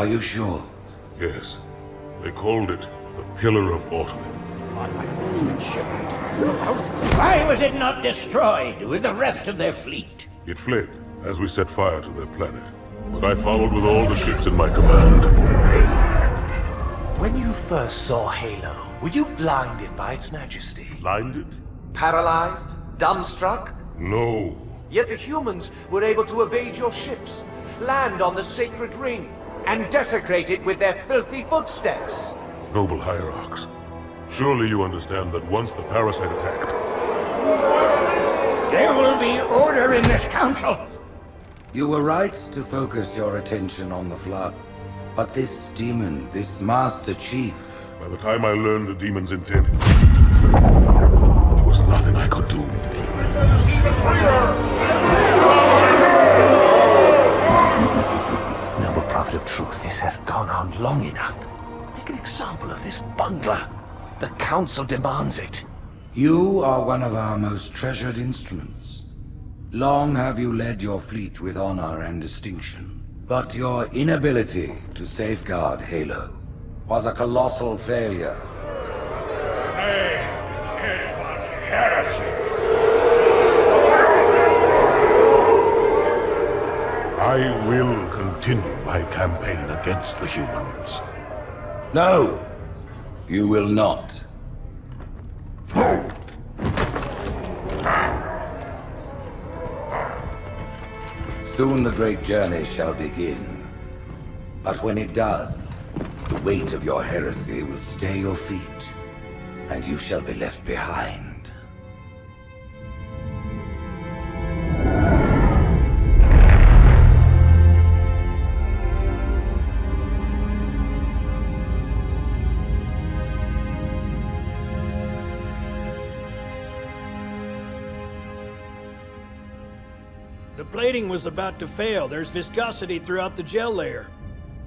Are you sure? Yes. They called it the Pillar of Autumn. Why was it not destroyed with the rest of their fleet? It fled as we set fire to their planet. But I followed with all the ships in my command. When you first saw Halo, were you blinded by its majesty? Blinded? Paralyzed? Dumbstruck? No. Yet the humans were able to evade your ships, land on the sacred ring, and desecrate it with their filthy footsteps. Noble hierarchs, surely you understand that once the parasite attacked... There will be order in this council. You were right to focus your attention on the Flood. But this demon, this Master Chief... By the time I learned the demon's intent, there was nothing I could do. He's a traitor! Noble Prophet of Truth, this has gone on long enough. Make an example of this bungler. The Council demands it. You are one of our most treasured instruments. Long have you led your fleet with honor and distinction. But your inability to safeguard Halo was a colossal failure. Hey, it was heresy. I will continue my campaign against the humans. No, you will not. Soon the great journey shall begin. But when it does, the weight of your heresy will stay your feet, and you shall be left behind. The plating was about to fail. There's viscosity throughout the gel layer.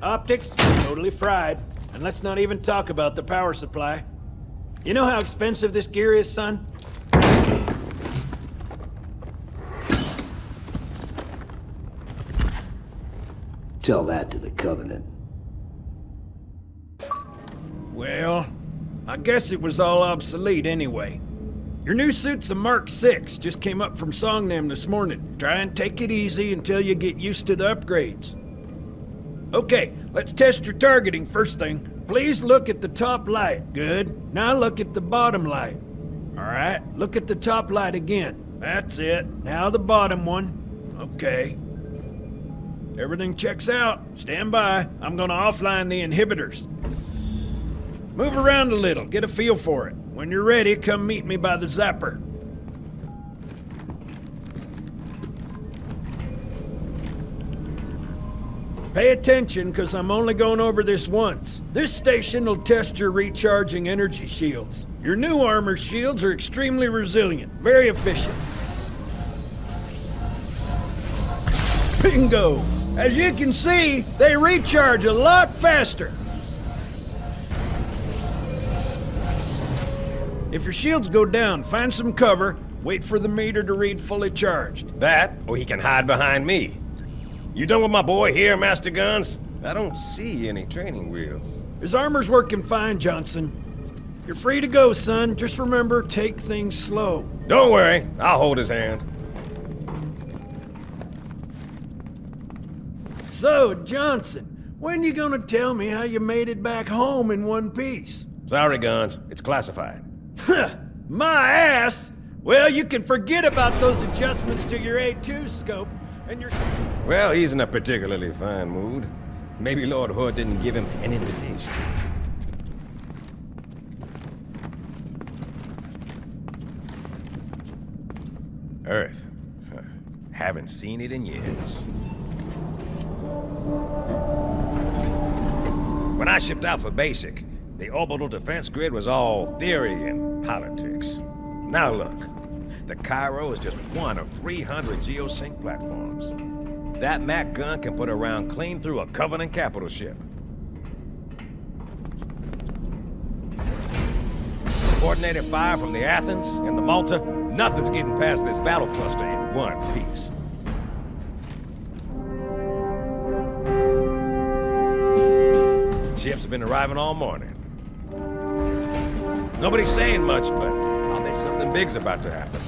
Optics, totally fried. And let's not even talk about the power supply. You know how expensive this gear is, son? Tell that to the Covenant. Well, I guess it was all obsolete anyway. Your new suit's a Mark 6, just came up from Songnam this morning. Try and take it easy until you get used to the upgrades. Okay, let's test your targeting first thing. Please look at the top light. Good. Now look at the bottom light. Alright, look at the top light again. That's it. Now the bottom one. Okay. Everything checks out. Stand by. I'm gonna offline the inhibitors. Move around a little, get a feel for it. When you're ready, come meet me by the zapper. Pay attention, because I'm only going over this once. This station will test your recharging energy shields. Your new armor shields are extremely resilient, very efficient. Bingo! As you can see, they recharge a lot faster. If your shields go down, find some cover, wait for the meter to read fully charged. That, or he can hide behind me. You done with my boy here, Master Guns? I don't see any training wheels. His armor's working fine, Johnson. You're free to go, son. Just remember, take things slow. Don't worry, I'll hold his hand. So, Johnson, when you gonna tell me how you made it back home in one piece? Sorry, Guns. It's classified. My ass! Well, you can forget about those adjustments to your A2 scope, and your... Well, he's in a particularly fine mood. Maybe Lord Hood didn't give him an invitation. Earth. Haven't seen it in years. When I shipped out for basic, the orbital defense grid was all theory and politics. Now look, the Cairo is just one of 300 geosync platforms. That Mac gun can put a round clean through a Covenant capital ship. Coordinated fire from the Athens and the Malta, nothing's getting past this battle cluster in one piece. Ships have been arriving all morning. Nobody's saying much, but I'll bet something big's about to happen.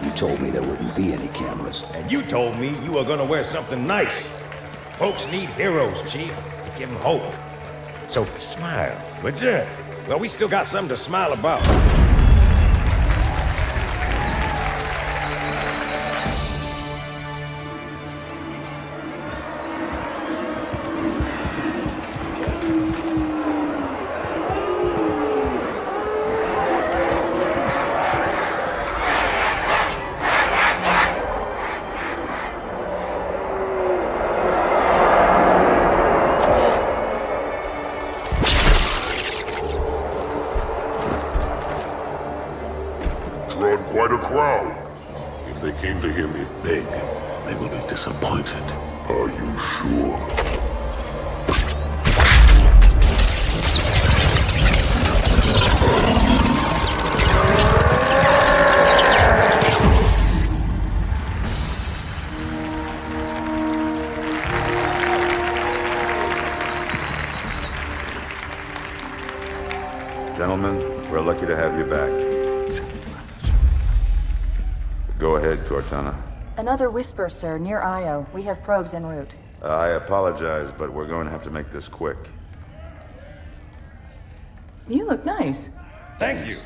You told me there wouldn't be any cameras. And you told me you were gonna wear something nice. Folks need heroes, Chief, to give them hope. So smile, would you? Well, we still got something to smile about. Drawn quite a crowd. If they came to hear me beg, they will be disappointed. Are you sure? Gentlemen, we're lucky to have you back. Go ahead, Cortana. Another whisper, sir, near Io. We have probes en route. I apologize, but we're going to have to make this quick. You look nice. Thank you.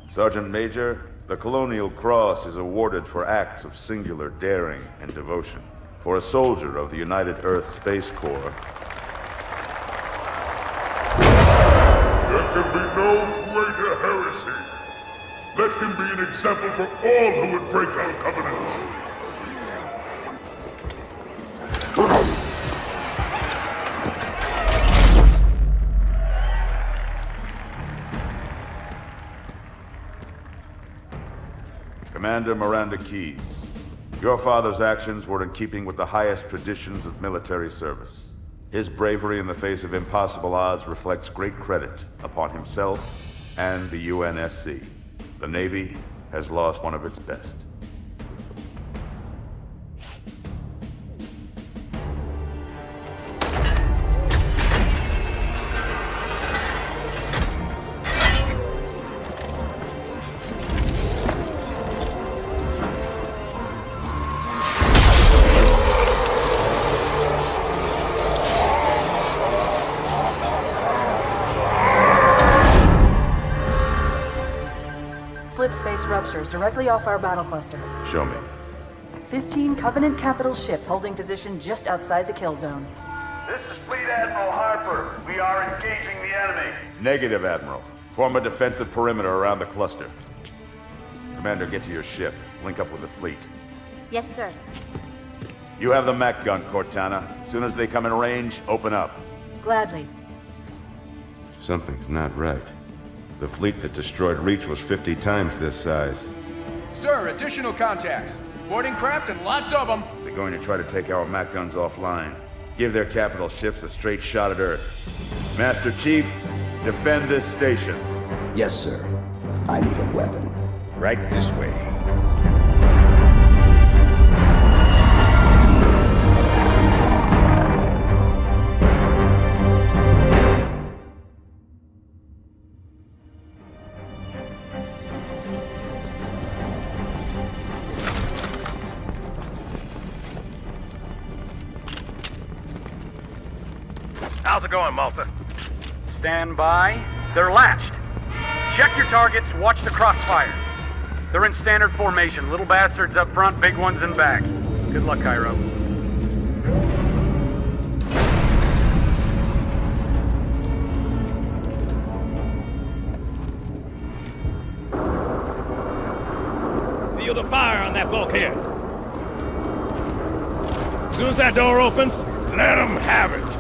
Sergeant Major, the Colonial Cross is awarded for acts of singular daring and devotion. For a soldier of the United Earth Space Corps. There can be no greater heresy. Let him be an example for all who would break our covenant. Commander Miranda Keyes, your father's actions were in keeping with the highest traditions of military service. His bravery in the face of impossible odds reflects great credit upon himself and the UNSC. The Navy has lost one of its best. Slip space ruptures directly off our battle cluster. Show me. 15 Covenant capital ships holding position just outside the kill zone. This is Fleet Admiral Harper. We are engaging the enemy. Negative, Admiral. Form a defensive perimeter around the cluster. Commander, get to your ship. Link up with the fleet. Yes, sir. You have the mech gun, Cortana. As soon as they come in range, open up. Gladly. Something's not right. The fleet that destroyed Reach was 50 times this size. Sir, additional contacts. Boarding craft and lots of them. They're going to try to take our mech guns offline. Give their capital ships a straight shot at Earth. Master Chief, defend this station. Yes, sir. I need a weapon. Right this way. How's it going, Malta? Stand by. They're latched. Check your targets, watch the crossfire. They're in standard formation. Little bastards up front, big ones in back. Good luck, Cairo. Field of fire on that bulkhead. As soon as that door opens, let them have it.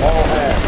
All hands.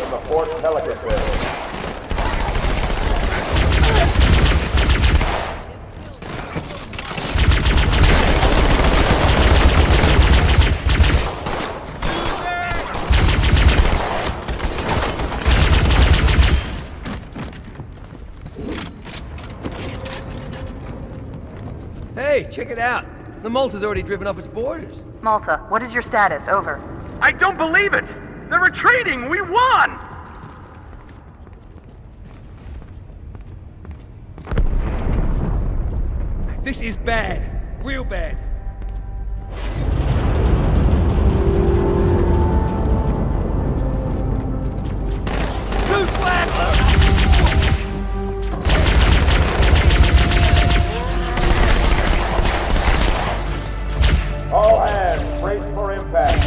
from the Fort Pelican area. Hey, check it out. The Malta's already driven off its borders. Malta, what is your status? Over. I don't believe it! They're retreating! We won! This is bad. Real bad. Two flags! All hands, brace for impact.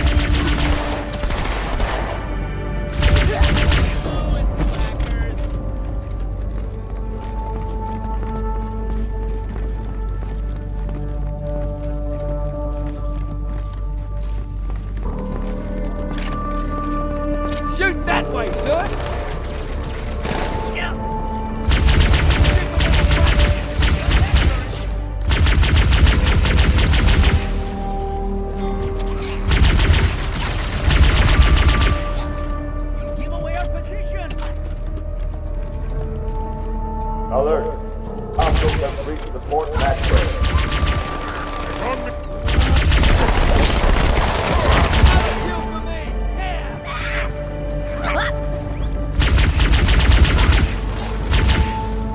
Shoot that way, sir! Alert. Hostiles have reached the Fort Max area.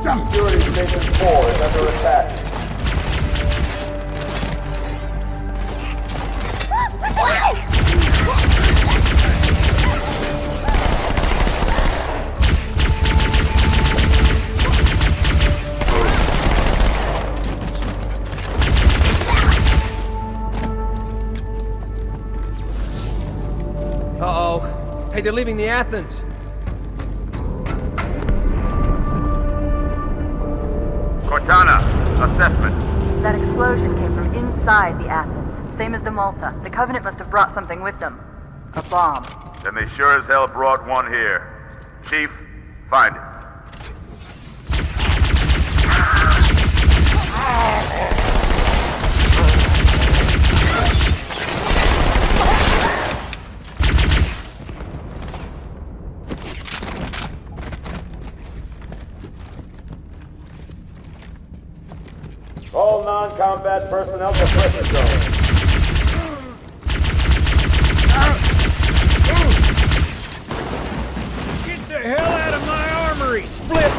Security Station 4 is under attack. Uh-oh. Hey, they're leaving the Athens. Cortana, assessment. That explosion came from inside the Athens, same as the Malta. The Covenant must have brought something with them. A bomb. Then they sure as hell brought one here. Chief, find it. All non-combat personnel to pressure zone. Get the hell out of my armory! Split!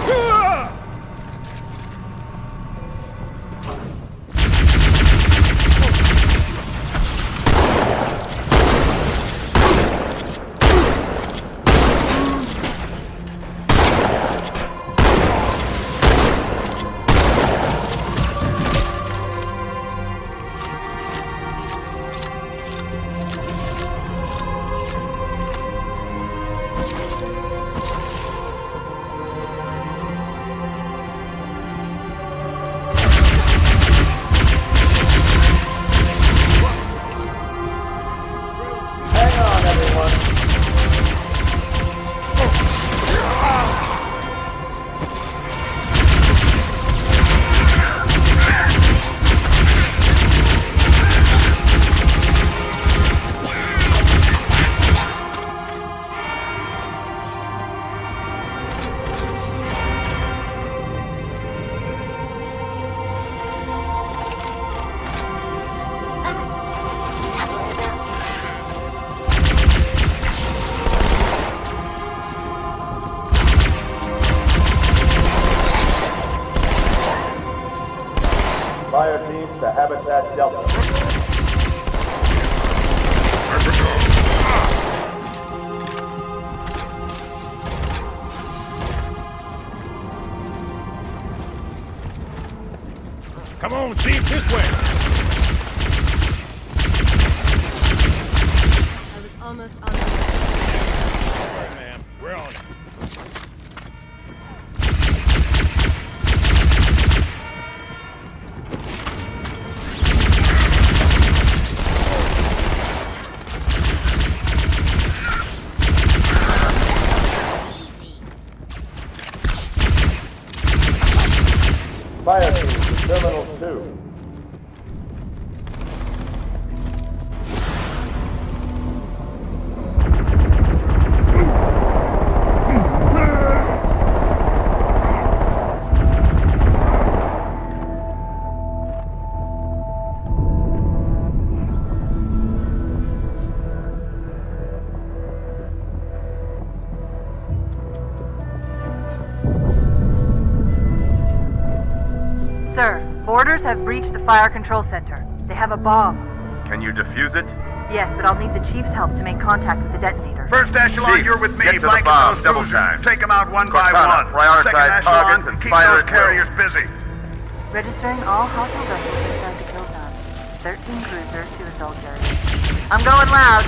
Fire teams to Habitat Delta. Come on, Chief, this way. I was almost on the Hey, man, we're on it. Sir, boarders have breached the fire control center. They have a bomb. Can you defuse it? Yes, but I'll need the Chief's help to make contact with the detonator. First echelon, Chief, you're with me. get to the Blanket bomb, those double cruisers. time. Take them out one Cortana, by one. prioritize Second echelon, targets and keep fire those at will. carriers busy. Registering all hostile vessels inside the kill zone. 13 cruisers, 2 assault carriers. I'm going loud.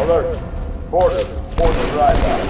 Alert. Boarders, drive out.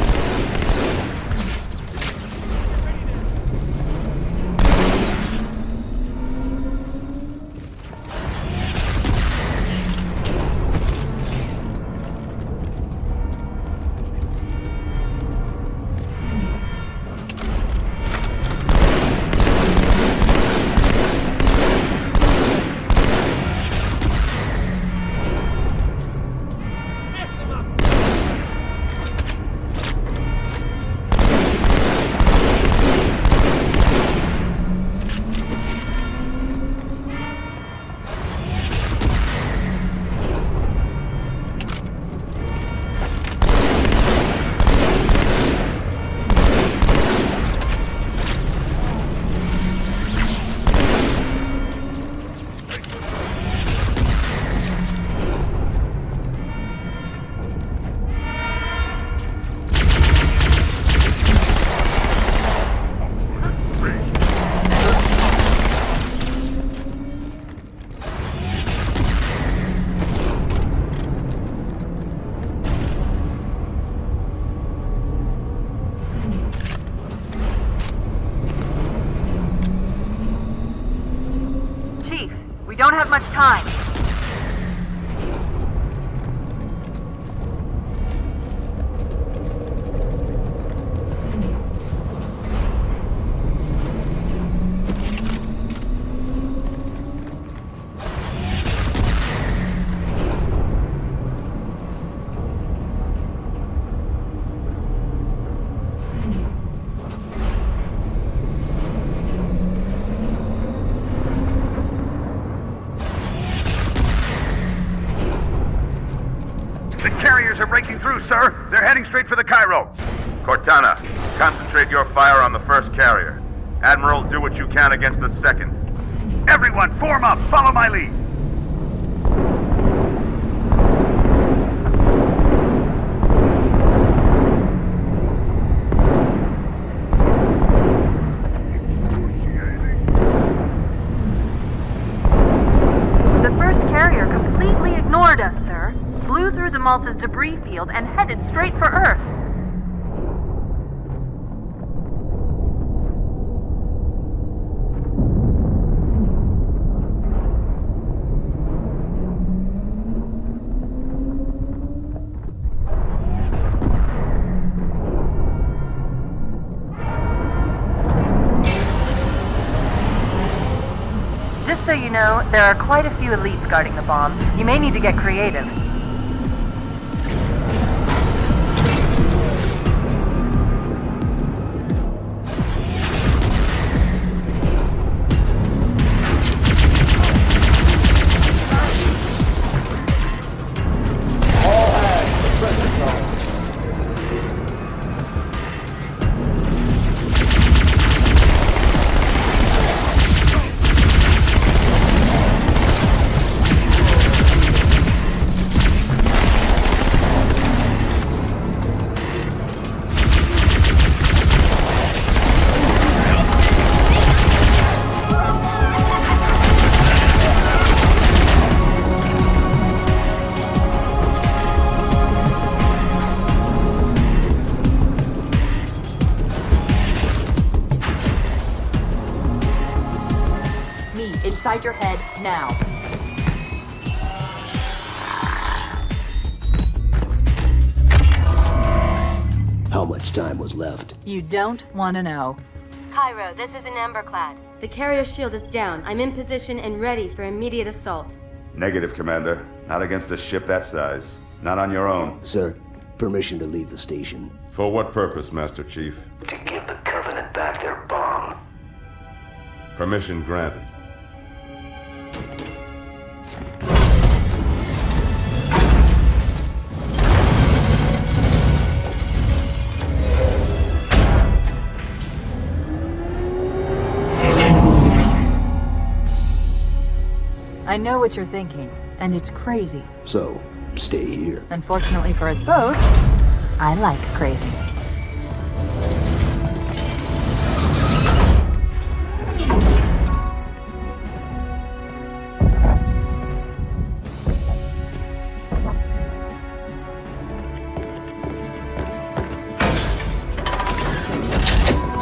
We don't have much time. Are breaking through, sir. They're heading straight for the Cairo. Cortana, concentrate your fire on the first carrier. Admiral, do what you can against the second. Everyone, form up. Follow my lead. The first carrier completely ignored us, sir. Blew through the Malta's debris field and headed straight for Earth. Just so you know, there are quite a few elites guarding the bomb. You may need to get creative. Inside your head, now. How much time was left? You don't want to know. Cairo, this is an Emberclad. The carrier shield is down. I'm in position and ready for immediate assault. Negative, Commander. Not against a ship that size. Not on your own. Sir, permission to leave the station. For what purpose, Master Chief? To give the Covenant back their bomb. Permission granted. I know what you're thinking, and it's crazy. So, stay here. Unfortunately for us both, I like crazy.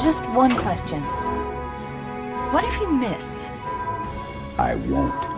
Just one question. What if you miss? I won't.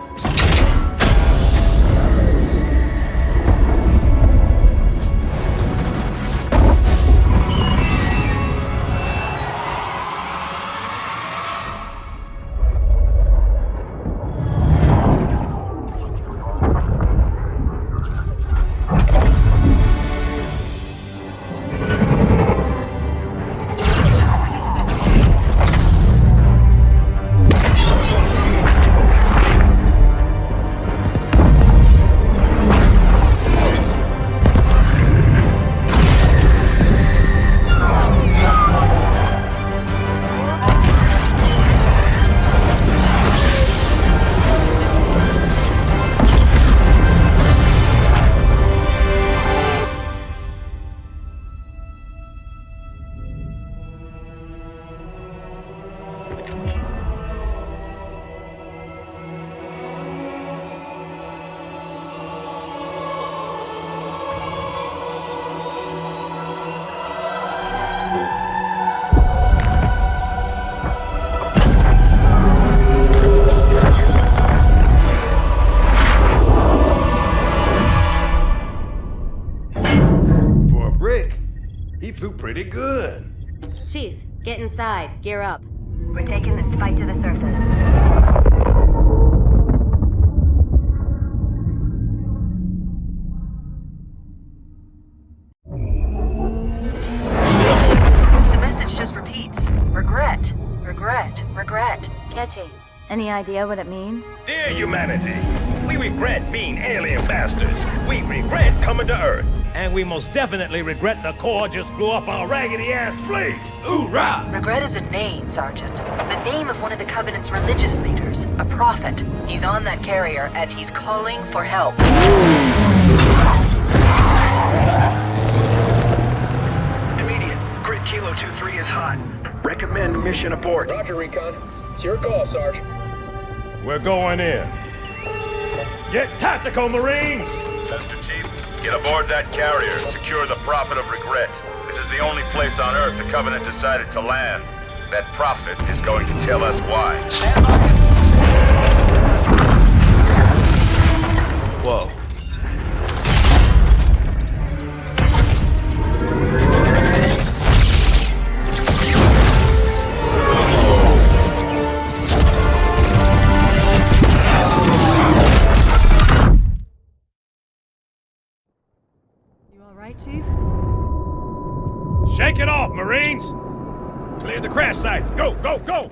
Pretty good. Chief, get inside. Gear up. We're taking this fight to the surface. The message just repeats. Regret. Regret. Regret. Catchy. Any idea what it means? Dear humanity, we regret being alien bastards. We regret coming to Earth. And we most definitely regret the Corps just blew up our raggedy-ass fleet! Hoorah! Regret is a name, Sergeant. The name of one of the Covenant's religious leaders, a prophet. He's on that carrier, and he's calling for help. Immediate. Grid Kilo 2-3 is hot. Recommend mission abort. Roger, Recon. It's your call, Sarge. We're going in. Get tactical, Marines! Mr. Chief, get aboard that carrier. Secure the Prophet of Regret. This is the only place on Earth the Covenant decided to land. That Prophet is going to tell us why. Whoa. Right, Chief? Shake it off, Marines! Clear the crash site! Go, go, go!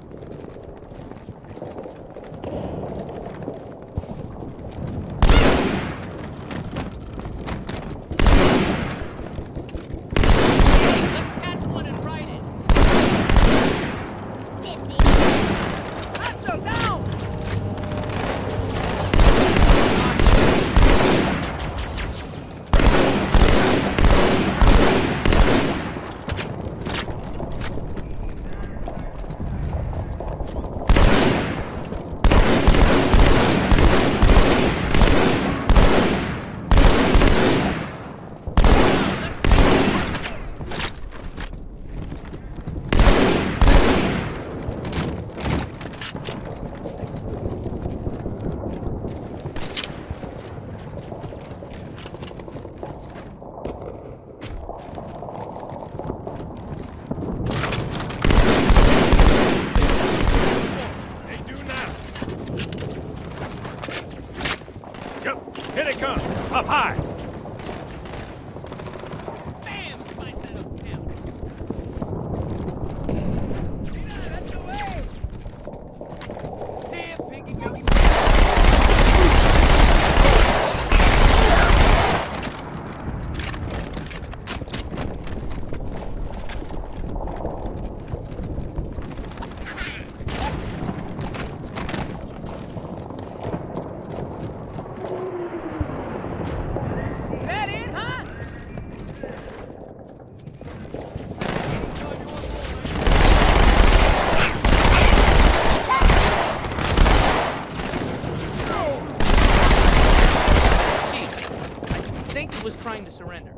surrender.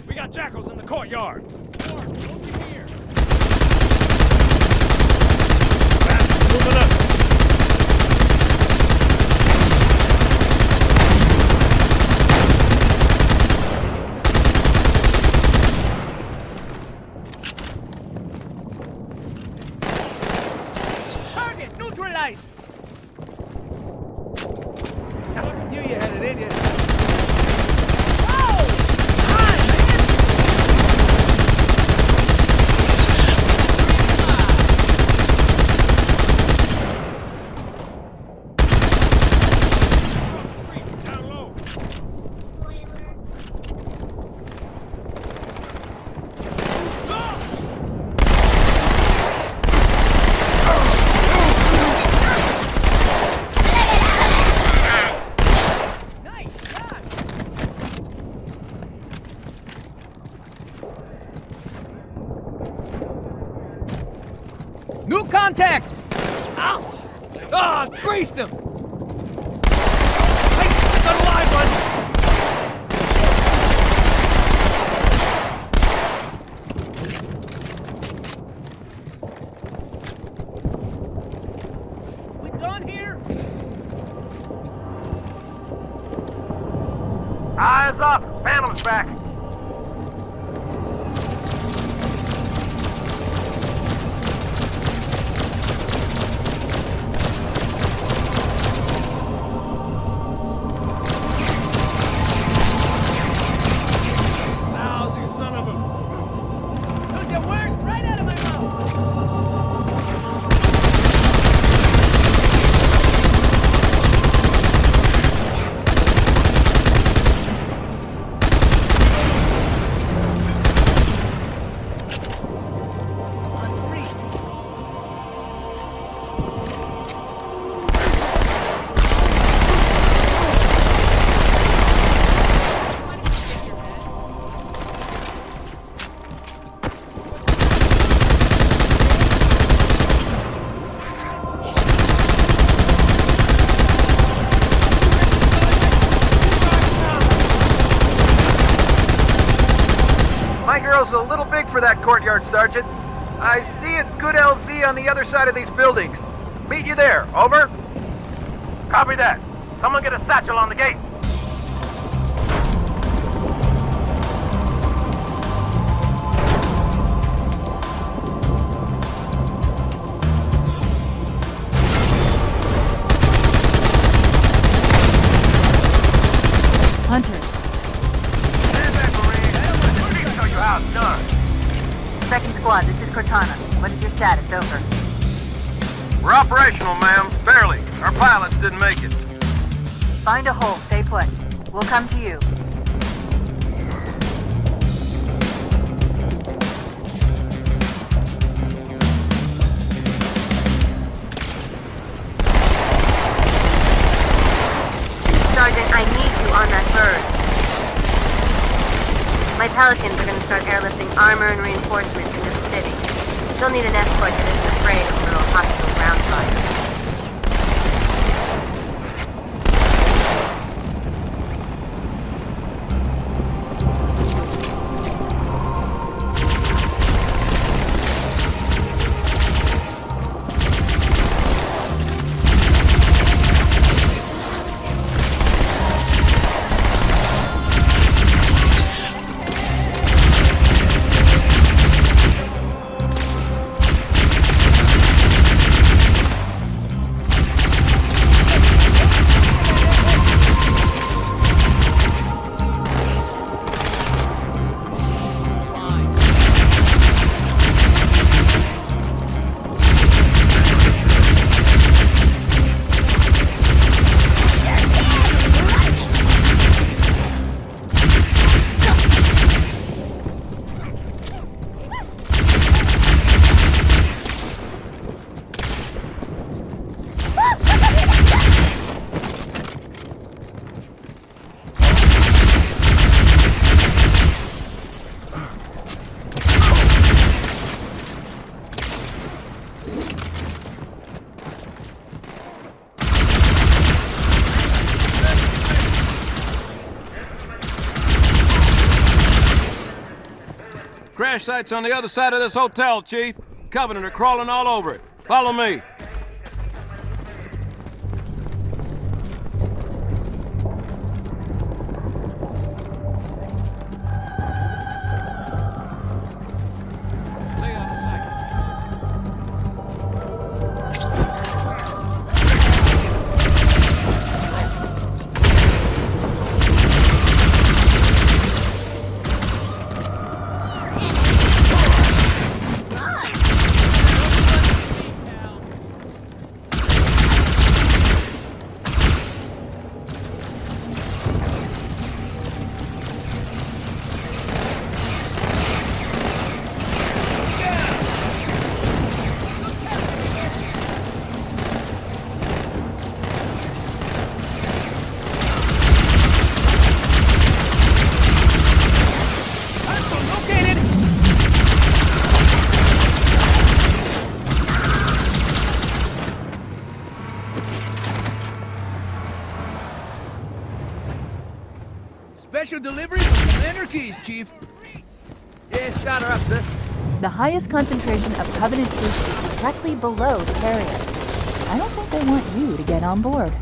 We got jackals in the courtyard. Over here. Moving up. Target neutralized. Knew you had it in you. New contact! Ow! Ah, greased him! Hey, it's a live one! We done here? Eyes up! Phantom's back! A little big for that courtyard, Sergeant. I see a good LZ on the other side of these buildings. Meet you there, over. Copy that. Someone get a satchel on the gate. Hunters. Second squad, this is Cortana. What is your status? Over. We're operational, ma'am. Barely. Our pilots didn't make it. Find a hole. Stay put. We'll come to you. Sergeant, I need you on that bird. My Pelicans are going to start airlifting armor and reinforcements into the city. Still need an escort that isn't afraid of a little hostile ground fire. Crash site's on the other side of this hotel, Chief. Covenant are crawling all over it. Follow me. Stay out of sight. Special delivery from Commander Keys, Chief. Yeah, start her up, sir. The highest concentration of Covenant troops is directly below the carrier. I don't think they want you to get on board.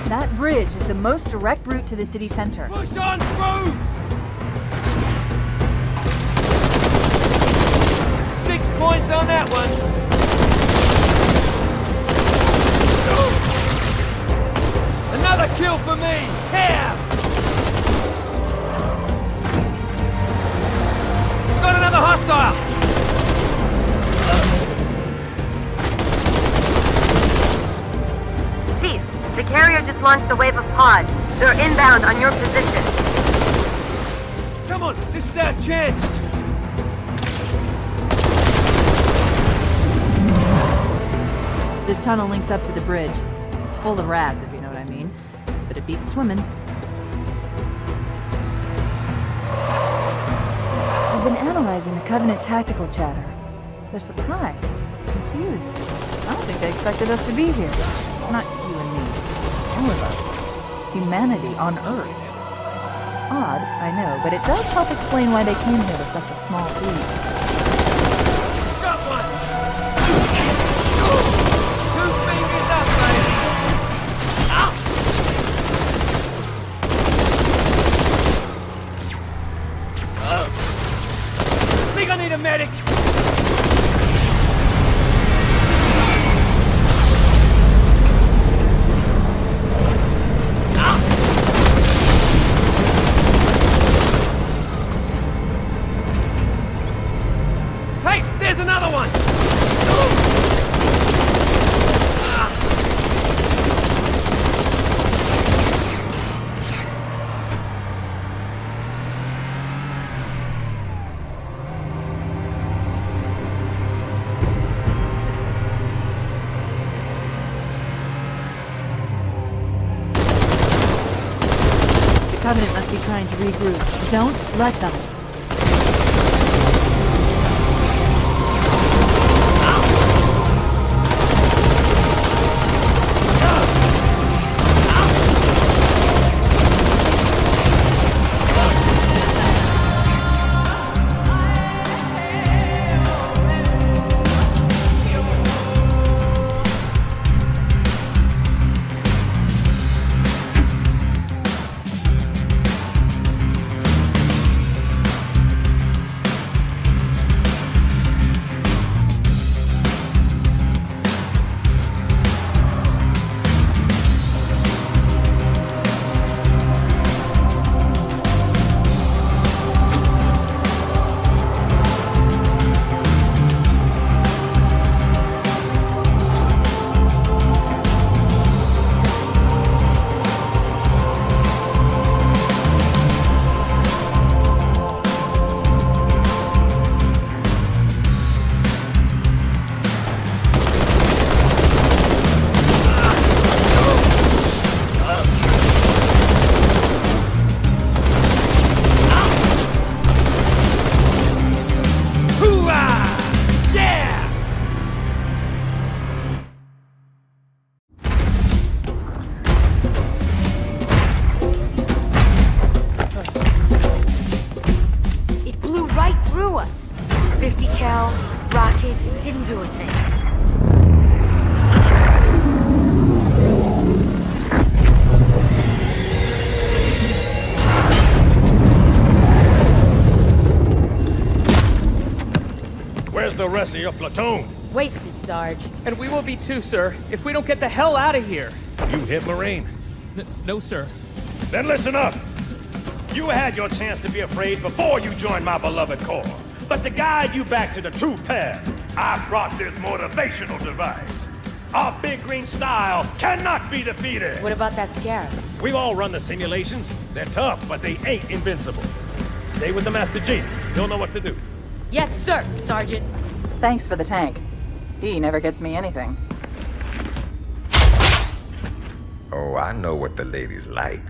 That bridge is the most direct route to the city center. Push on through! 6 points on that one. Another kill for me! Here! Got another hostile! Chief, the carrier just launched a wave of pods. They're inbound on your position. Come on, this is our chance! This tunnel links up to the bridge. It's full of rats, if you know what I mean. But it beats swimming. I've been analyzing the Covenant tactical chatter. They're surprised, confused. I don't think they expected us to be here. Not you and me. All of us. Humanity on Earth. Odd, I know, but it does help explain why they came here with such a small fleet. Got one! 2 fingers up, baby! Think I need a medic! Hey, there's another one! The Covenant must be trying to regroup. Don't let them. the rest of your platoon? Wasted, Sarge. And we will be too, sir, if we don't get the hell out of here. You hit Marine? No, sir. Then listen up. You had your chance to be afraid before you joined my beloved Corps. But to guide you back to the true path, I brought this motivational device. Our big green style cannot be defeated. What about that scarab? We've all run the simulations. They're tough, but they ain't invincible. Stay with the Master Chief. He'll know what to do. Yes, sir, Sergeant. Thanks for the tank. He never gets me anything. Oh, I know what the ladies like.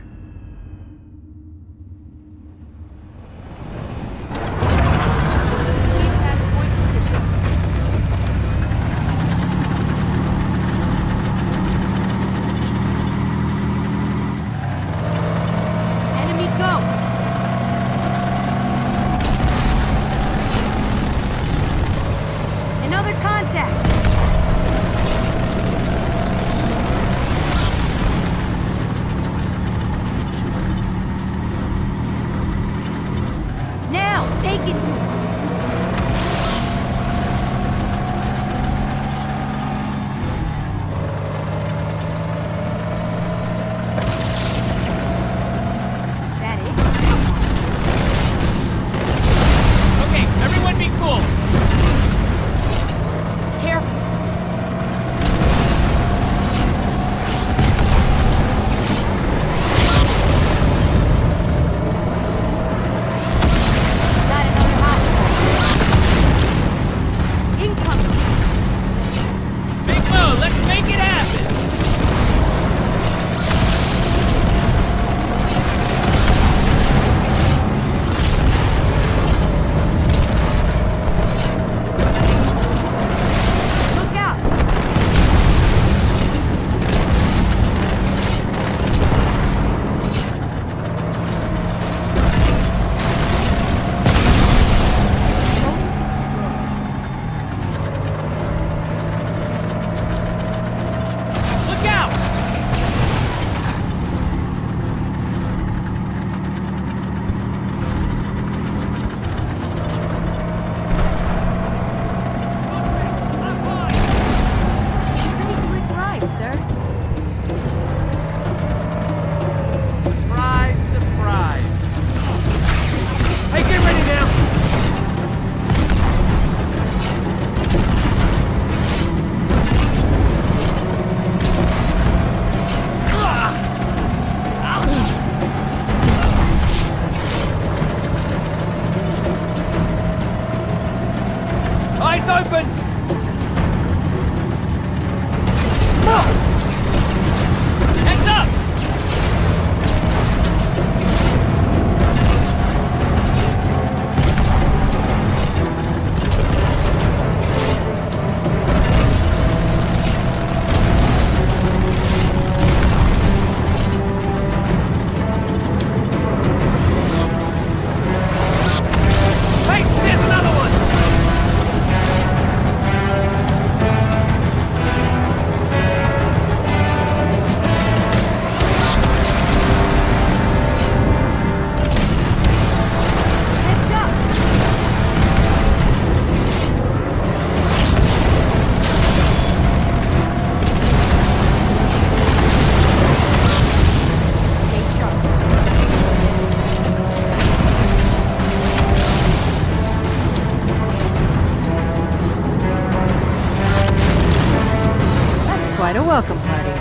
Quite a welcome party.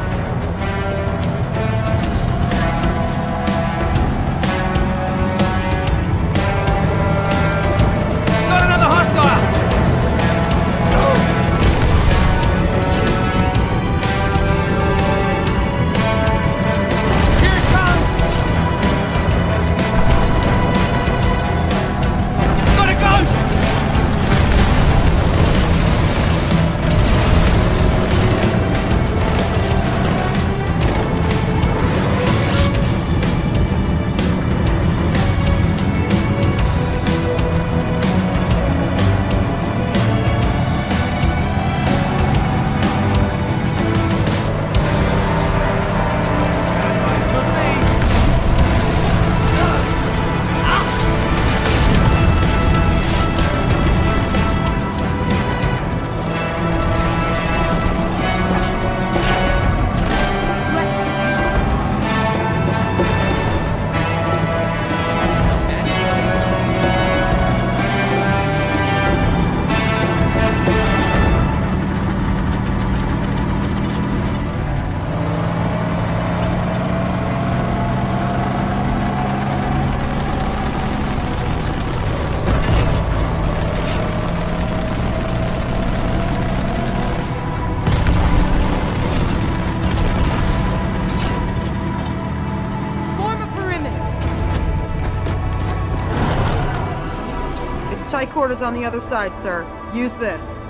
Got another hostile! Here it comes! Got a ghost! headquarters on the other side, sir. Use this.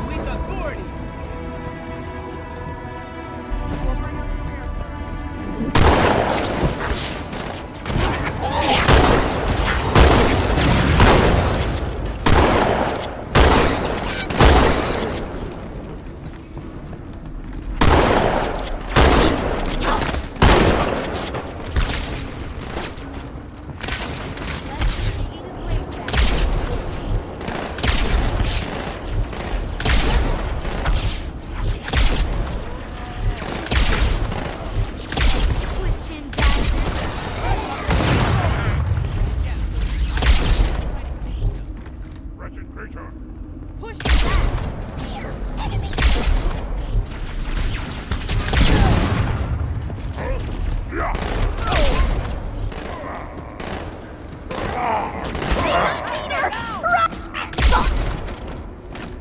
With authority.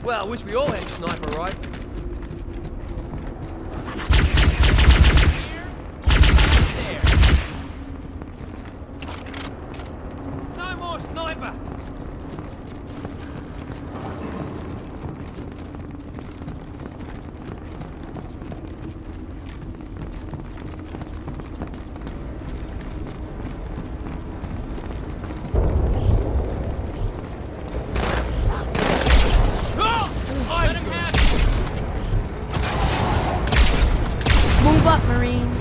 Well, I wish we all had a sniper, right? No more sniper! Move up, Marines.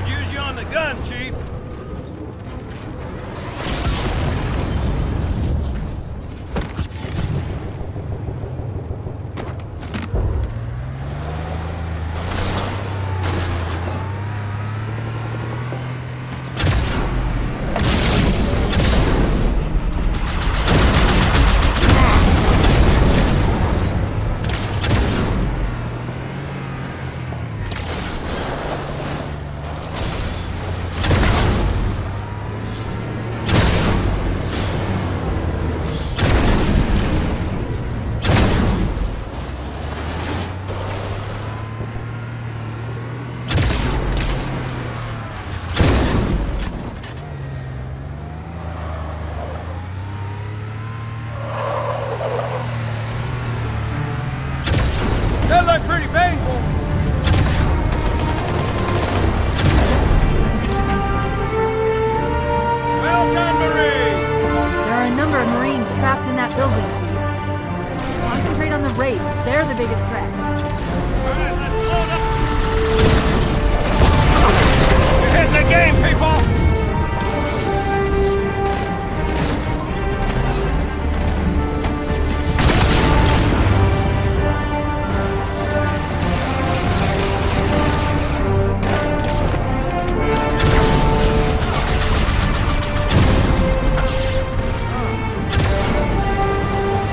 Use you on the gun, Chief. That looked pretty painful. Well done, Marine! There are a number of Marines trapped in that building, Chief. Concentrate on the Wraiths. They're the biggest threat. Alright, let's load up. You're hitting the game, people!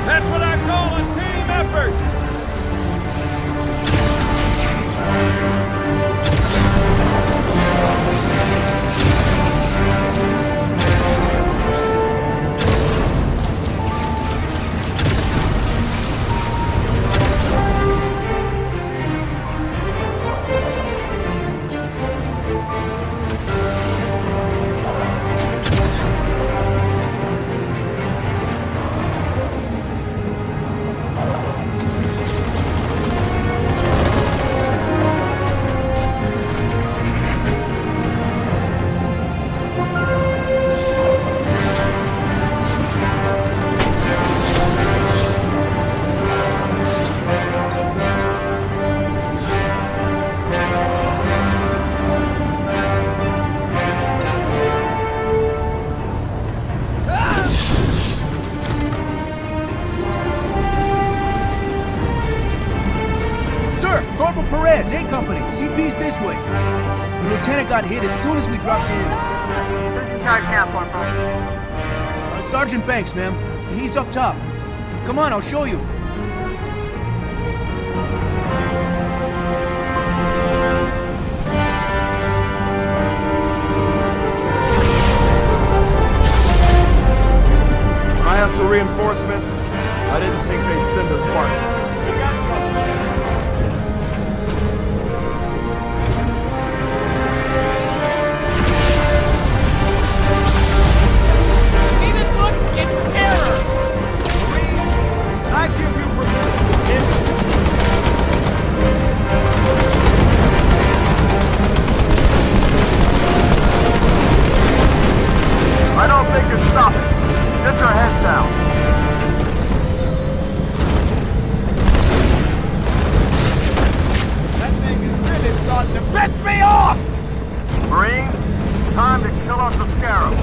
That's what I call a team effort! Guys, A Company, CP's this way. The lieutenant got hit as soon as we dropped in. Who's in charge now, Corporal? Sergeant Banks, ma'am. He's up top. Come on, I'll show you. When I asked for reinforcements, I didn't think they'd send a Spartan. See this look? It's terror! I give you permission. I don't think it's stopping. Get your heads down. That thing is really starting to piss me off! Marines, time to kill off the Scarab.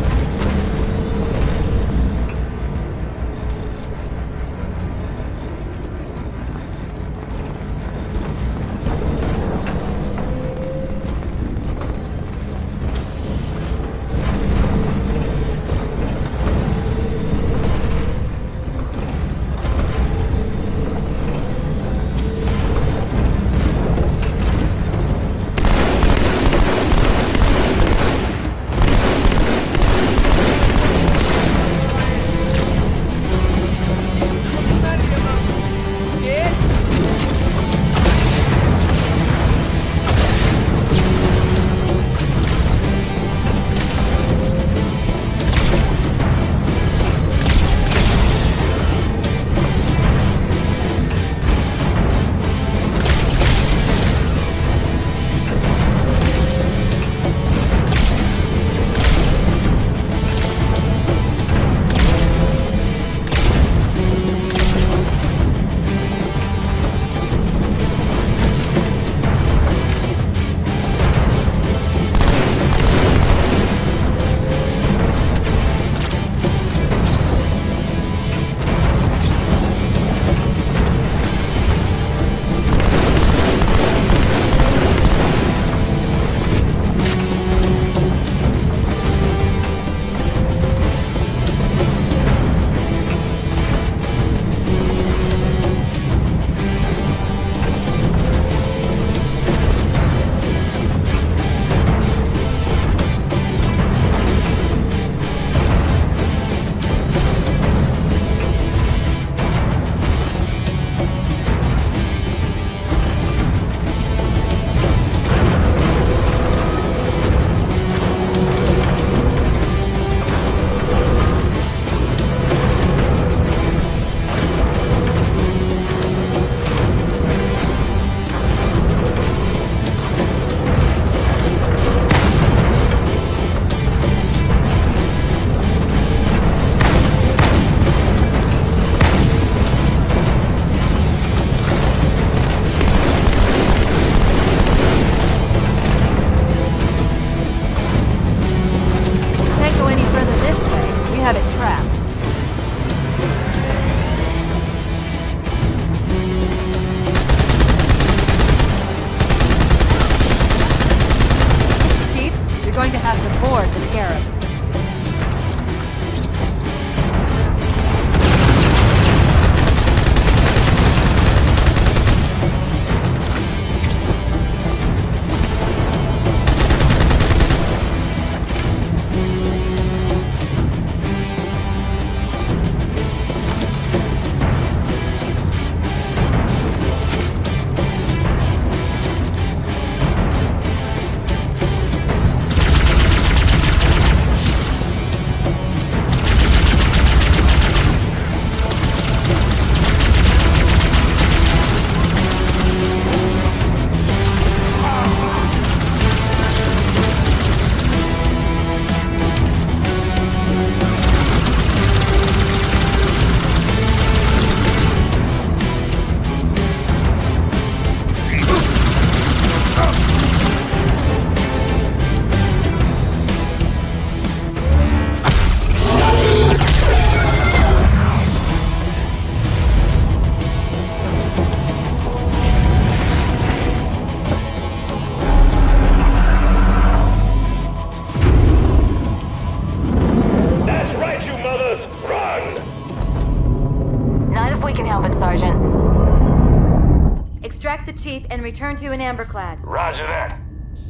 Extract the chief and return to an amberclad. Roger that.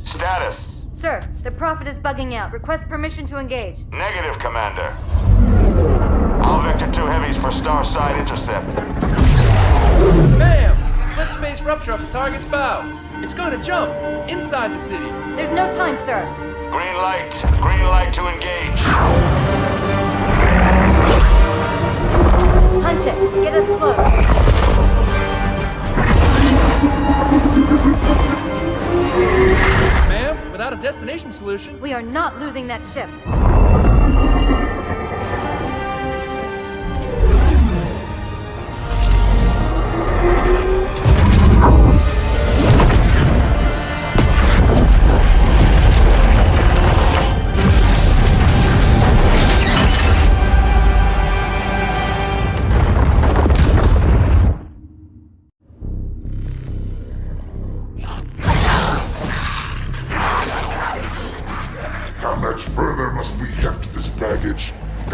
Status. Sir, the Prophet is bugging out. Request permission to engage. Negative, Commander. All Vector 2 heavies for Starside intercept. Bam! Slip space rupture off the target's bow. It's going to jump inside the city. There's no time, sir. Green light. Green light to engage. Punch it. Get us close. Ma'am, without a destination solution... We are not losing that ship.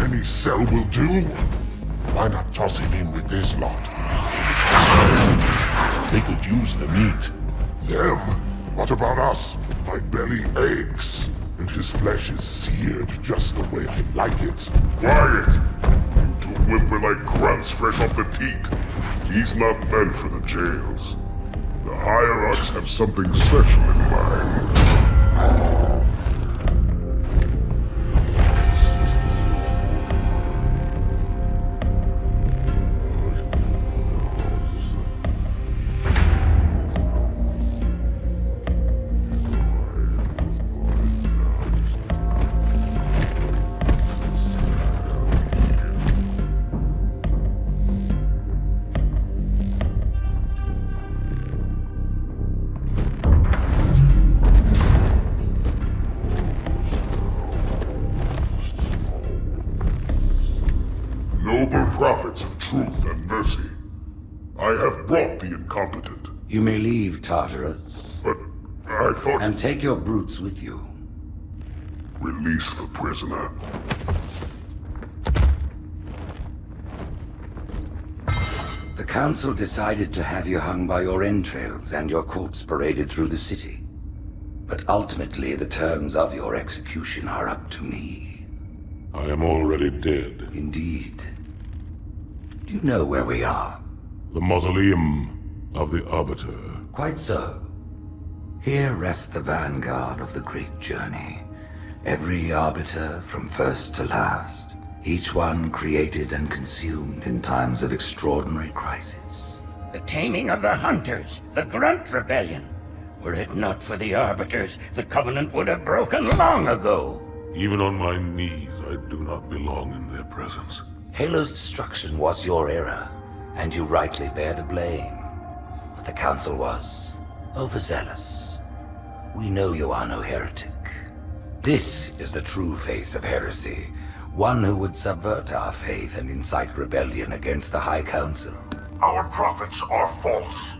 Any cell will do. Why not toss him in with this lot? They could use the meat. Them? What about us? My belly aches, and his flesh is seared just the way I like it. Quiet! You two whimper like grunts fresh off the teat. He's not meant for the jails. The hierarchs have something special in mind. Prophets of truth and mercy, I have brought the incompetent. You may leave, Tartarus. But I thought... And take your brutes with you. Release the prisoner. The Council decided to have you hung by your entrails and your corpse paraded through the city. But ultimately, the terms of your execution are up to me. I am already dead. Indeed. Do you know where we are? The mausoleum of the Arbiter. Quite so. Here rests the vanguard of the great journey. Every Arbiter from first to last. Each one created and consumed in times of extraordinary crisis. The taming of the Hunters, the Grunt Rebellion. Were it not for the Arbiters, the Covenant would have broken long ago. Even on my knees, I do not belong in their presence. Halo's destruction was your error, and you rightly bear the blame. But the Council was overzealous. We know you are no heretic. This is the true face of heresy, one who would subvert our faith and incite rebellion against the High Council. Our prophets are false.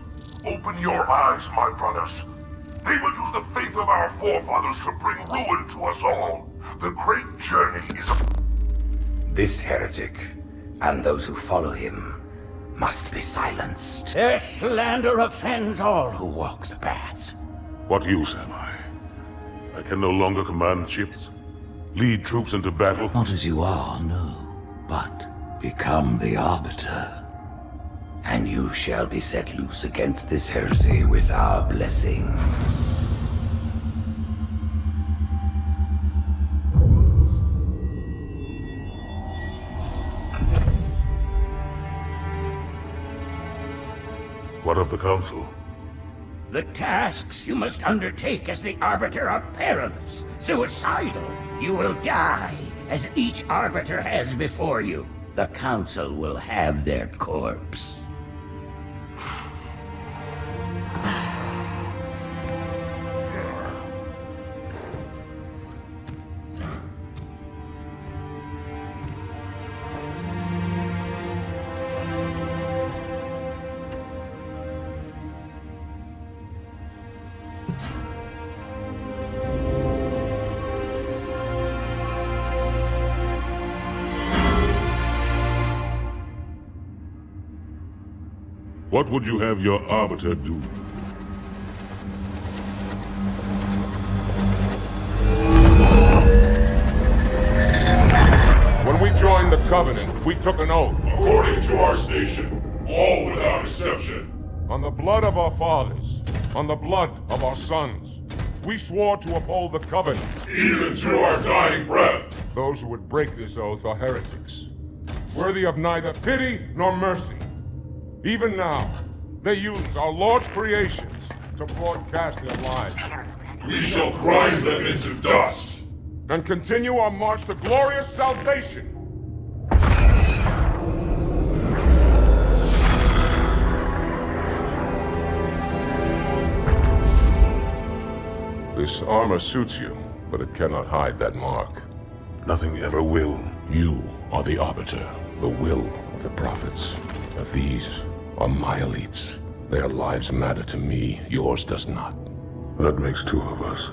Open your eyes, my brothers. They will use the faith of our forefathers to bring ruin to us all. The great journey is a... This heretic, and those who follow him, must be silenced. Their slander offends all who walk the path. What use am I? I can no longer command ships, lead troops into battle. Not as you are, no, but become the Arbiter. And you shall be set loose against this heresy with our blessing. What of the Council? The tasks you must undertake as the Arbiter are perilous, suicidal. You will die, as each Arbiter has before you. The Council will have their corpse. What would you have your Arbiter do? Covenant, we took an oath. According to our station, all without exception. On the blood of our fathers, on the blood of our sons, we swore to uphold the Covenant. Even to our dying breath. Those who would break this oath are heretics, worthy of neither pity nor mercy. Even now, they use our Lord's creations to broadcast their lies. We shall grind them into dust. And continue our march to glorious salvation. This armor suits you, but it cannot hide that mark. Nothing ever will. You are the Arbiter, the will of the Prophets. But these are my elites. Their lives matter to me, yours does not. That makes two of us.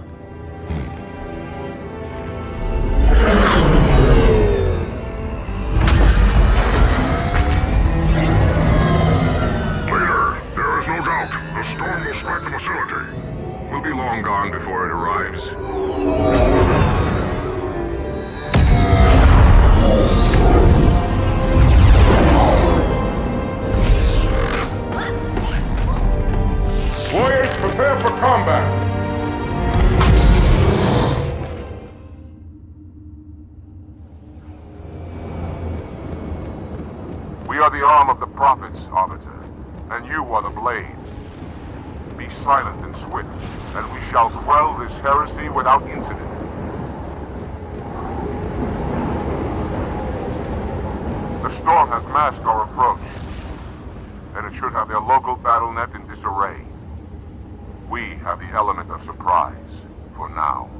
Leader, there is no doubt the storm will strike the facility. We'll be long gone before it arrives. Warriors, prepare for combat! We are the arm of the Prophets, Arbiter, and you are the blade. Be silent and swift, and we shall quell this heresy without incident. The storm has masked our approach, and it should have their local battle net in disarray. We have the element of surprise, for now.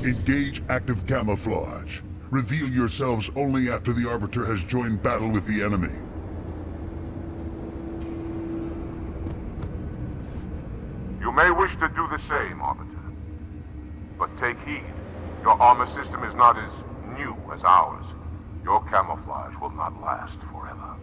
Engage active camouflage. Reveal yourselves only after the Arbiter has joined battle with the enemy. You may wish to do the same, Arbiter. But take heed. Your armor system is not as new as ours. Your camouflage will not last forever.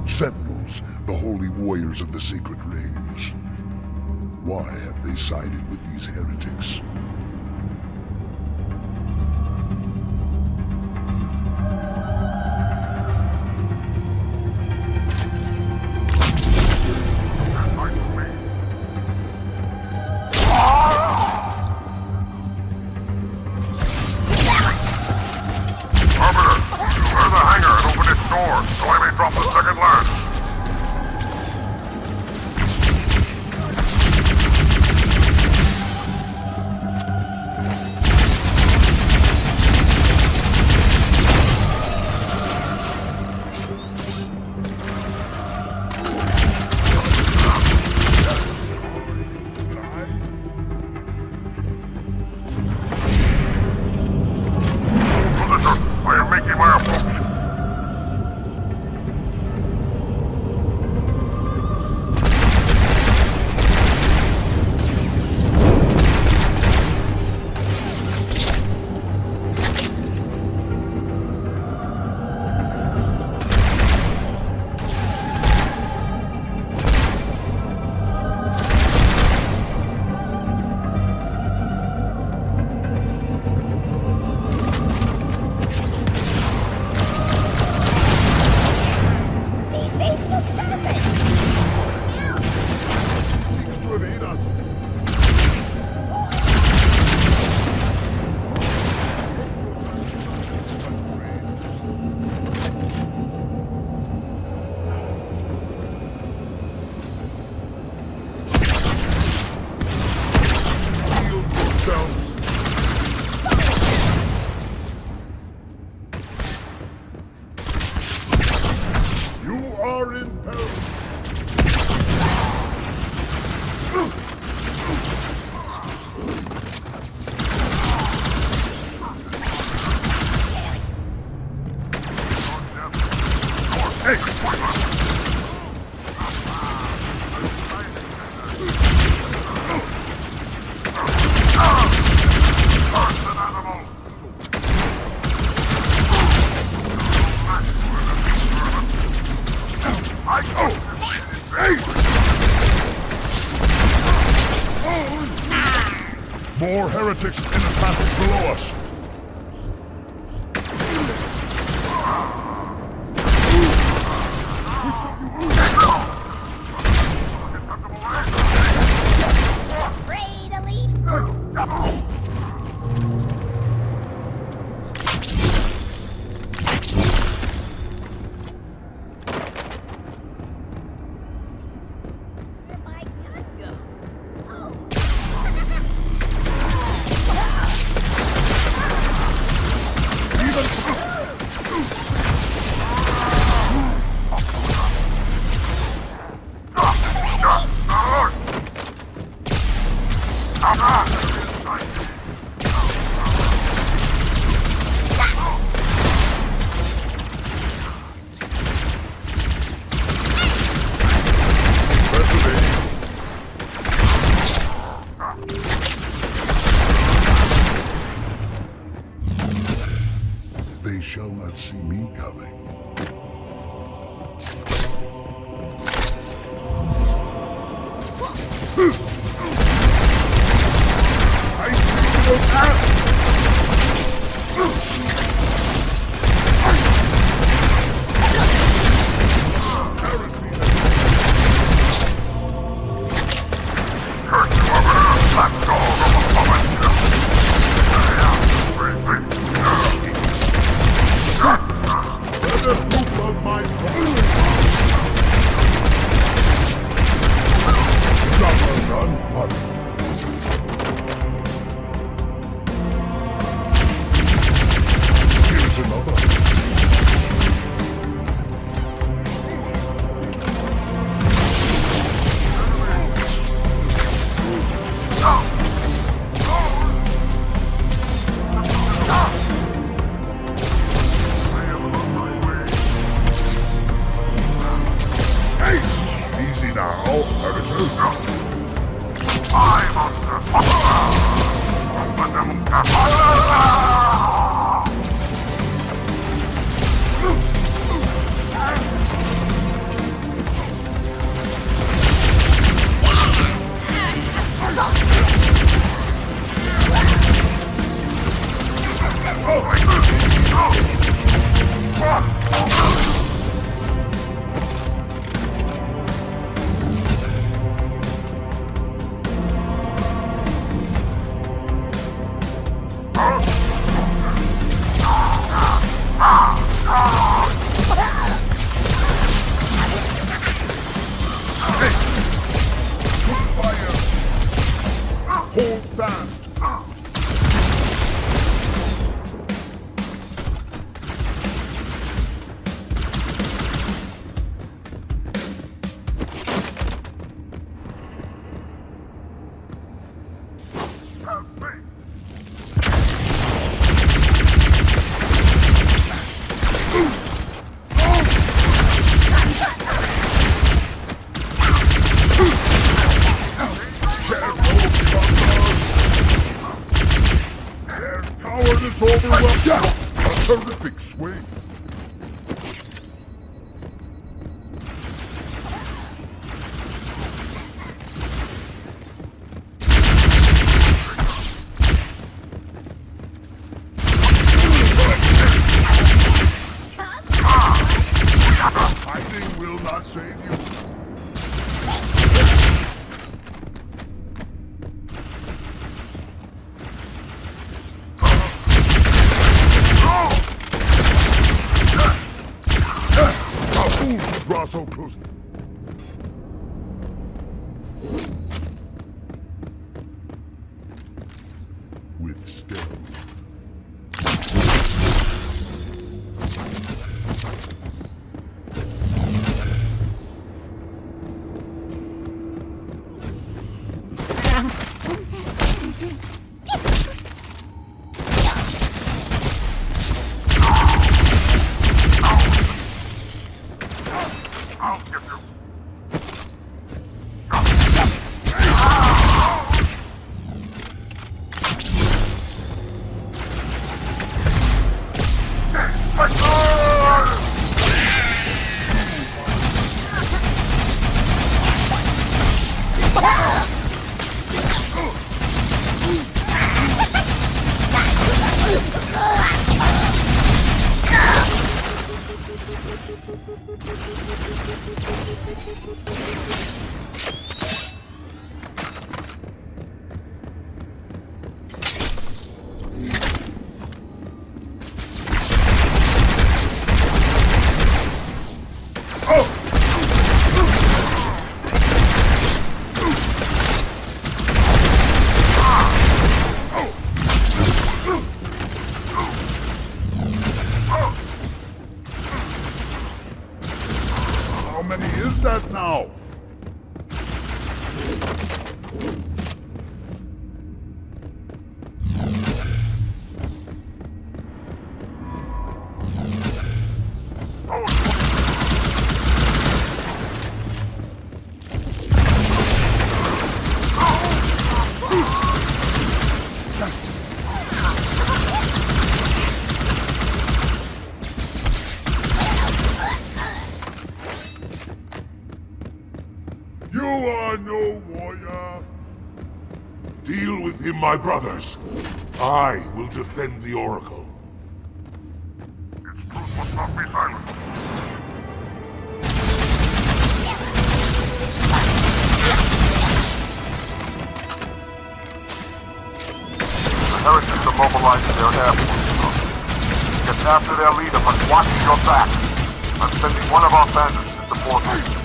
Sentinels, the holy warriors of the sacred rings. Why have they sided with these heretics? so I may drop the second lance. I am making my approach. More heretics in the passage below us. They shall not see me coming. interrupt. A terrific swing. Hiding will not save you. Draw so close. With stealth. How many is that now? You are no warrior. Deal with him, my brothers. I will defend the Oracle. Its truth must not be silent. The Heretics are mobilizing their air force. Get after their leader, but watch your back. I'm sending one of our bandits to support you.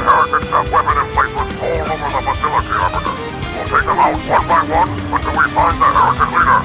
Heretics have weapon emplacements all over the facility, Arbiter. We'll take them out one by one until we find the heretic leader.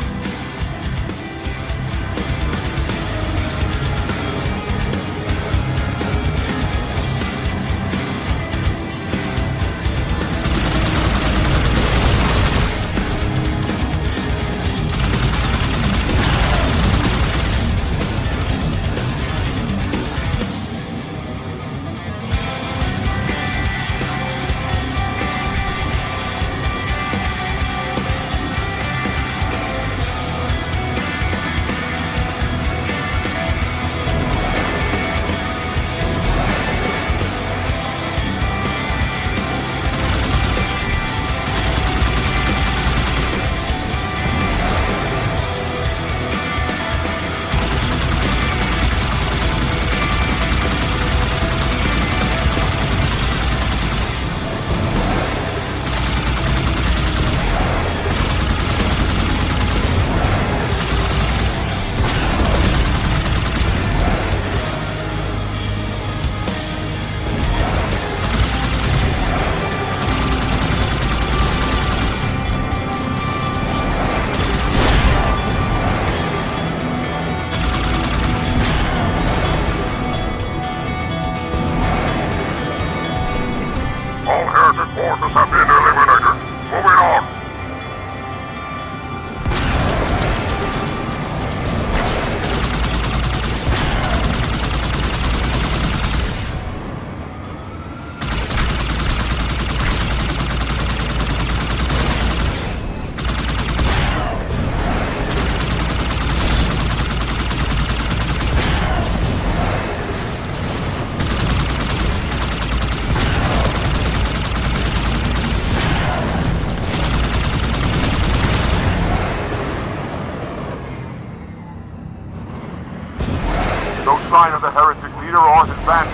sign of the heretic leader or his band.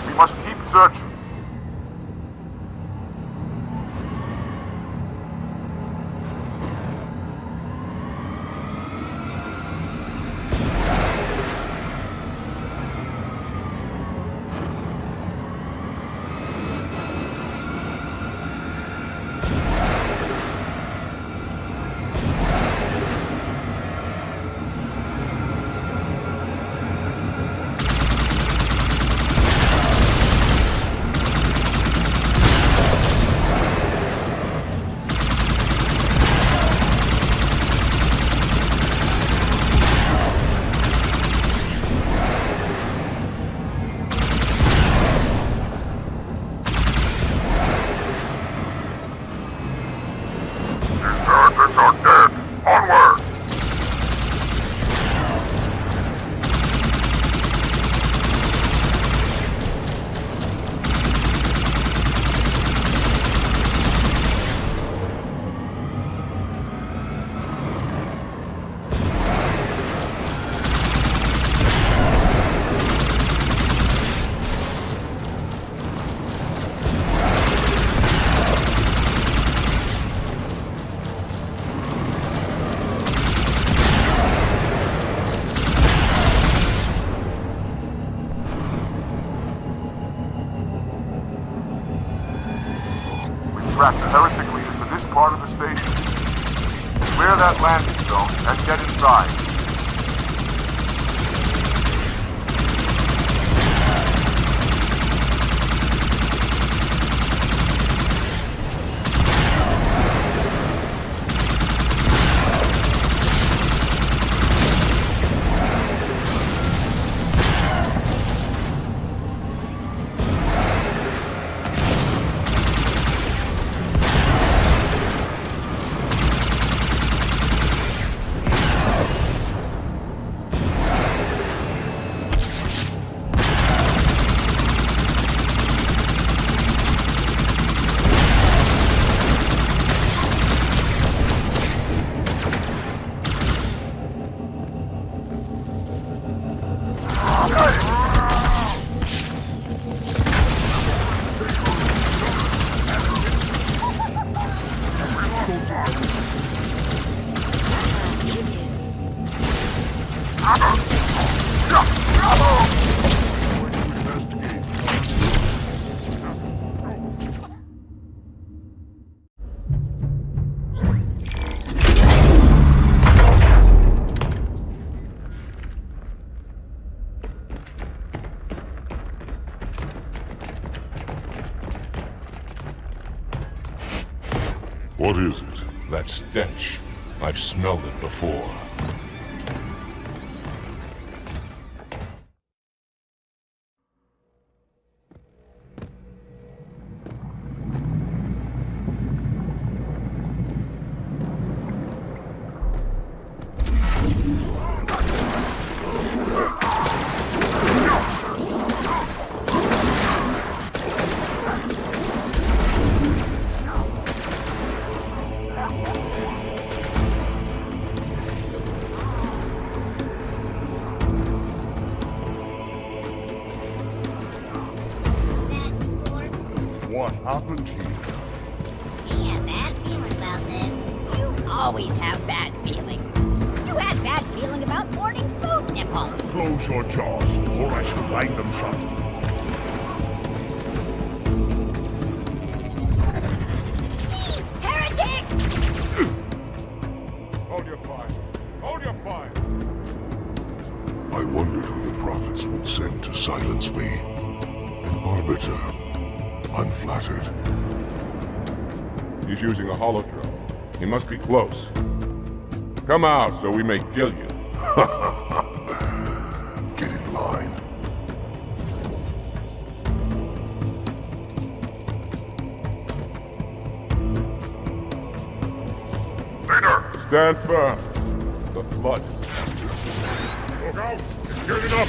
We must keep searching. Track the heretic leader to this part of the station. Clear that landing zone and get inside. What is it? That stench. I've smelled it before. What happened here? We have bad feeling about this. You always have bad feeling. You had bad feeling about morning food nipples. Close your jaws, or I shall bind them shut. See? Heretic! Hold your fire. Hold your fire. I wondered who the prophets would send to silence me. An arbiter. I'm flattered. He's using a holodrome. He must be close. Come out so we may kill you. Get in line. Leader! Stand firm. The flood is coming. Look out! It's getting up!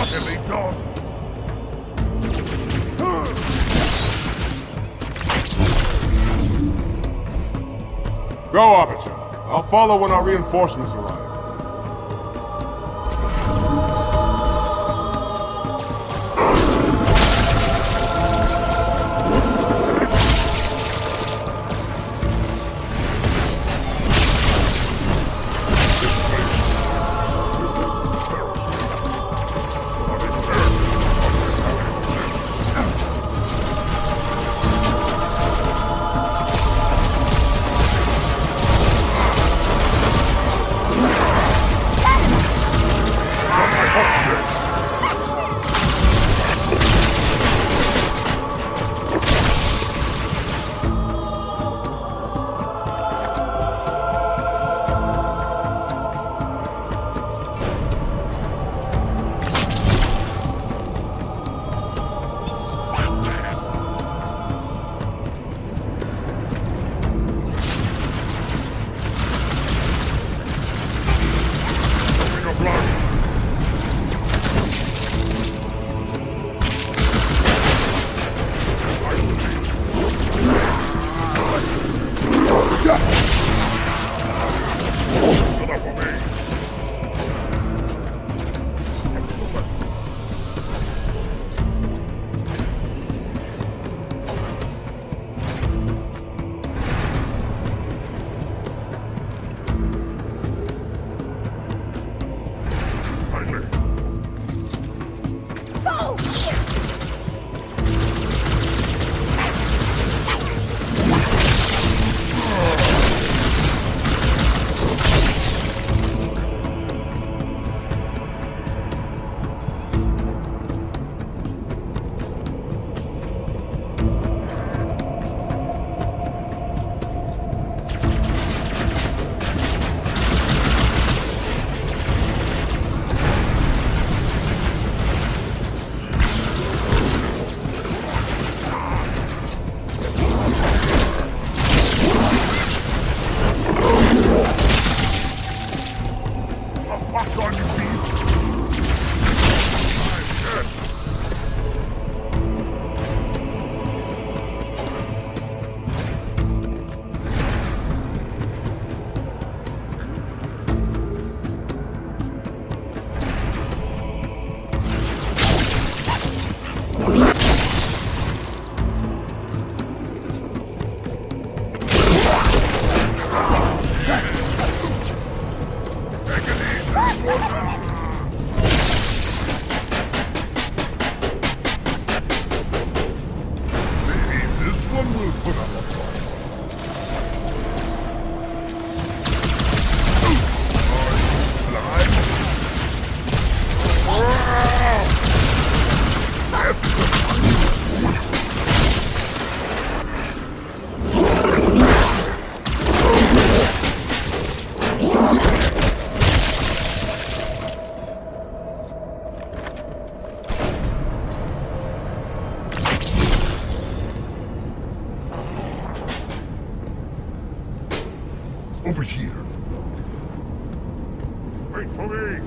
silly dog. Go, Arbiter. I'll follow when our reinforcements arrive. Over here. Wait for me!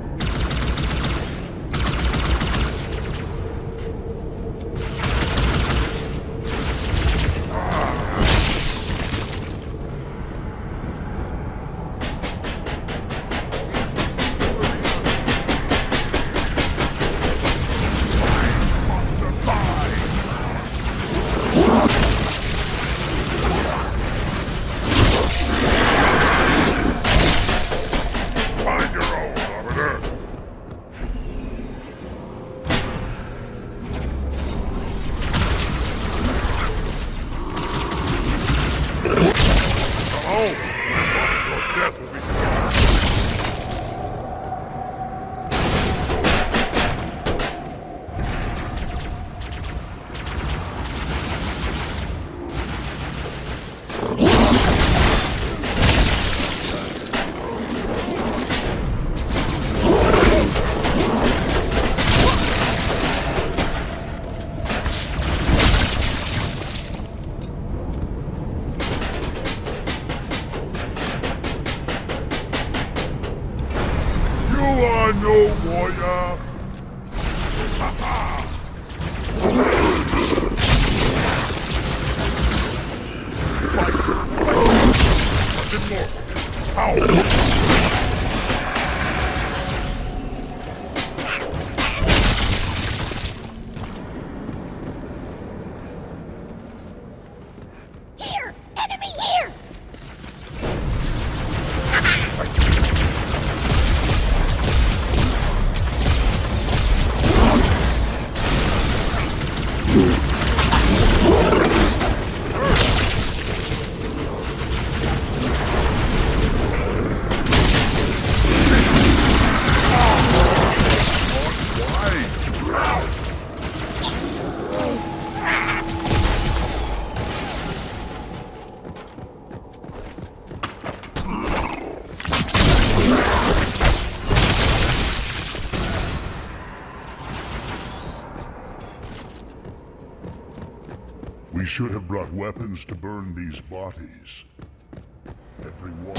You are no warrior. Here! Enemy here! We should have brought weapons to burn these bodies. Every one.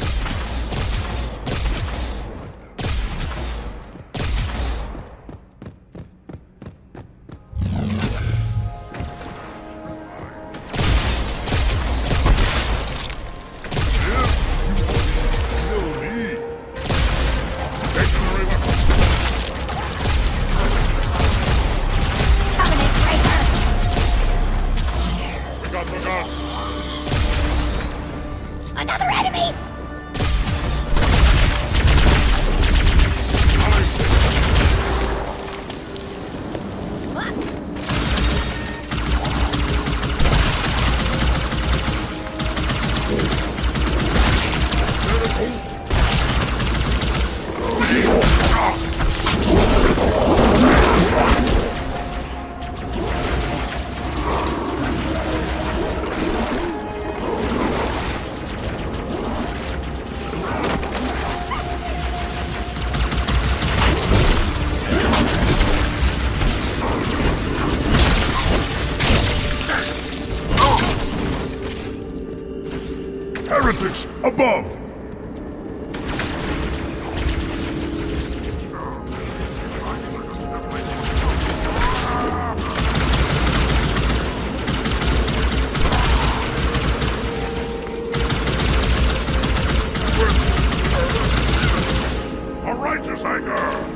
Another enemy! Heretics above! A righteous anger!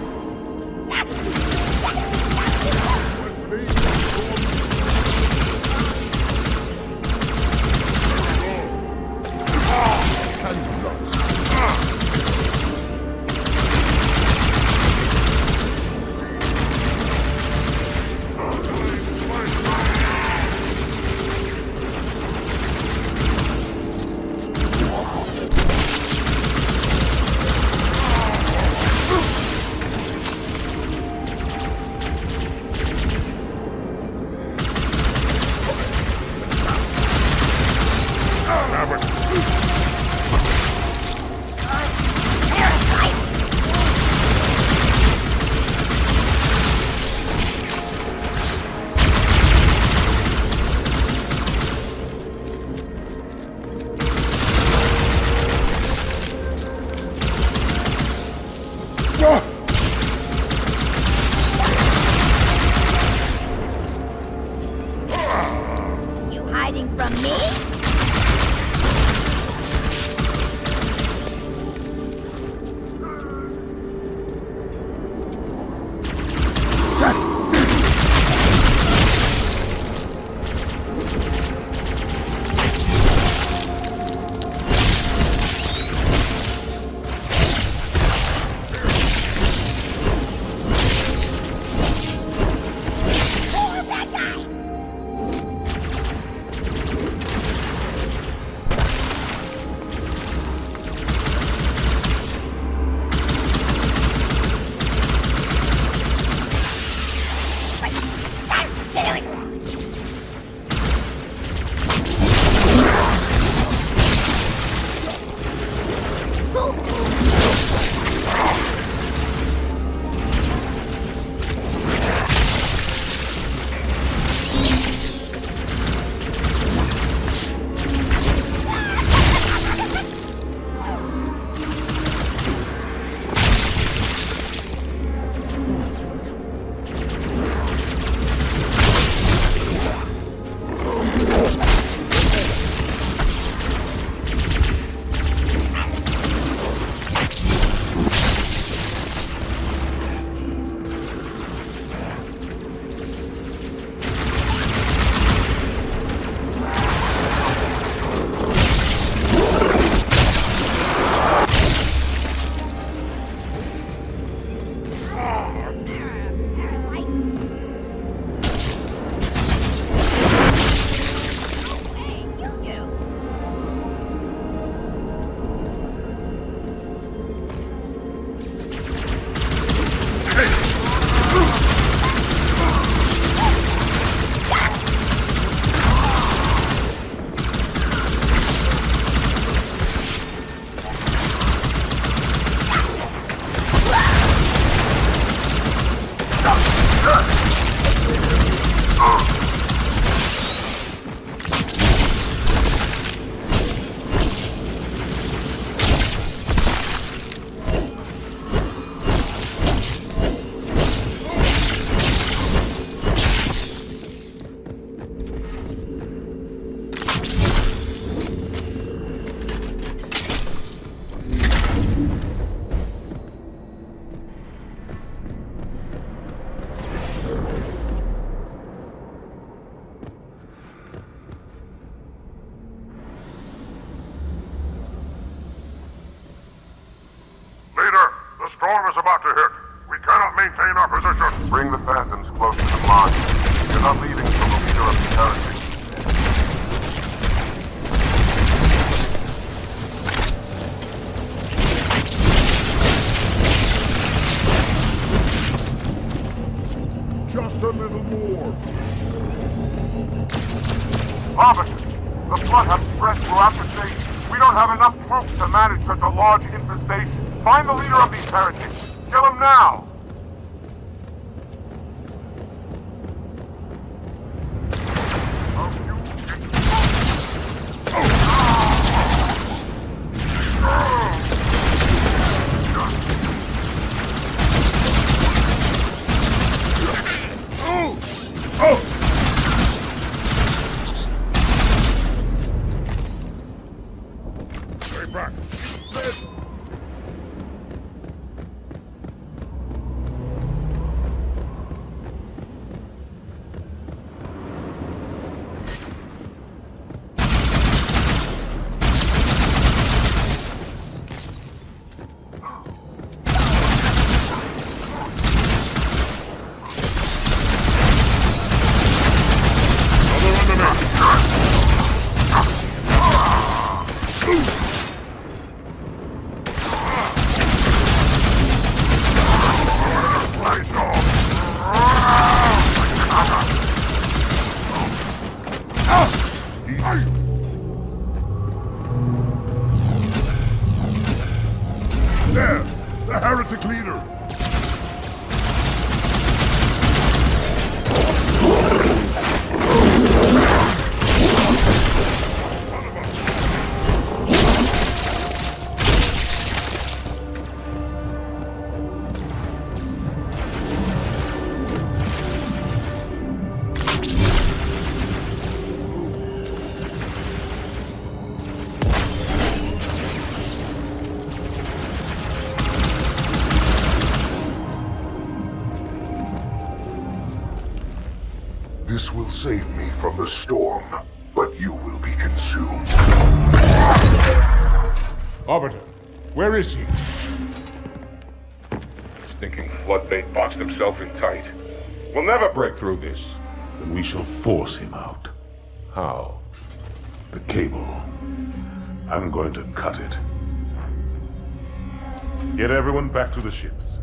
You hiding from me? The storm is about to hit. We cannot maintain our position. Bring the Phantoms close to the mark. You're not leaving until the leader of the territory. Just a little more. Officer, the flood has spread throughout the state. We don't have enough troops to manage such a large infestation. Find the leader of these heretics. Kill him now! Stay back. There! The heretic leader! This will save me from the storm, but you will be consumed. Arbiter, where is he? Stinking floodbait boxed himself in tight. We'll never break through this. Then we shall force him out. How? The cable. I'm going to cut it. Get everyone back to the ships.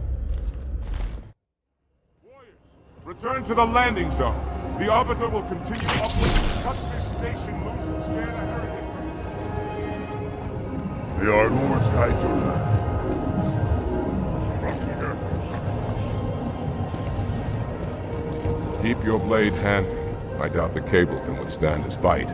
Return to the landing zone. The Arbiter will continue upwards and cut this station loose and scare the heretic. May our lords guide your hand. Keep your blade handy. I doubt the cable can withstand his bite.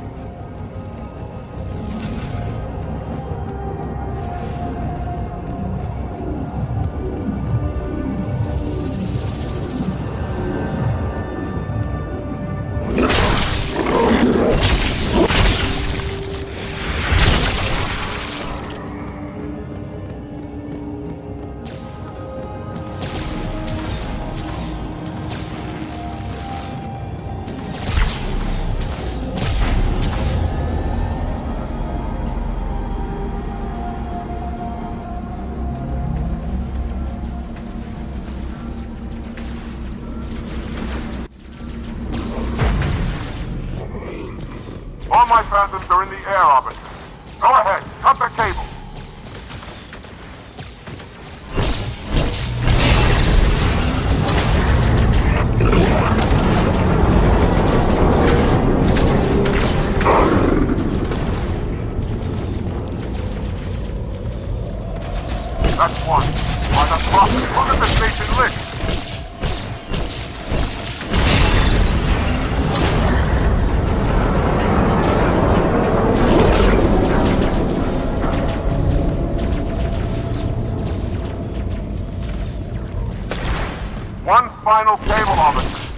All my Phantoms are in the air, Arbiter. Go ahead, cut the cable. That's one. By the prophet, look at the station lit. One final cable, Officer.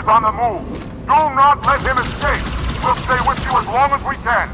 On the move. Do not let him escape. We'll stay with you as long as we can.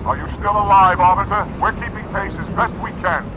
Are you still alive, Officer? We're keeping pace as best we can.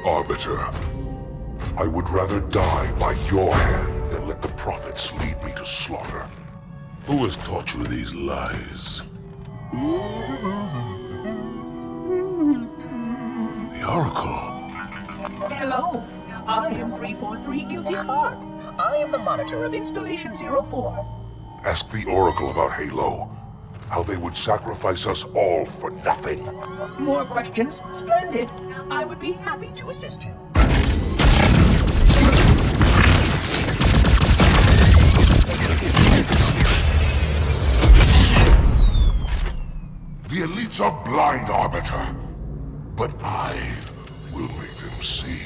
Arbiter, I would rather die by your hand than let the prophets lead me to slaughter. Who has taught you these lies? The Oracle. Hello, I am 343 Guilty Spark. I am the monitor of Installation 04. Ask the Oracle about Halo. How they would sacrifice us all for nothing. More questions? Splendid. I would be happy to assist you. The elites are blind, Arbiter. But I will make them see.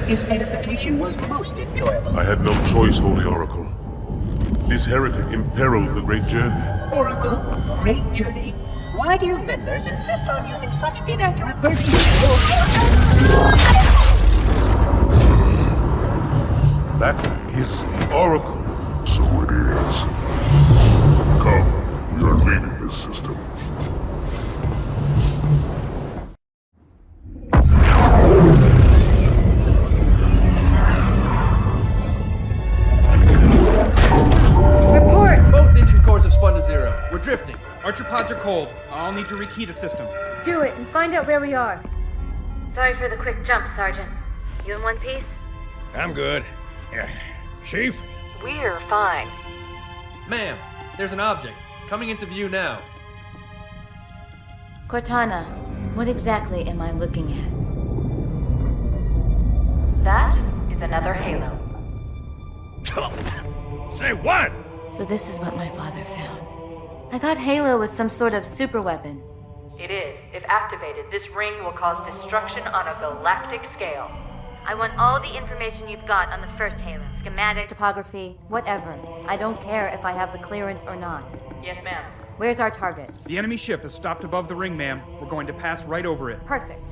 His edification was most enjoyable. I had no choice, Holy Oracle. This heretic imperiled the great journey. Oracle, great journey. Why do you meddlers insist on using such inaccurate verbiage? That is the Oracle. So it is. Come, we are leaving this system. We're drifting. Archer pods are cold. I'll need to rekey the system. Do it and find out where we are. Sorry for the quick jump, Sergeant. You in one piece? I'm good. Yeah. Chief? We're fine. Ma'am, there's an object coming into view now. Cortana, what exactly am I looking at? That is another Halo. Say what? So this is what my father found. I thought Halo was some sort of super weapon. It is. If activated, this ring will cause destruction on a galactic scale. I want all the information you've got on the first Halo. Schematic, topography, whatever. I don't care if I have the clearance or not. Yes, ma'am. Where's our target? The enemy ship is stopped above the ring, ma'am. We're going to pass right over it. Perfect.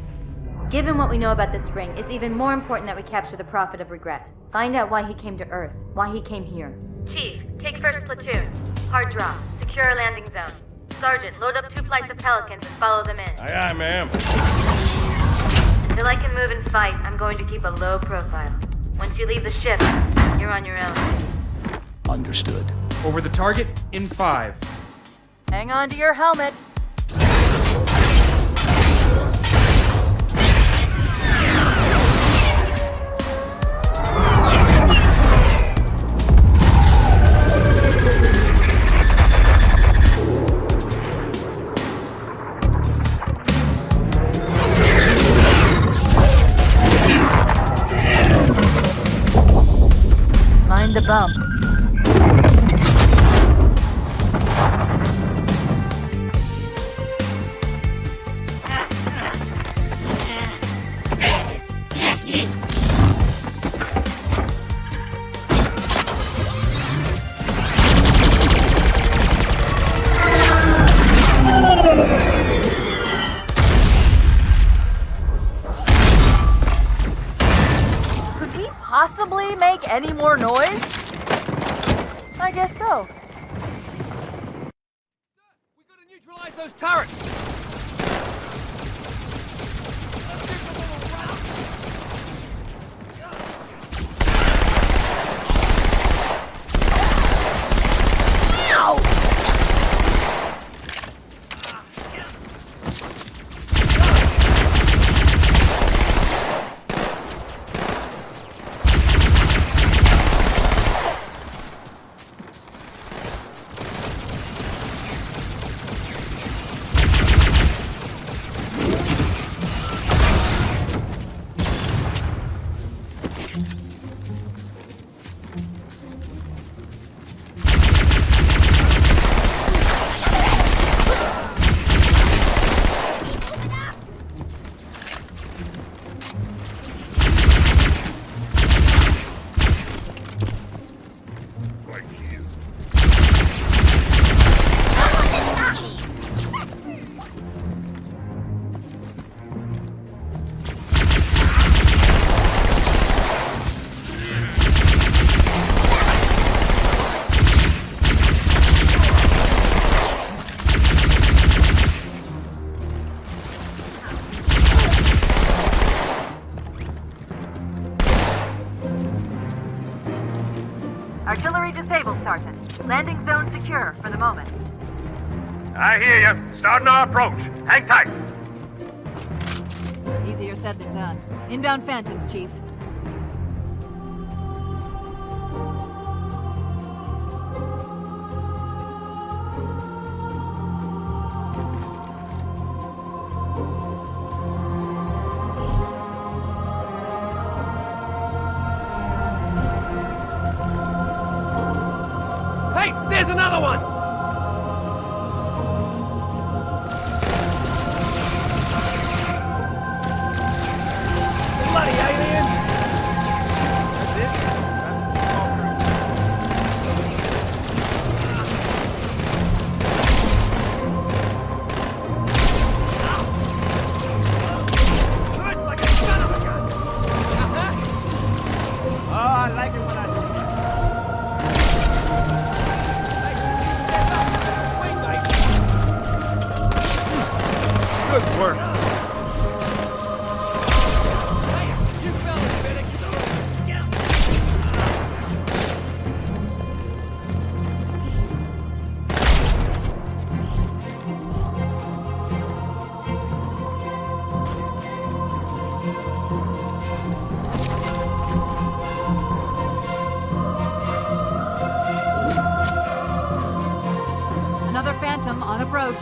Given what we know about this ring, it's even more important that we capture the Prophet of Regret. Find out why he came to Earth, why he came here. Chief, take first platoon. Hard drop. Secure a landing zone. Sergeant, load up 2 flights of Pelicans and follow them in. Aye, aye, ma'am. Until I can move and fight, I'm going to keep a low profile. Once you leave the ship, you're on your own. Understood. Over the target in 5. Hang on to your helmet. Mind the bump. Could we possibly make any more noise? I guess so. We gotta neutralize those turrets! Artillery disabled, Sergeant. Landing zone secure for the moment. I hear you. Starting our approach. Hang tight. Easier said than done. Inbound Phantoms, Chief. Hey, there's another one! Bloody alien! Hurts like a son of a gun! Oh, I like it when I do. Good work. Another Phantom on approach.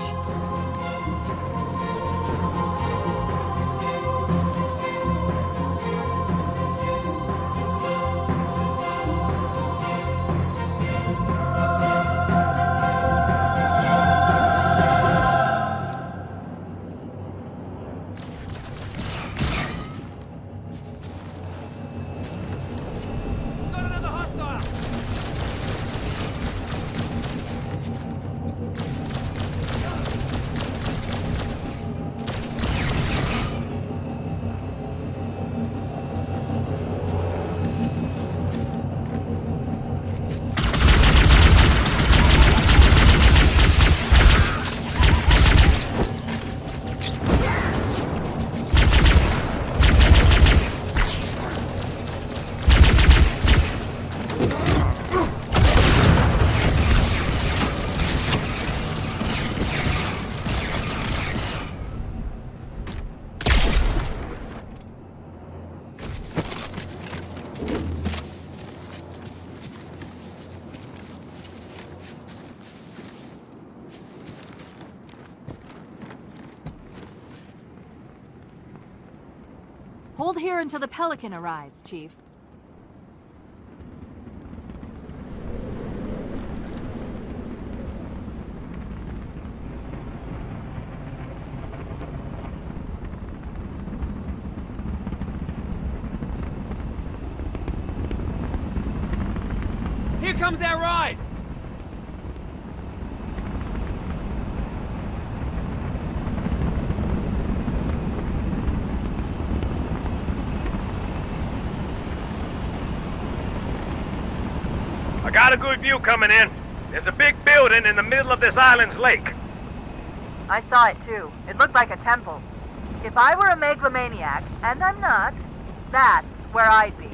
Got another hostile! Hold here until the Pelican arrives, Chief. Here comes our ride! I got a good view coming in. There's a big building in the middle of this island's lake. I saw it too. It looked like a temple. If I were a megalomaniac, and I'm not, that's where I'd be.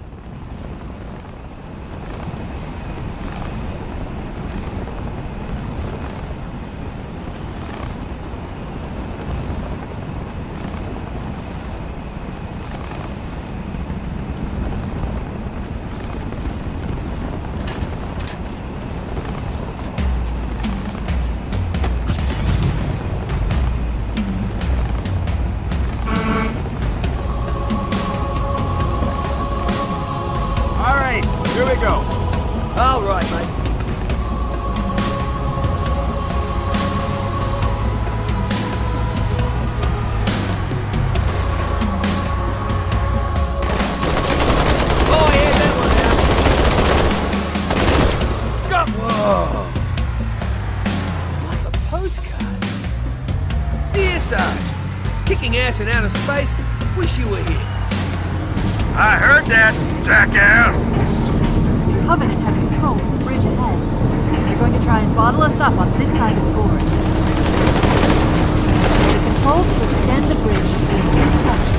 Here we go. All right, mate. Oh, yeah, that one out. Go! Whoa! Like a postcard. Dear Sarge, kicking ass in outer space. Wish you were here. I heard that, jackass. Covenant has control of the bridge ahead. They're going to try and bottle us up on this side of the gorge. The controls to extend the bridge in this structure.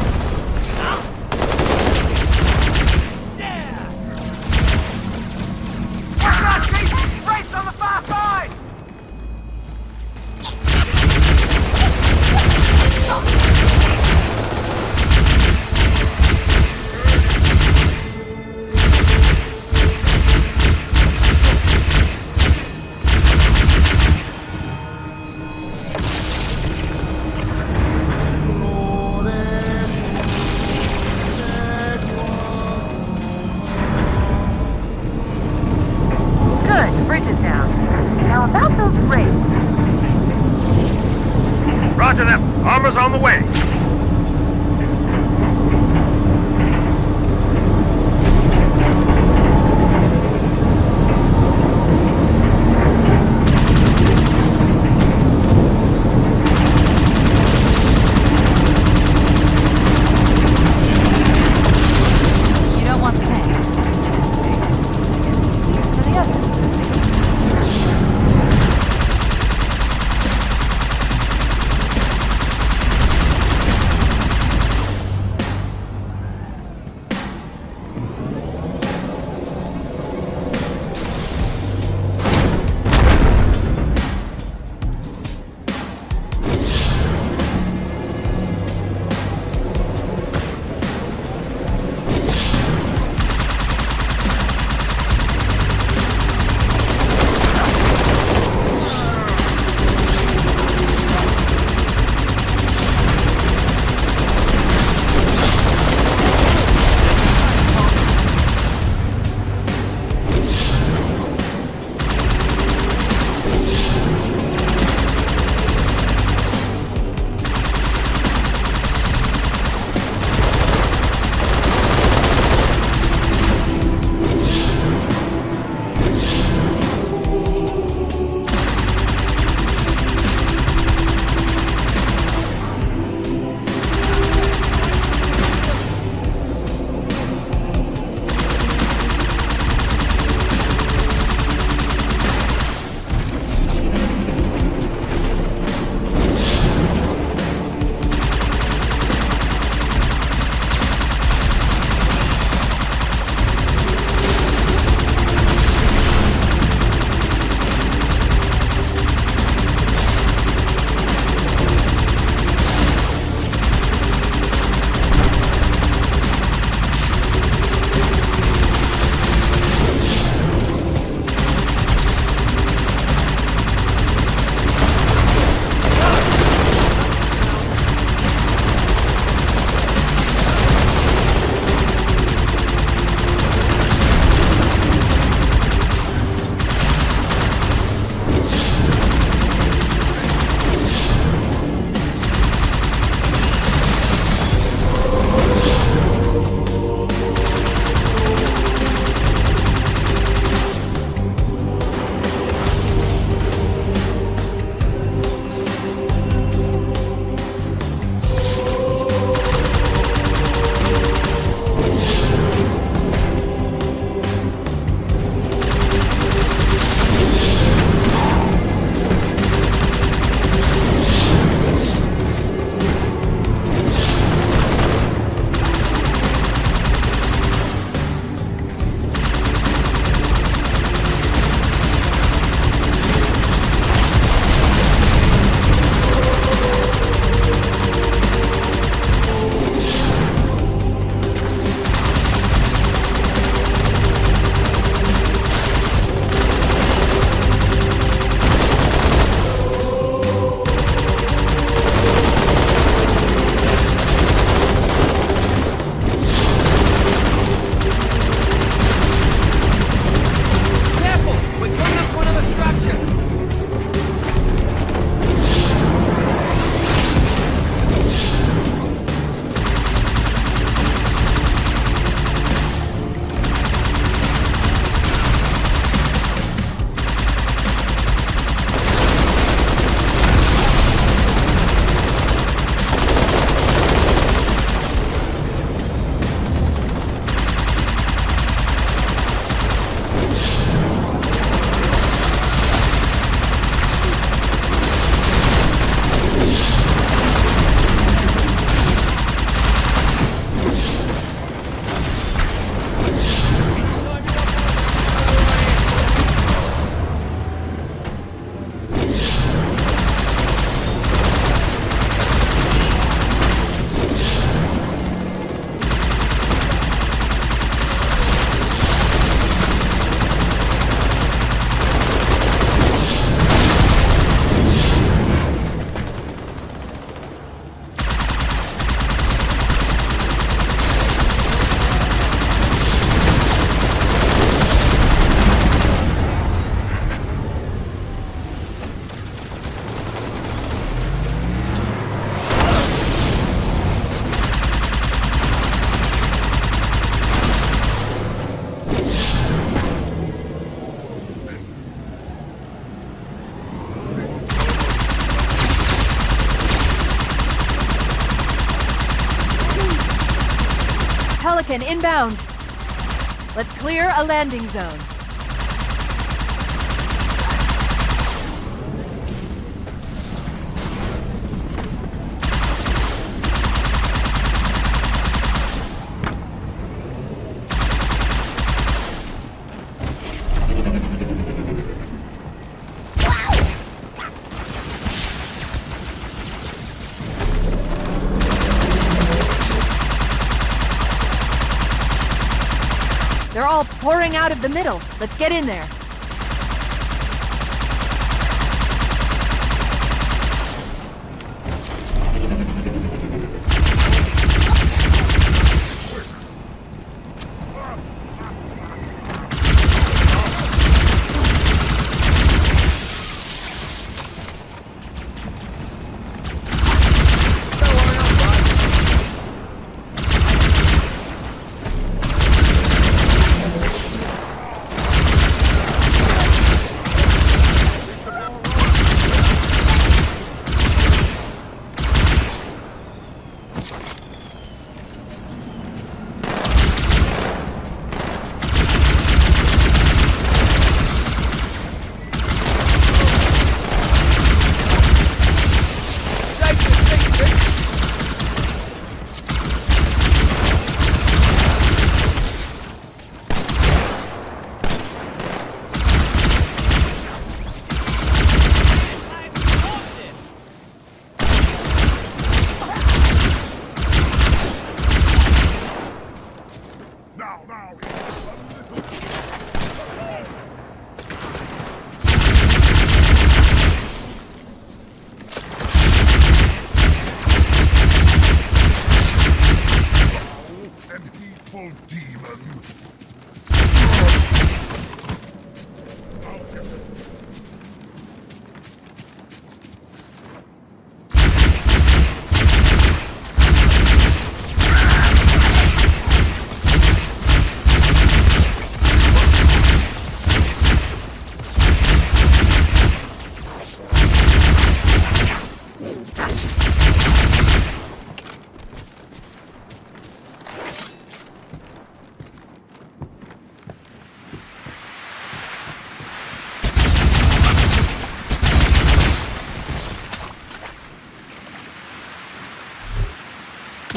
Falcon inbound. Let's clear a landing zone. They're all pouring out of the middle. Let's get in there.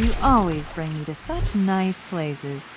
You always bring me to such nice places.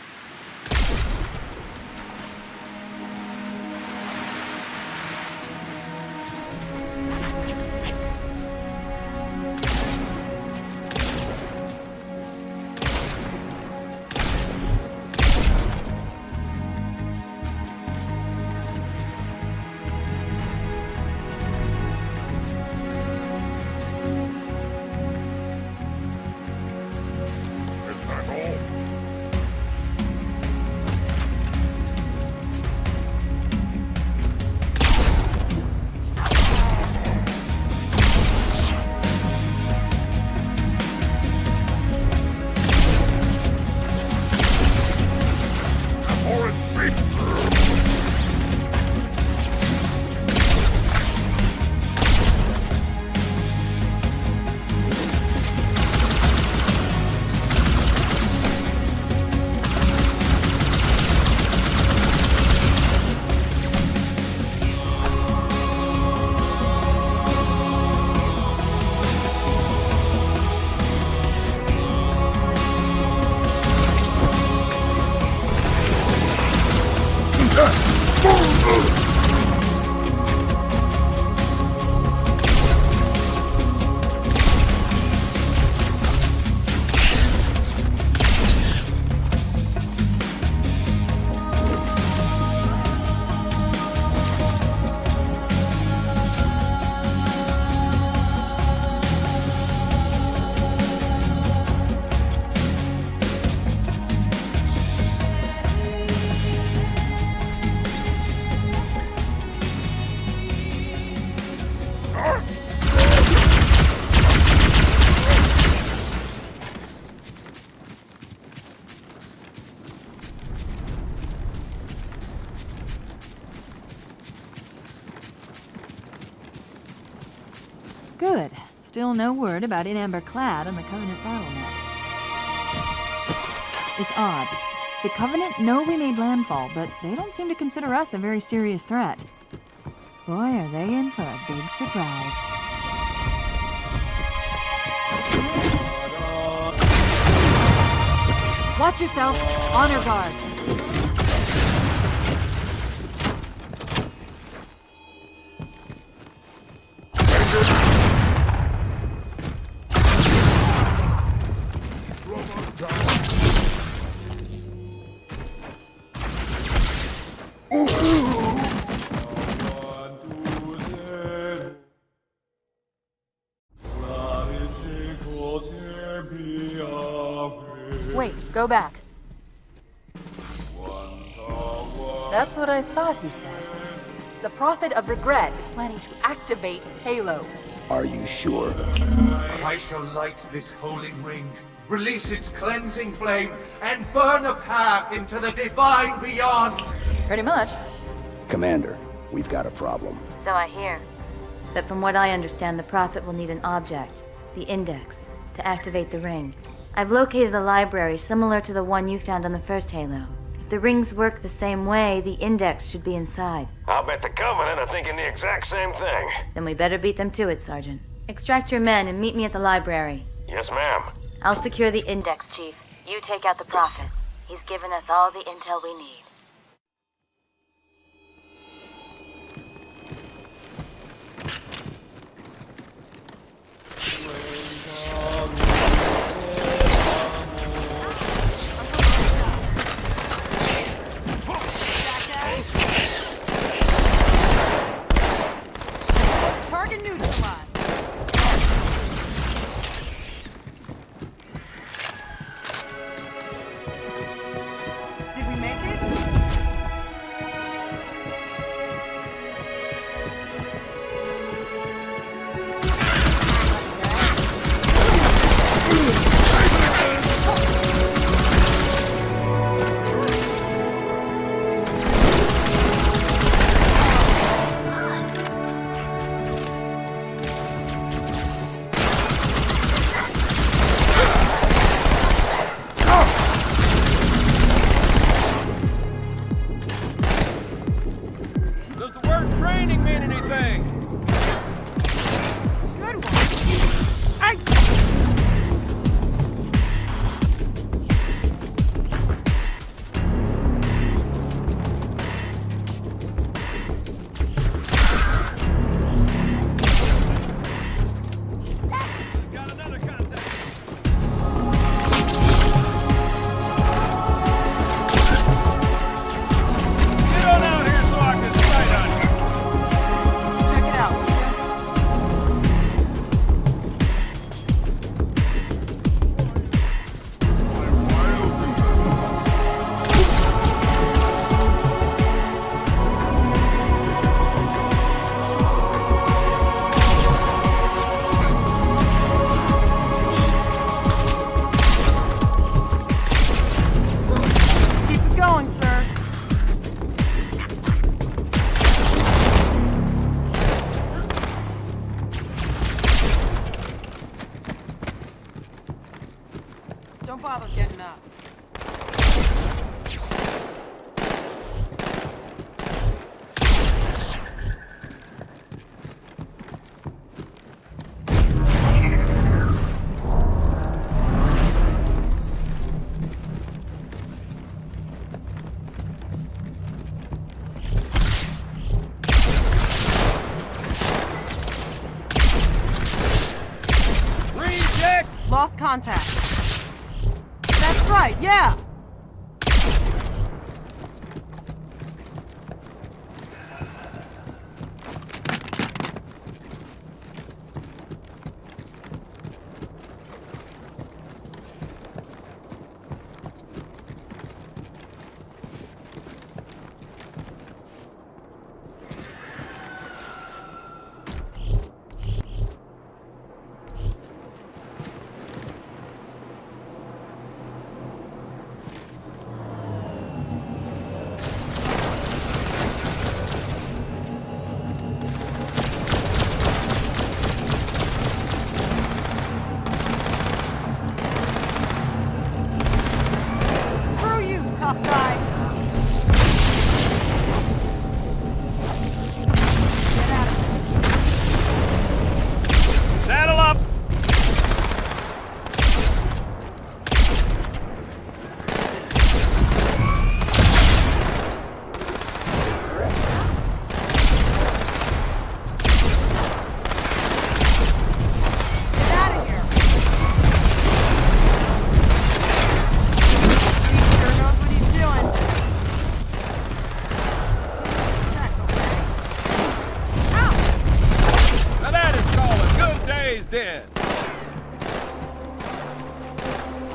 Good. Still no word about In Amber Clad on the Covenant battle net. It's odd. The Covenant know we made landfall, but they don't seem to consider us a very serious threat. Boy, are they in for a big surprise. Watch yourself. Honor guards. Wait, go back. That's what I thought he said. The Prophet of Regret is planning to activate Halo. Are you sure? I shall light this holy ring, release its cleansing flame, and burn a path into the divine beyond. Pretty much. Commander, we've got a problem. So I hear. But from what I understand, the Prophet will need an object, the Index, to activate the ring. I've located a library similar to the one you found on the first Halo. If the rings work the same way, the Index should be inside. I'll bet the Covenant are thinking the exact same thing. Then we better beat them to it, Sergeant. Extract your men and meet me at the library. Yes, ma'am. I'll secure the Index, Chief. You take out the Prophet. He's given us all the intel we need. Target neutralized. Did we make it?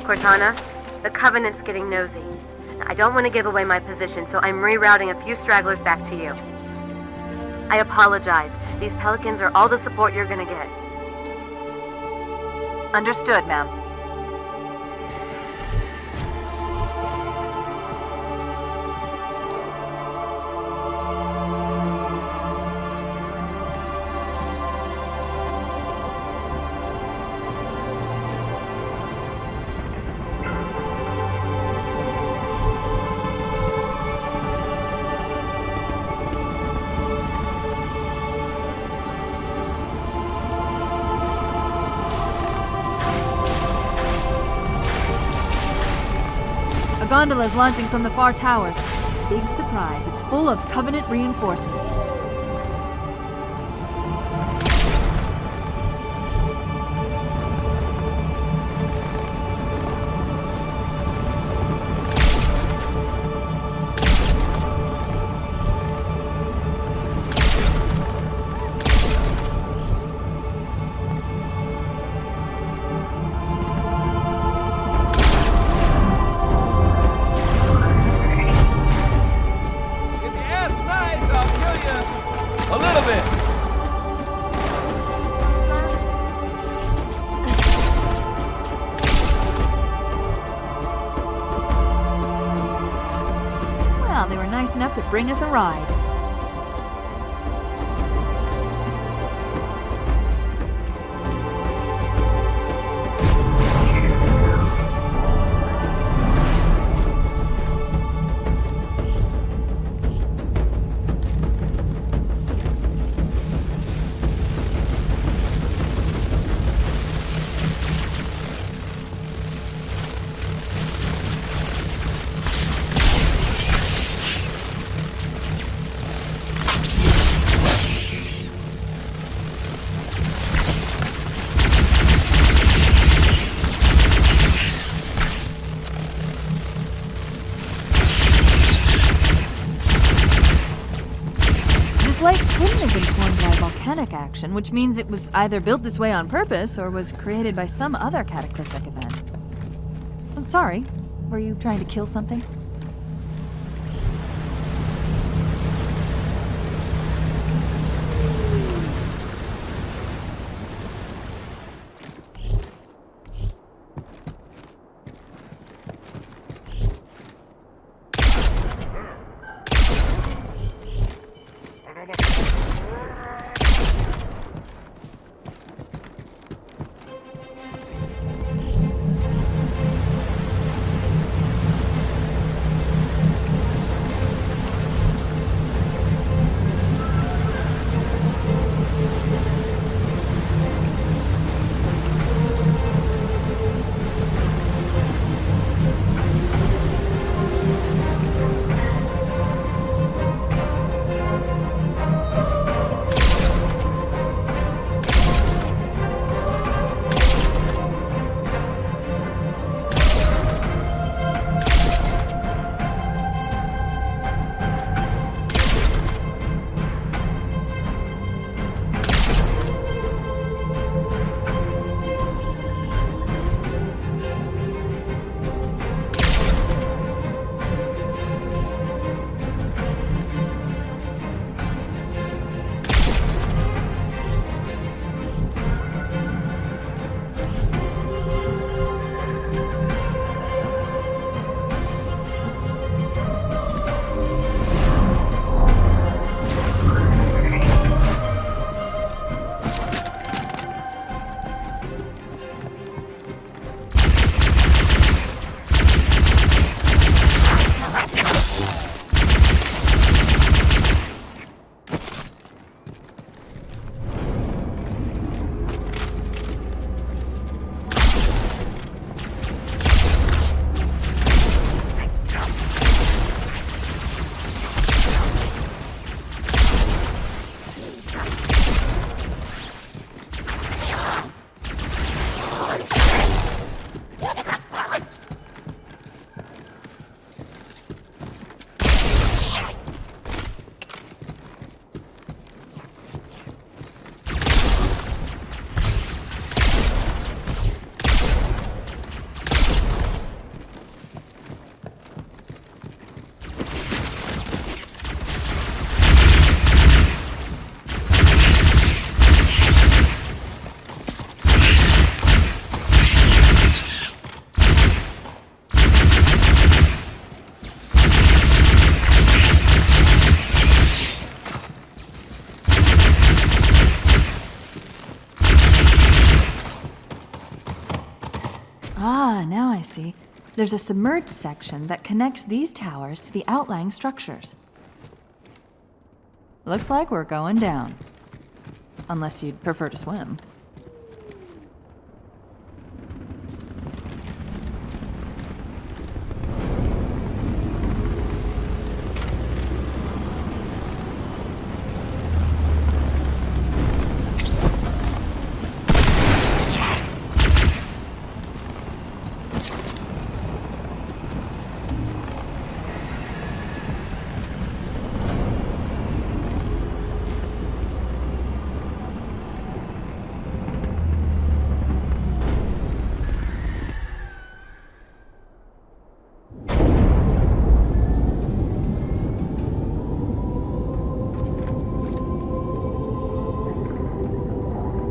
Cortana, the Covenant's getting nosy. I don't want to give away my position, so I'm rerouting a few stragglers back to you. I apologize. These Pelicans are all the support you're gonna get. Understood, ma'am. A gondola is launching from the far towers. Big surprise, it's full of Covenant reinforcements. They were nice enough to bring us a ride. This lake couldn't have been formed by volcanic action, which means it was either built this way on purpose or was created by some other cataclysmic event. I'm sorry, were you trying to kill something? There's a submerged section that connects these towers to the outlying structures. Looks like we're going down. Unless you'd prefer to swim.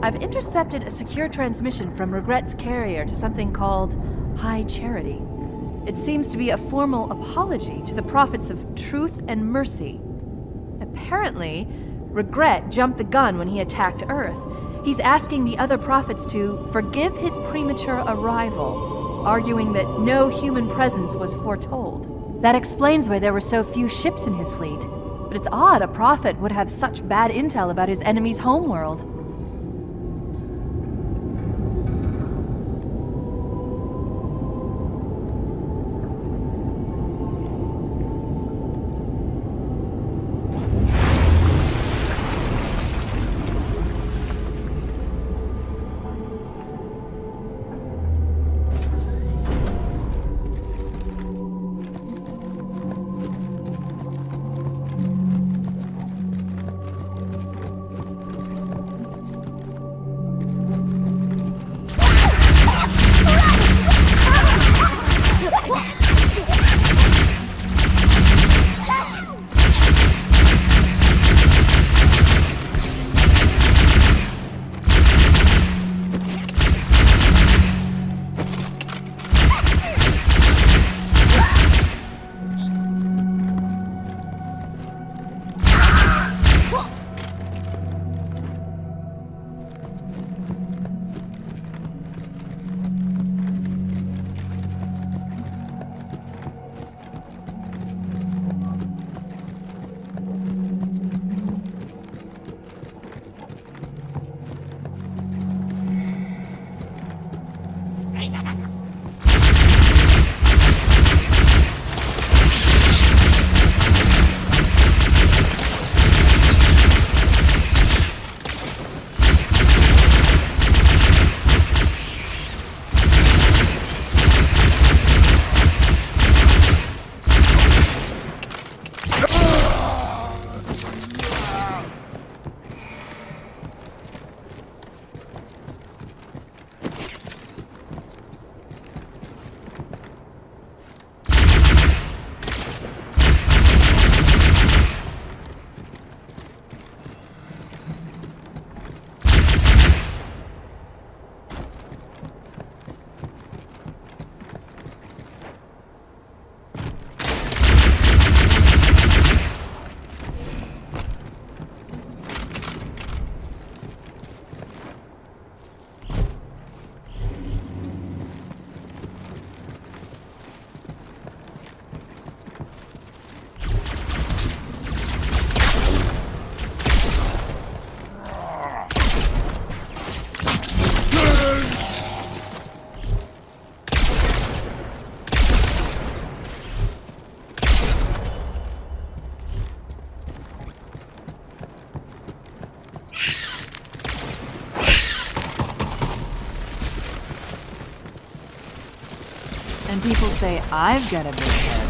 I've intercepted a secure transmission from Regret's carrier to something called High Charity. It seems to be a formal apology to the prophets of truth and mercy. Apparently, Regret jumped the gun when he attacked Earth. He's asking the other prophets to forgive his premature arrival, arguing that no human presence was foretold. That explains why there were so few ships in his fleet. But it's odd a prophet would have such bad intel about his enemy's homeworld. And people say I've got a big head.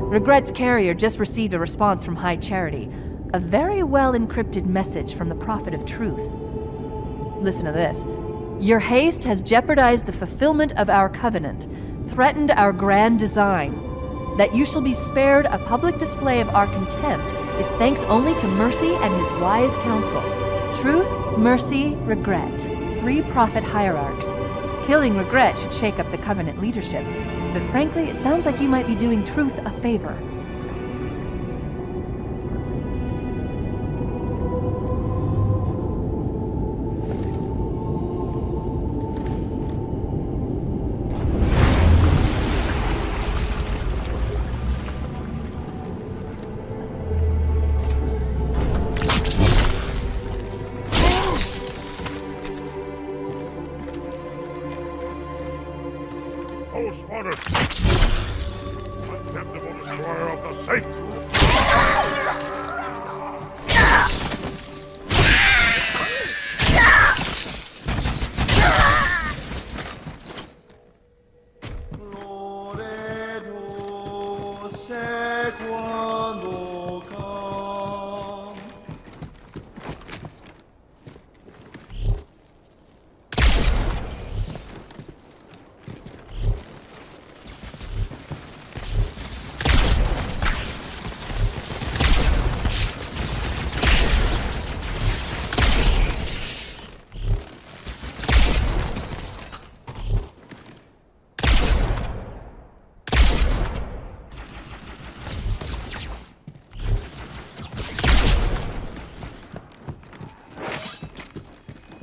Regret's carrier just received a response from High Charity. A very well-encrypted message from the Prophet of Truth. Listen to this. Your haste has jeopardized the fulfillment of our covenant, threatened our grand design. That you shall be spared a public display of our contempt is thanks only to Mercy and his wise counsel. Truth, Mercy, Regret. 3 prophet hierarchs. Killing Regret should shake up the covenant leadership. But frankly, it sounds like you might be doing Truth a favor. Contemptible destroyer of the saints!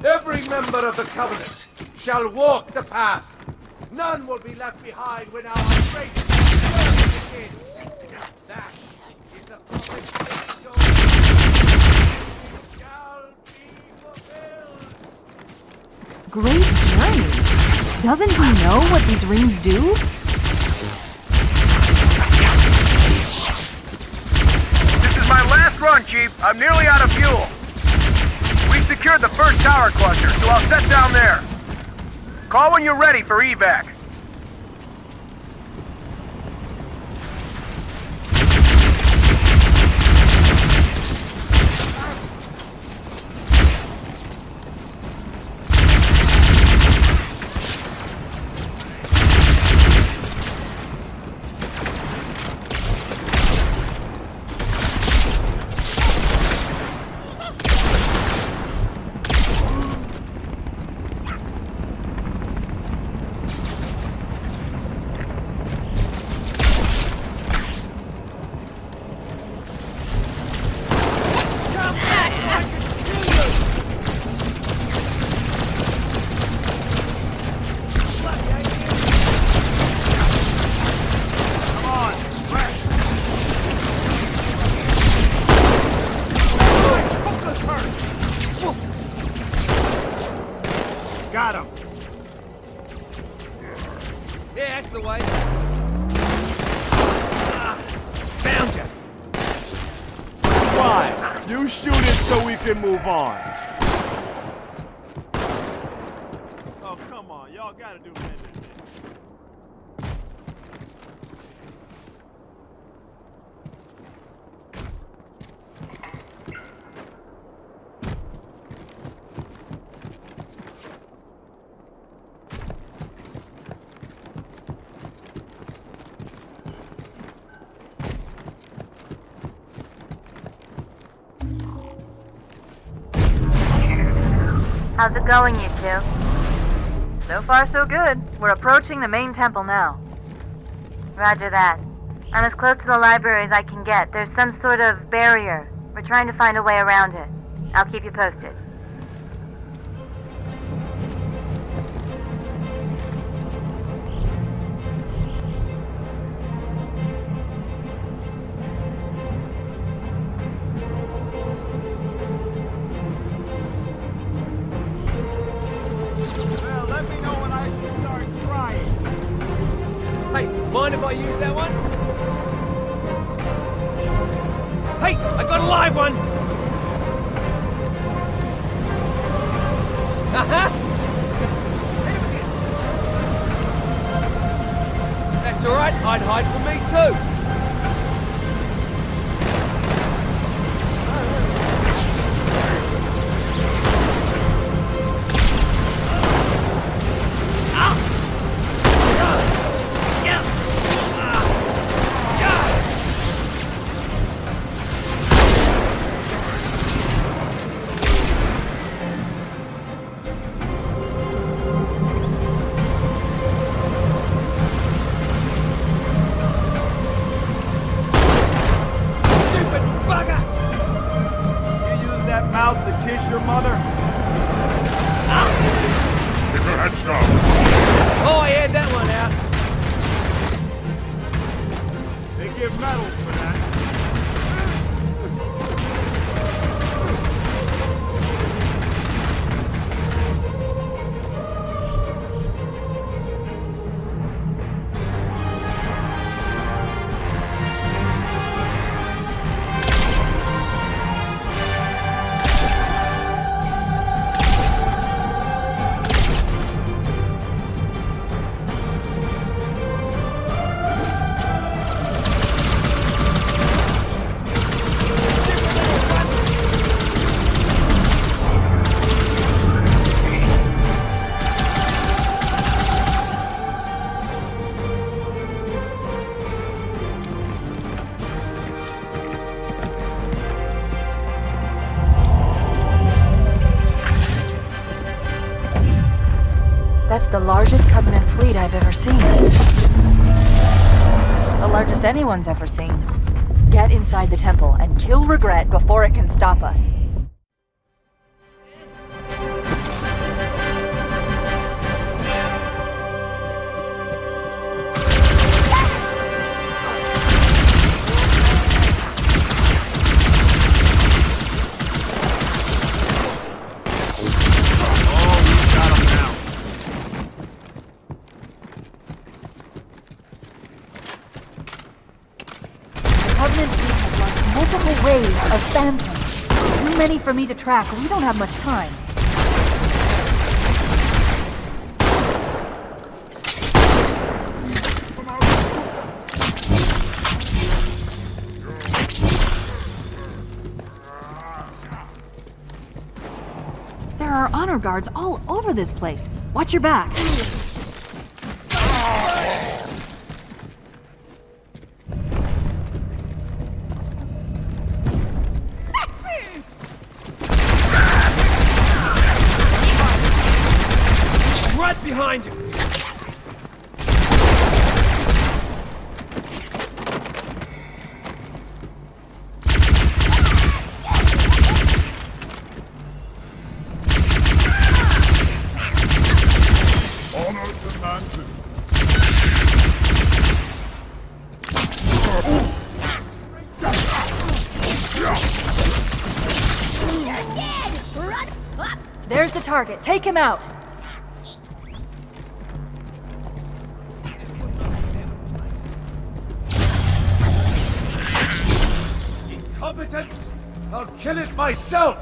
Every member of the Covenant shall walk the path. None will be left behind when our great work begins. That is the promise shall be fulfilled. Great journey. Doesn't he know what these rings do? This is my last run, Chief. I'm nearly out of fuel. We've secured the first tower cluster, so I'll set down there. Call when you're ready for evac. Got him. Yeah, that's the way. Found you. Why? You shoot it so we can move on. Oh, come on. Y'all gotta do better. How's it going, you two? So far, so good. We're approaching the main temple now. Roger that. I'm as close to the library as I can get. There's some sort of barrier. We're trying to find a way around it. I'll keep you posted. Well, let me know when I should start trying. Hey, mind if I use that one? Hey, I got a live one! Aha! That's alright, I'd hide for me too. That's the largest Covenant fleet I've ever seen. The largest anyone's ever seen. Get inside the temple and kill Regret before it can stop us. Of phantoms. Too many for me to track. We don't have much time. There are honor guards all over this place. Watch your back. Behind you! Honor demanded. You're dead! Run up! There's the target. Take him out! Incompetence! I'll kill it myself!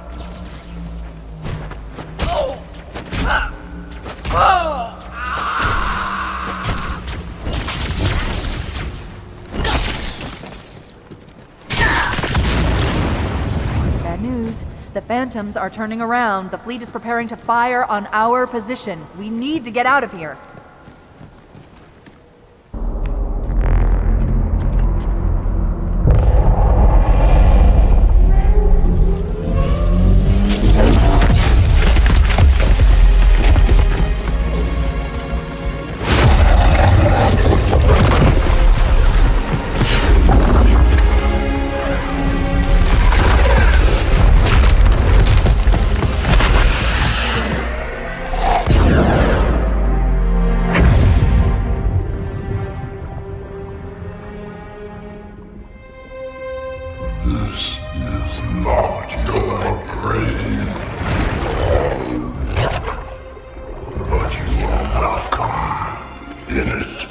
Oh! Ah! Oh! Bad news. The Phantoms are turning around. The fleet is preparing to fire on our position. We need to get out of here. is not your grave. But you are welcome in it.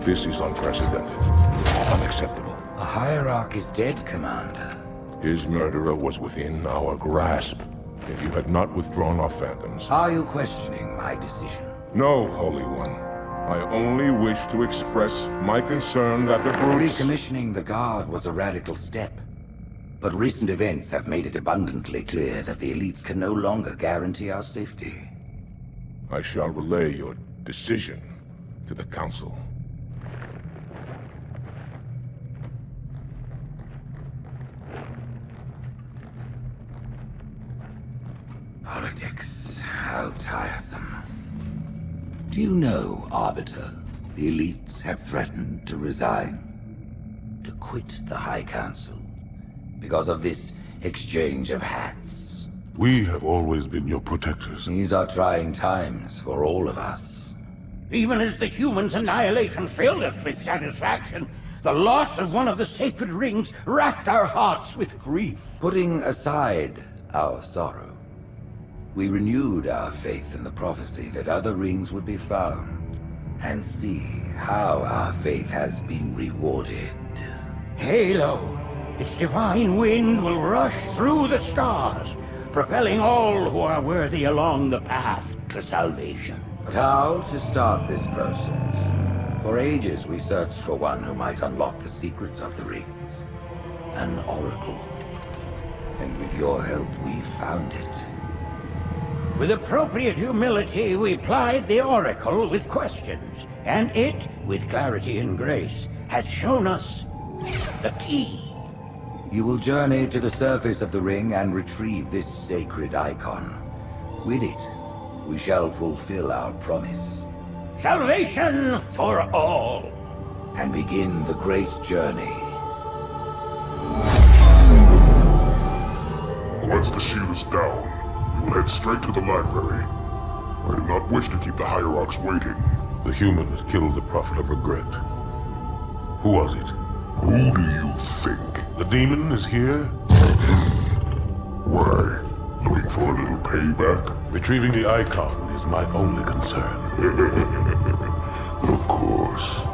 This is unprecedented. Unacceptable. The Hierarch is dead, Commander. His murderer was within our grasp. If you had not withdrawn our phantoms... Are you questioning my decision? No, Holy One. I only wish to express my concern that the brutes... Recommissioning the Guard was a radical step. But recent events have made it abundantly clear that the elites can no longer guarantee our safety. I shall relay your decision to the Council. Politics, how tiresome. Do you know, Arbiter, the elites have threatened to resign, to quit the High Council, because of this exchange of hats? We have always been your protectors. These are trying times for all of us. Even as the humans' annihilation filled us with satisfaction, the loss of one of the sacred rings racked our hearts with grief. Putting aside our sorrow, we renewed our faith in the prophecy that other rings would be found, and see how our faith has been rewarded. Halo, its divine wind will rush through the stars, propelling all who are worthy along the path to salvation. But how to start this process? For ages we searched for one who might unlock the secrets of the rings. An oracle. And with your help, we found it. With appropriate humility, we plied the Oracle with questions, and it, with clarity and grace, has shown us the key. You will journey to the surface of the ring and retrieve this sacred icon. With it, we shall fulfill our promise. Salvation for all. And begin the great journey. Once the shield is down, we will head straight to the library. I do not wish to keep the Hierarchs waiting. The human that killed the Prophet of Regret. Who was it? Who do you think? The demon is here? Why? Looking for a little payback? Retrieving the icon is my only concern. Of course.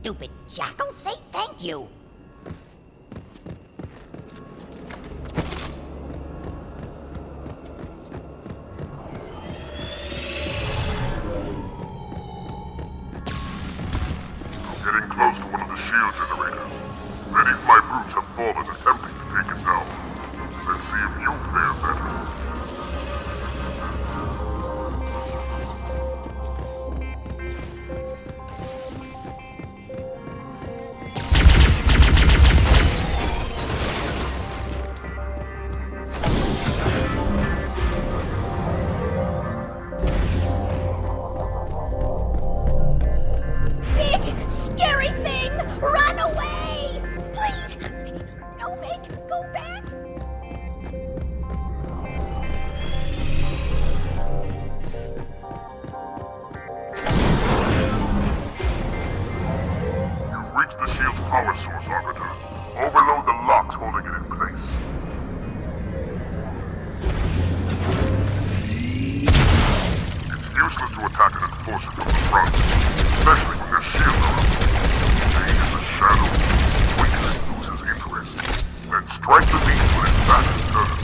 stupid jackal. Say thank you. Getting close to one of the shield generators. Many of my brutes have fallen attempting to take it down. Let's see if you fare better. Scary thing! Run away! Please! No, Meg, go back! You've reached the shield's power source, Arbiter. Overload the locks holding it in place. It's useless to attack it and force it from the front, especially when there's shields around. Change in the shadow. Quickly loses interest. Then strike the beast when its back is turned.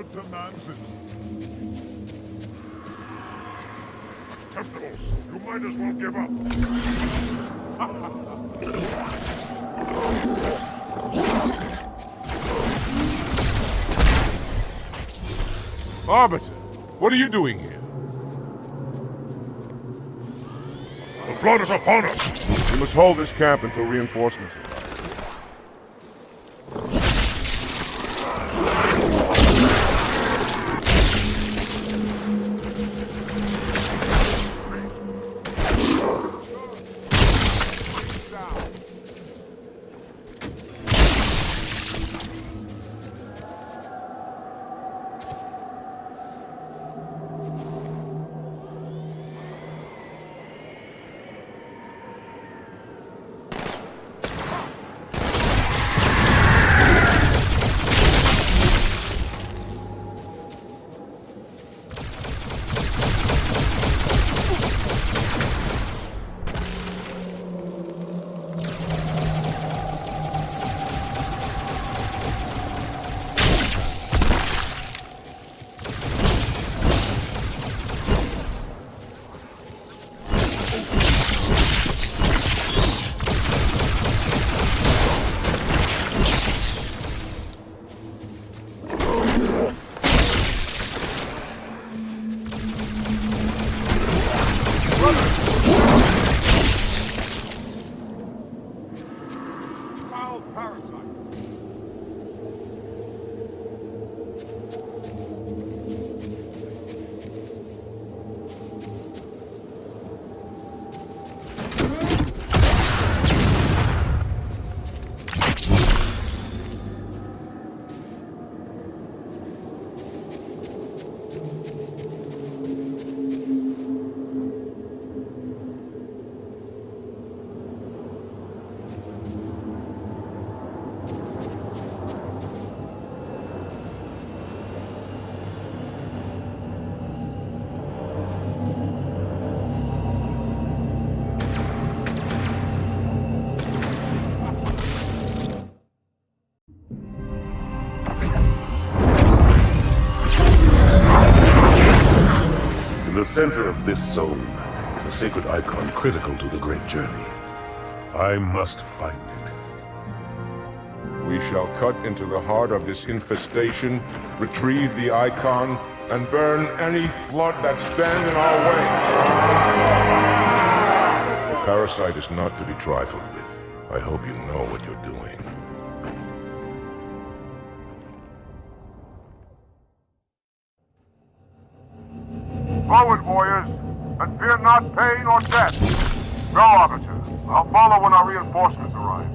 Order demands it. Temples, you might as well give up. Arbiter, what are you doing here? The flood is upon us! We must hold this camp until reinforcements arrive. In the center of this zone is a sacred icon critical to the Great Journey. I must find it. We shall cut into the heart of this infestation, retrieve the icon, and burn any flood that stand in our way. The parasite is not to be trifled with. I hope you know what you're doing. Forward, warriors, and fear not pain or death. Go, Arbiter. I'll follow when our reinforcements arrive.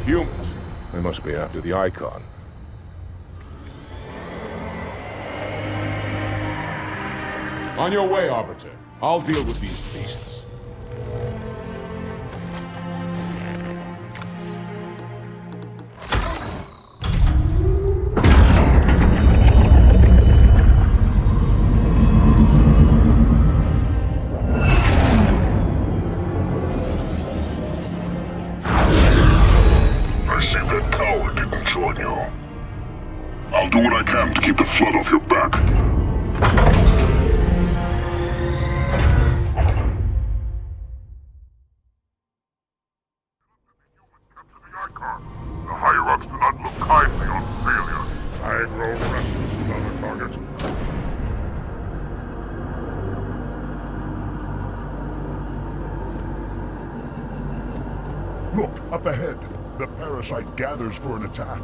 humans. They must be after the Icon. On your way, Arbiter. I'll deal with these beasts. I see that coward didn't join you. I'll do what I can to keep the flood off your back. The higher-ups do not look kindly on failure. I grow restless without a target. Look, up ahead. The parasite gathers for an attack.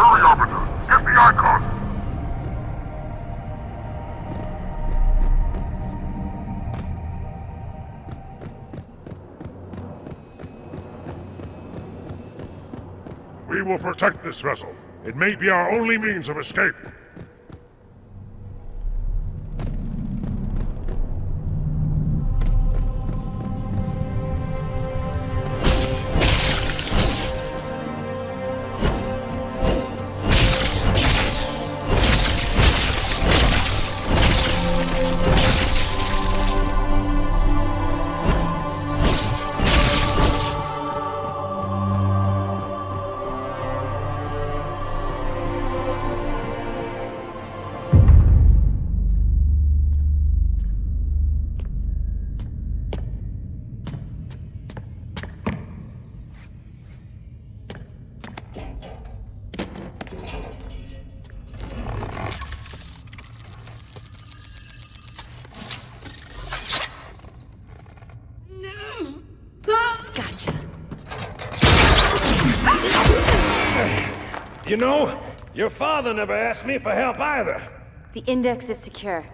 Hurry, Arbiter! Get the icon! We will protect this vessel. It may be our only means of escape. Gotcha. You know, your father never asked me for help either. The index is secure.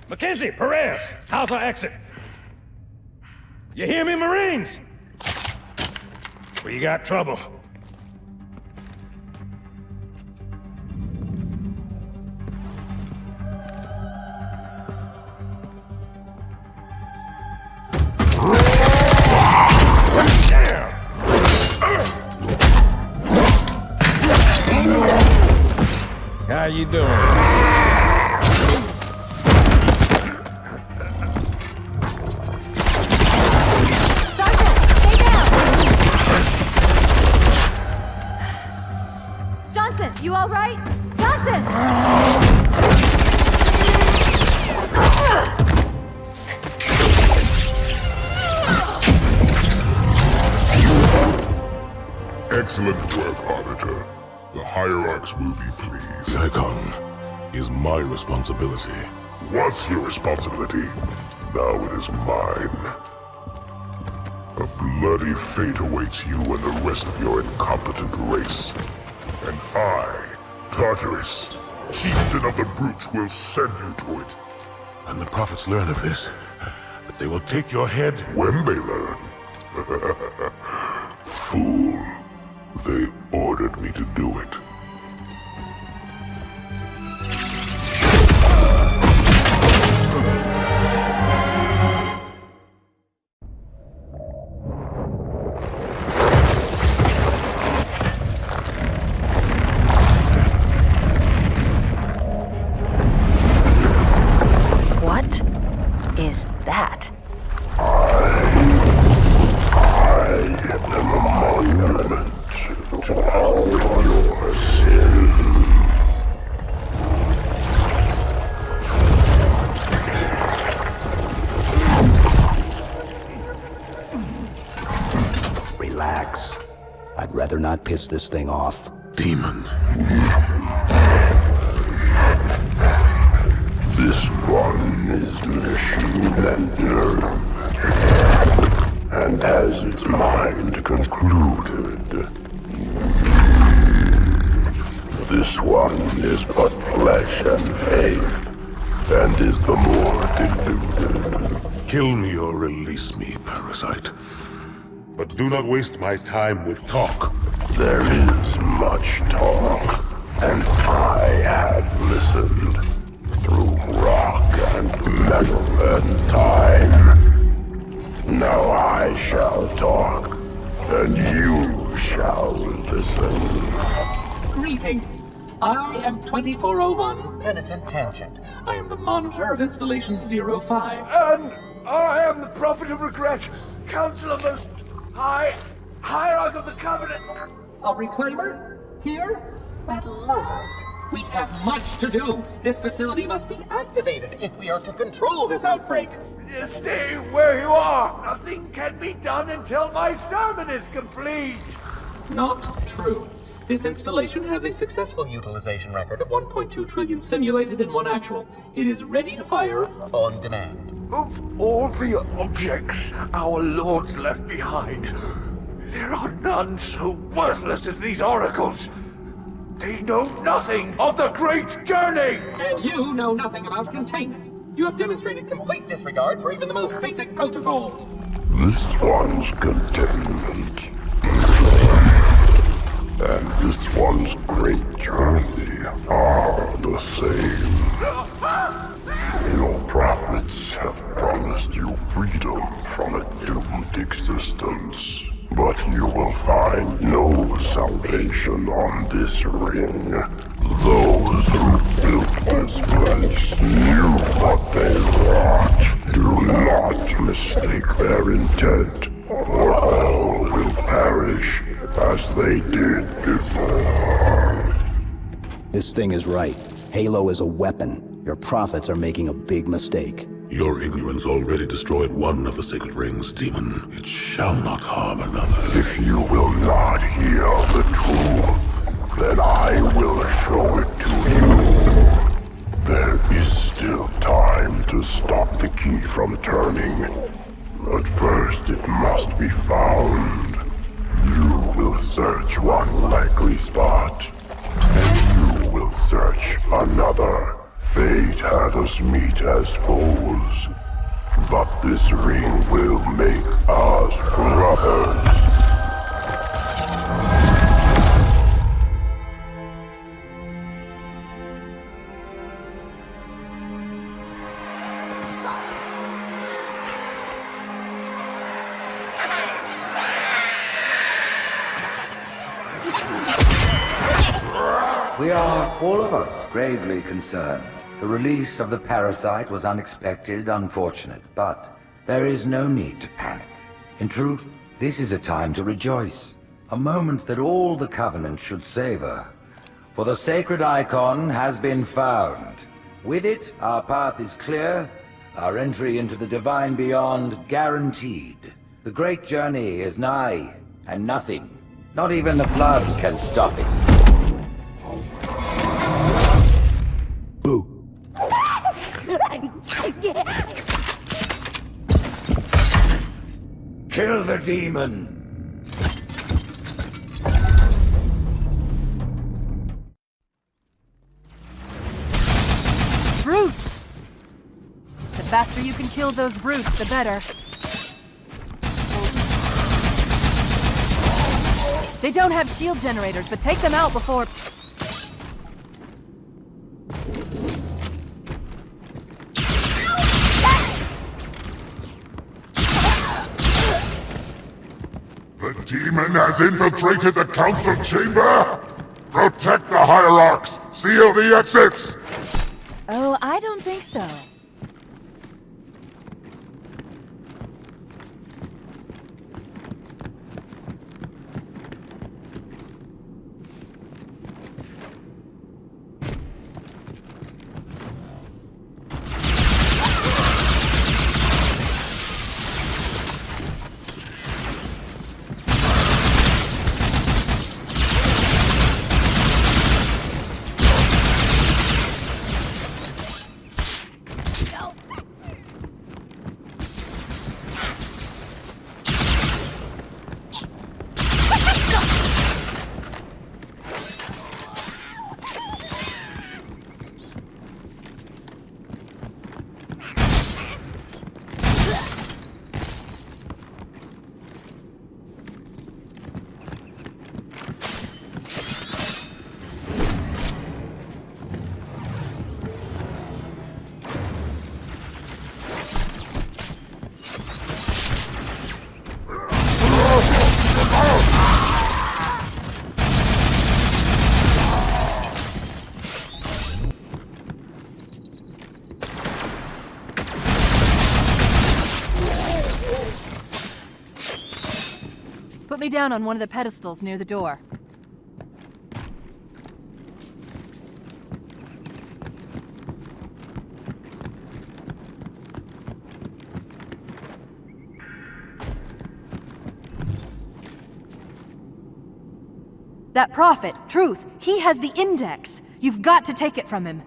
Mackenzie, Perez, how's our exit? You hear me, Marines? We got trouble. How you doing? Sergeant, stay down! Johnson, you all right? Johnson! Excellent work, Arbiter. The Hierarchs will be pleased. The icon is my responsibility. Was your responsibility. Now it is mine. A bloody fate awaits you and the rest of your incompetent race. And I, Tartarus, chieftain of the brutes, will send you to it. And the prophets learn of this. That they will take your head when they learn. Fool. They ordered me to do it. What is that? I am a monument to all your sins. Relax. I'd rather not piss this thing off. Demon. This one is machine and nerve, and has its mind concluded. This one is but flesh and faith, and is the more deluded. Kill me or release me, parasite. But do not waste my time with talk. There is much talk, and I have listened. Through rock and metal and time. Now I shall talk, and you shall listen. Greetings. I am 2401 Penitent Tangent. I am the monitor of Installation 05. And I am the Prophet of Regret, Counselor Most High, Hierarch of the Covenant. A reclaimer? Here? At last. We have much to do. This facility must be activated if we are to control this outbreak. Stay where you are. Nothing can be done until my sermon is complete. Not true. This installation has a successful utilization record of 1.2 trillion simulated and 1 actual. It is ready to fire on demand. Of all the objects our lords left behind, there are none so worthless as these oracles. They know nothing of the great journey! And you know nothing about containment. You have demonstrated complete disregard for even the most basic protocols. This one's containment. And this one's great journey are the same. Your prophets have promised you freedom from a doomed existence. But you will find no salvation on this ring. Those who built this place knew what they wrought. Do not mistake their intent, or all will perish as they did before. This thing is right. Halo is a weapon. Your prophets are making a big mistake. Your ignorance already destroyed one of the sacred rings, demon. It shall not harm another. If you will not hear the truth, then I will show it to you. There is still time to stop the key from turning. But first it must be found. You will search one likely spot, and you will search another. Fate had us meet as foes, but this ring will make us brothers. We are, all of us, gravely concerned. The release of the parasite was unexpected, unfortunate, but there is no need to panic. In truth, this is a time to rejoice. A moment that all the Covenant should savor. For the sacred icon has been found. With it, our path is clear, our entry into the divine beyond guaranteed. The great journey is nigh, and nothing, not even the flood, can stop it. Kill the demon! Brutes! The faster you can kill those brutes, the better. They don't have shield generators, but take them out before... The demon has infiltrated the council chamber! Protect the hierarchs! Seal the exits! Oh, I don't think so. Put me down on one of the pedestals near the door. That prophet, Truth, he has the index. You've got to take it from him.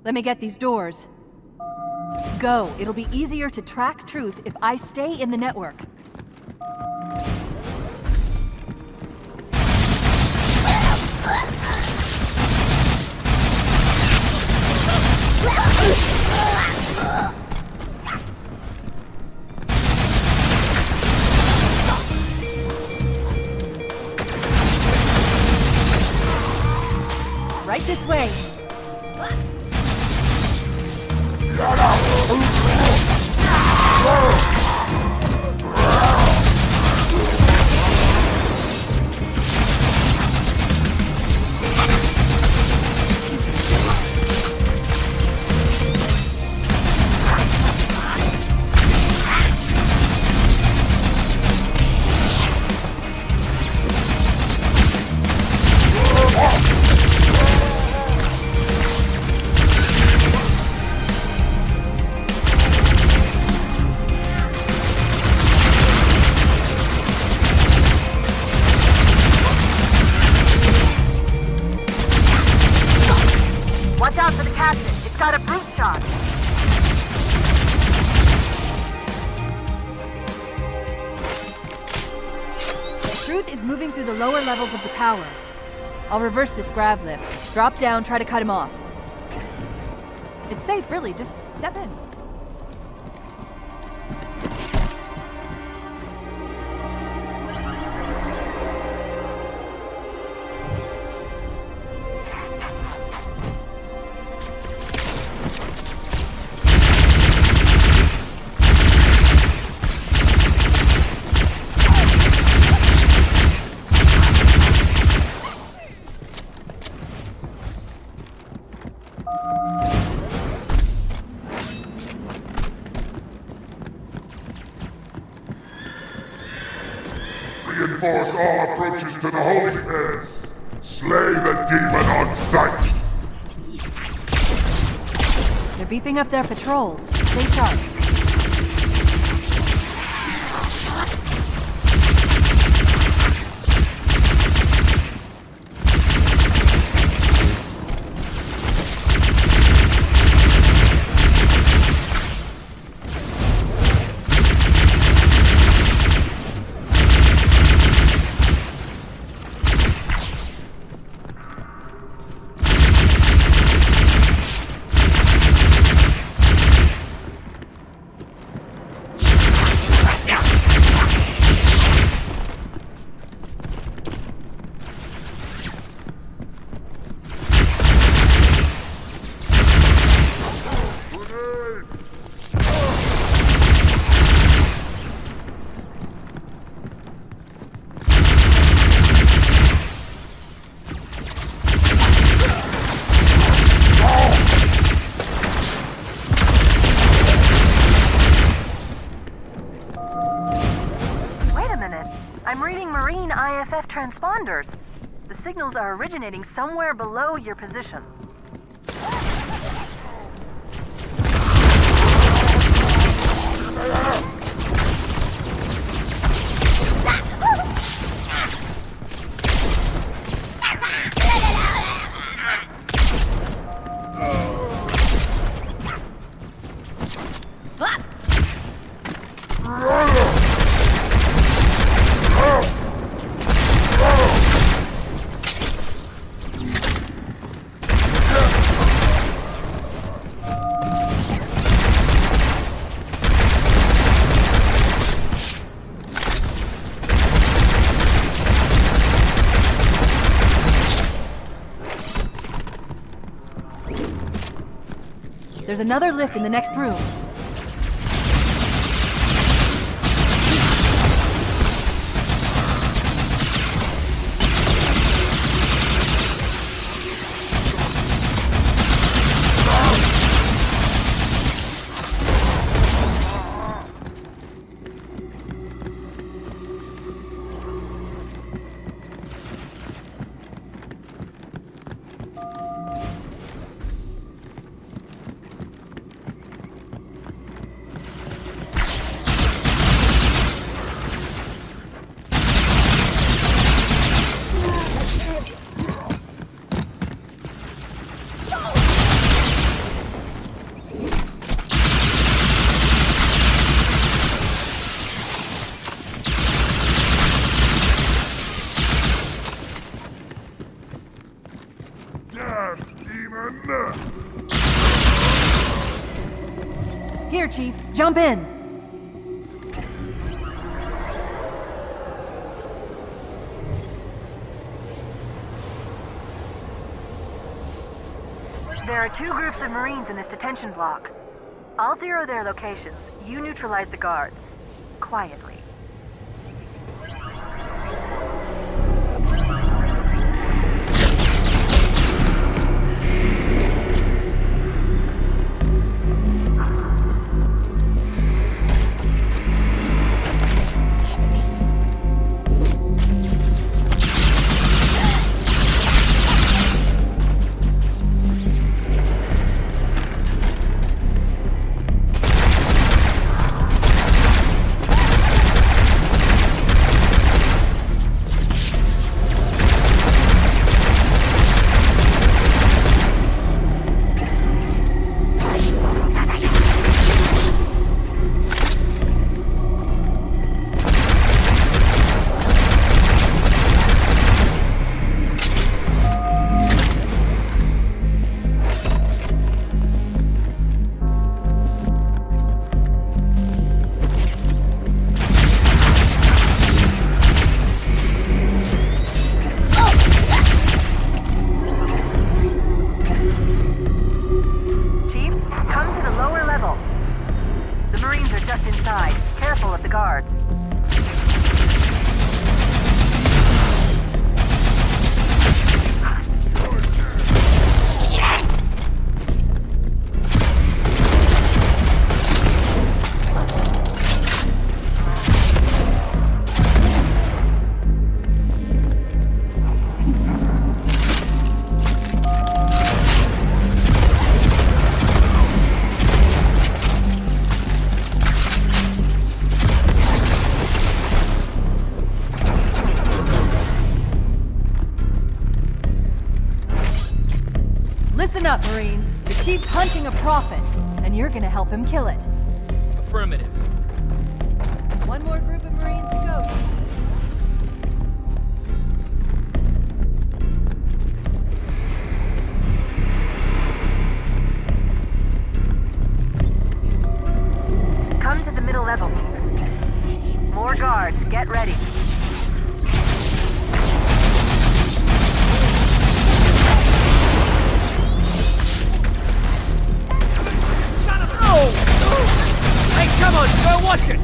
Let me get these doors. Go. It'll be easier to track truth if I stay in the network. Right this way. Watch out for the captain. It's got a brute shot. Truth is moving through the lower levels of the tower. I'll reverse this grav lift. Drop down, try to cut him off. It's safe, really. Just step in. Reinforce all approaches to the holy pairs. Slay the demon on sight. They're beefing up their patrols. Stay sharp. I'm reading Marine IFF transponders. The signals are originating somewhere below your position. There's another lift in the next room. Chief. Jump in. There are 2 groups of Marines in this detention block. I'll zero their locations. You neutralize the guards. Quietly. Listen up, Marines. The Chief's hunting a prophet, and you're gonna help him kill it. Affirmative. One more group of Marines to go. Come to the middle level, Chief. More guards, get ready. Hey, come on, go watch it!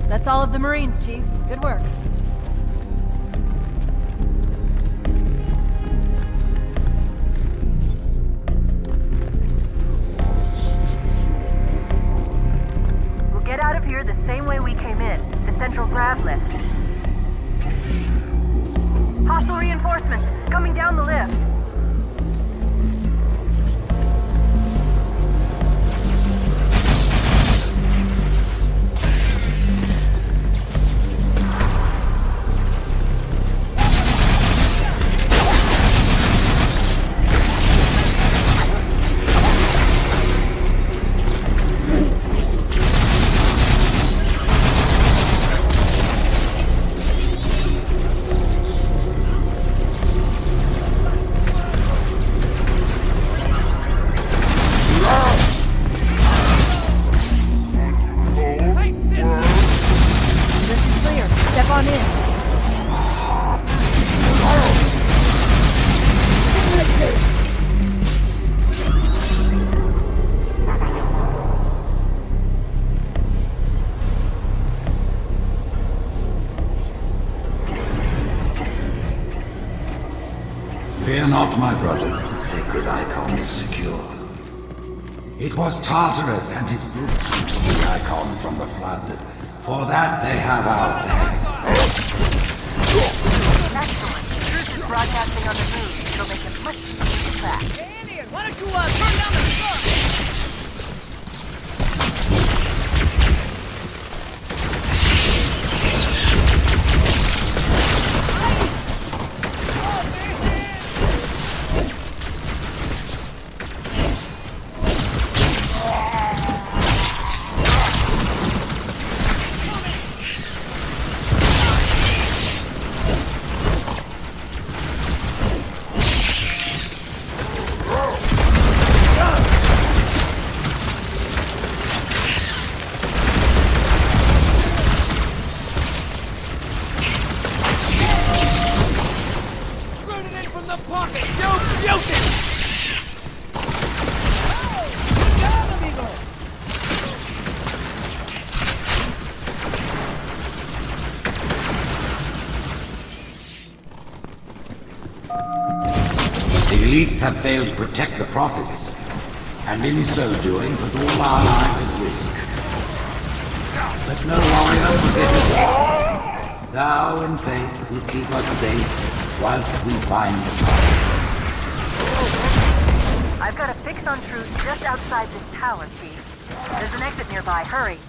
That's all of the Marines, Chief. Good work. We'll get out of here the same way we came in, the central grav lift. Hostile reinforcements coming down the lift. Fear not, my brothers, the sacred icon is secure. It was Tartarus and his brutes who took the icon from the flood. For that they have our thanks. Excellent. Truth is broadcasting on the moon. It'll make it much easier to track. Hey, alien, why don't you turn down the sun? the pocket, you mutant! The elites have failed to protect the prophets, and in so doing put all our lives at risk. But no warrior forget us. Thou in faith will keep us safe whilst we find the path. I've got a fix on troops just outside this tower, Chief. There's an exit nearby. Hurry.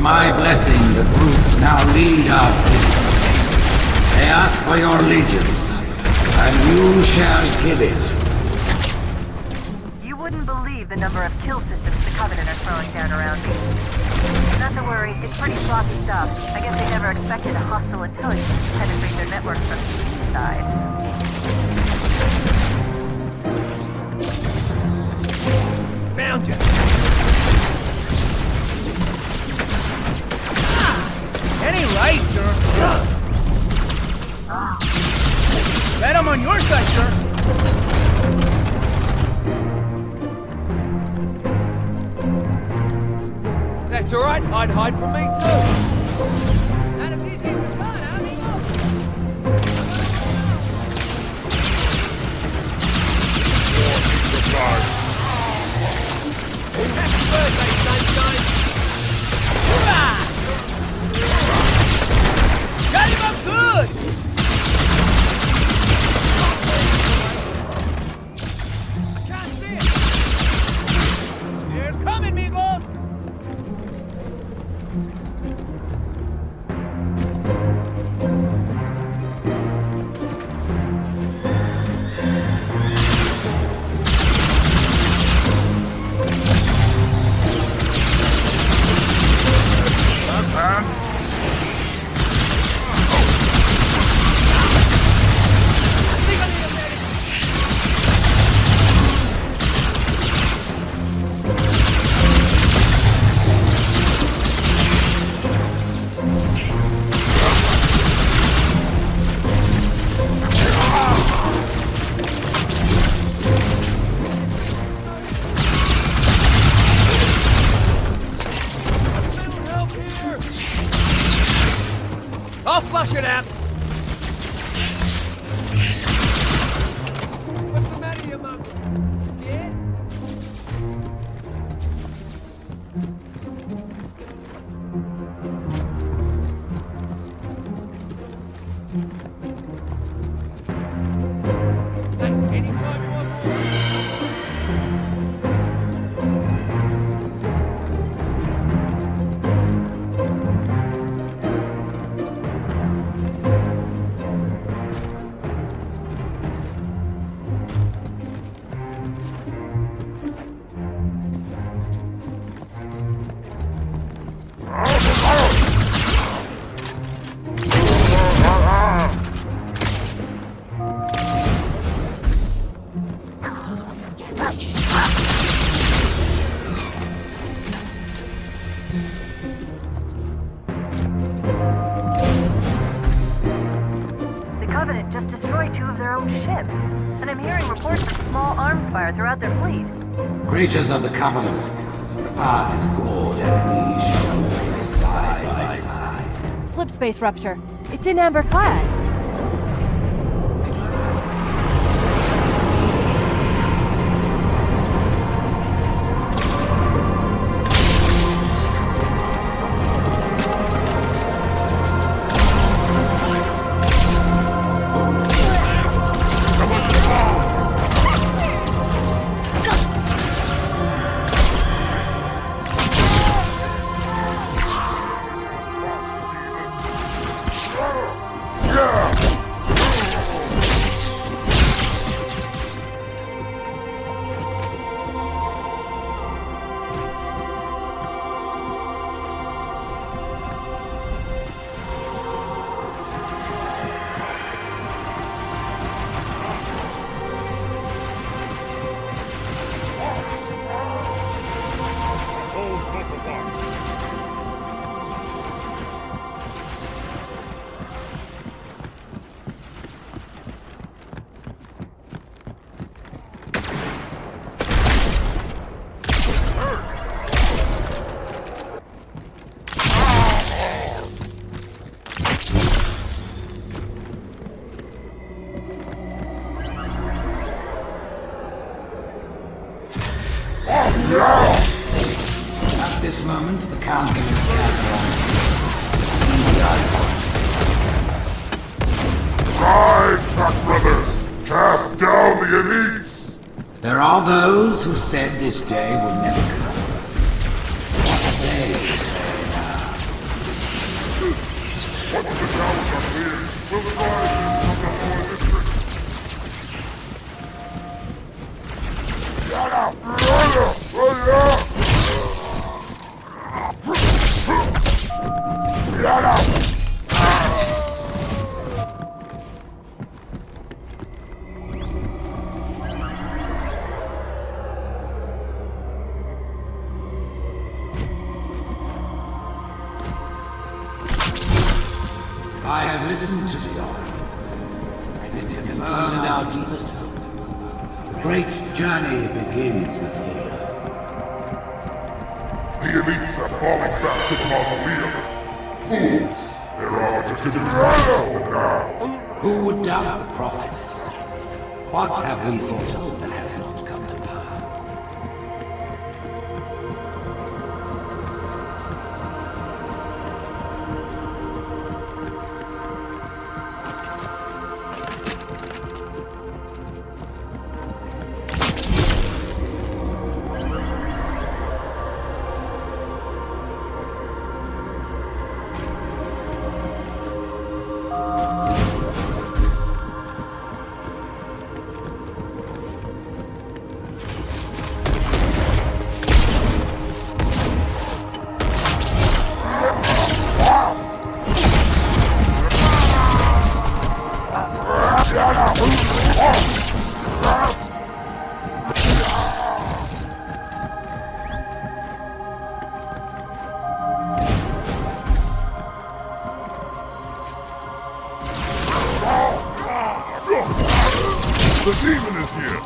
My blessing, the brutes now lead our fleets. They ask for your allegiance, and you shall give it. You wouldn't believe the number of kill systems the Covenant are throwing down around me. Not to worry, it's pretty sloppy stuff. I guess they never expected a hostile intelligence to penetrate their network from the east side. Found you! Any light, sir? Bet I'm on your side, sir. That's alright, I'd hide from me too! Not as easy as we thought, amigo. Happy birthday, sunshine! Hurrah! Got him up good! I can't see it! They're coming, amigos! I'll flush it out! What's the matter, you mum? Yeah? Hey, anytime you want more. just destroyed 2 of their own ships. And I'm hearing reports of small arms fire throughout their fleet. Creatures of the Covenant, the path is broad and we shall walk side by side. Slip space rupture. It's in amber clad. this moment, the Council is gathered. See the icons. Rise, Pack Brothers! Cast down the elites! There are those who said this day will never come. What a day is there now. Once the towers are cleared, we'll rise from the whole district. I have listened to the Oracle, and it confirmed our deepest hope. The great journey begins with Halo. The elites are falling back to the mausoleum. Fools! Their arbiter could be now! Who would doubt the prophets? What have we foretold that has not come to pass? The demon is here!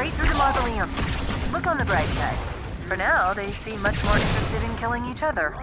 straight through the mausoleum. Look on the bright side. For now, they seem much more interested in killing each other.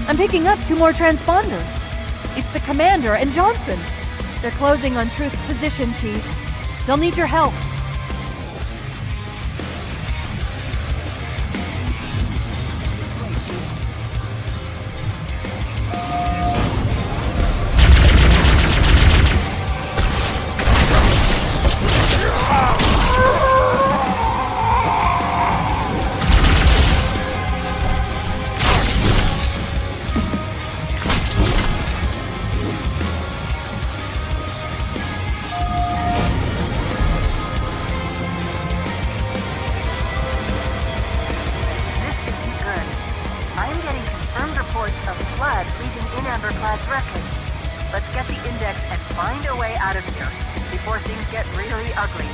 I'm picking up 2 more transponders. It's the Commander and Johnson. They're closing on Truth's position, Chief. They'll need your help. Amberclad's wreckage. Let's get the index and find a way out of here before things get really ugly.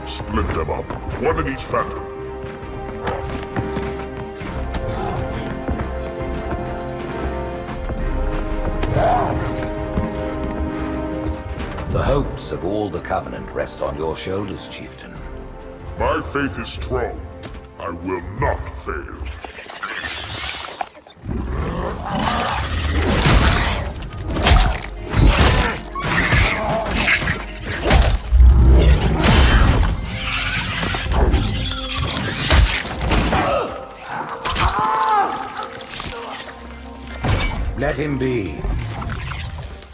Split them up, one in each phantom. The hopes of all the Covenant rest on your shoulders, Chieftain. My faith is strong. I will not fail. Let him be.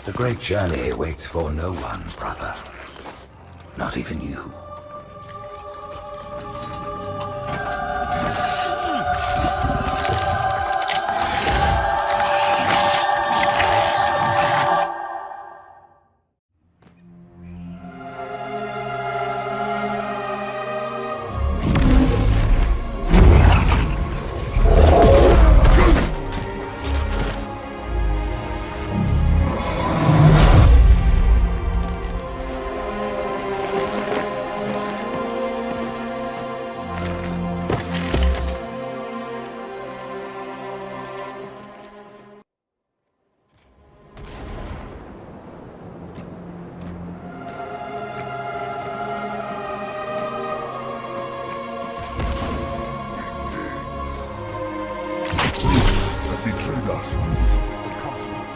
The great journey waits for no one, brother. Not even you. Betrayed us. The cosmos.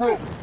broke.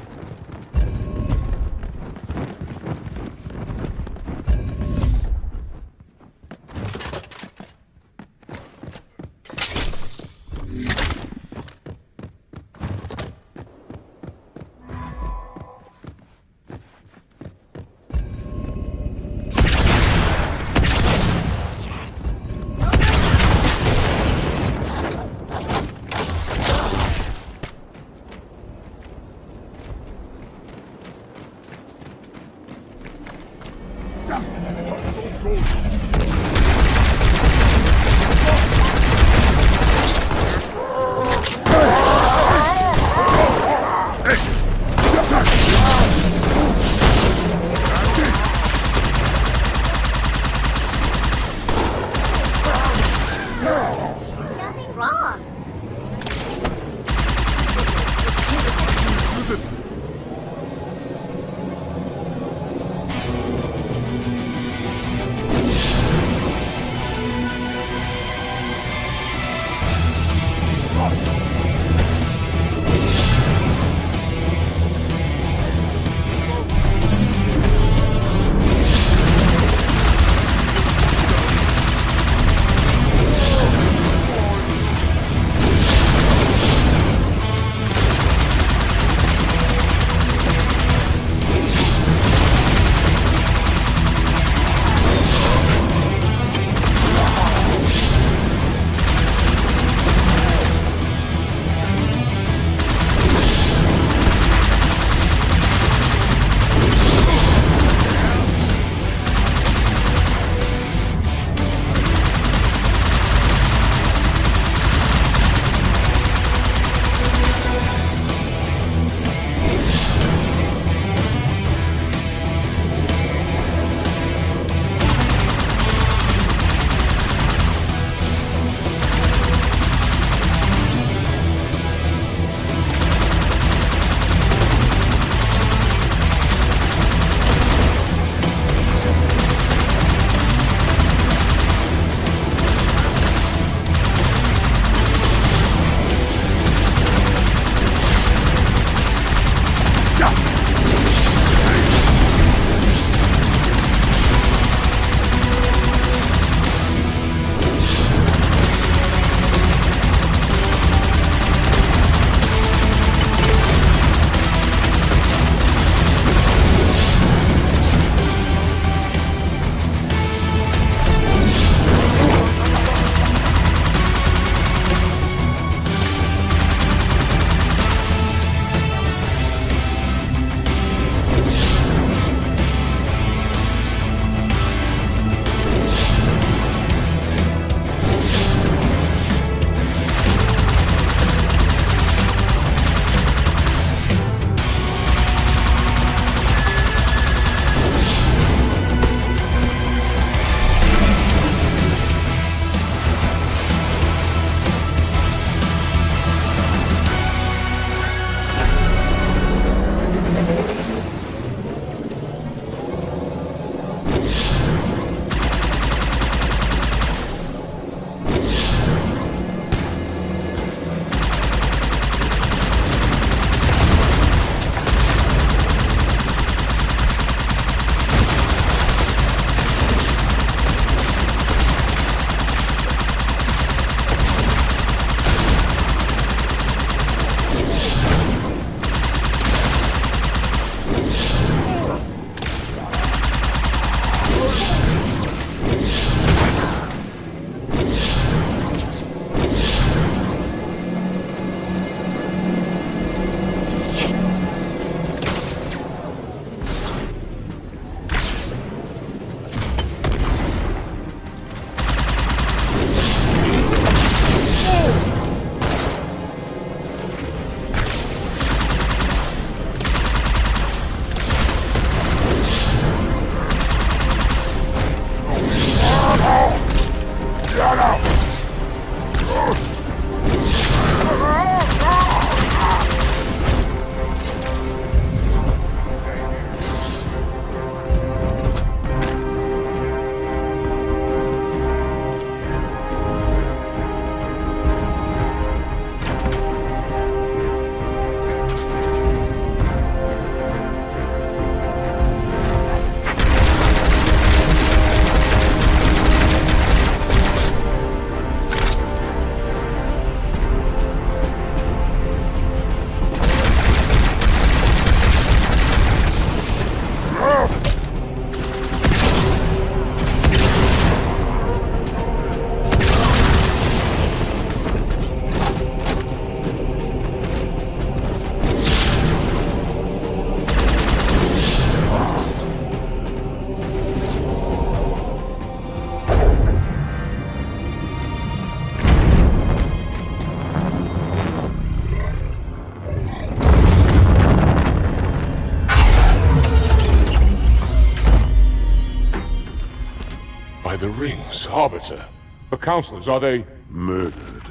the rings, Arbiter. The counselors, are they... Murdered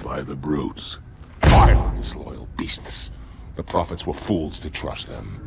by the brutes. Vile, disloyal beasts. The prophets were fools to trust them.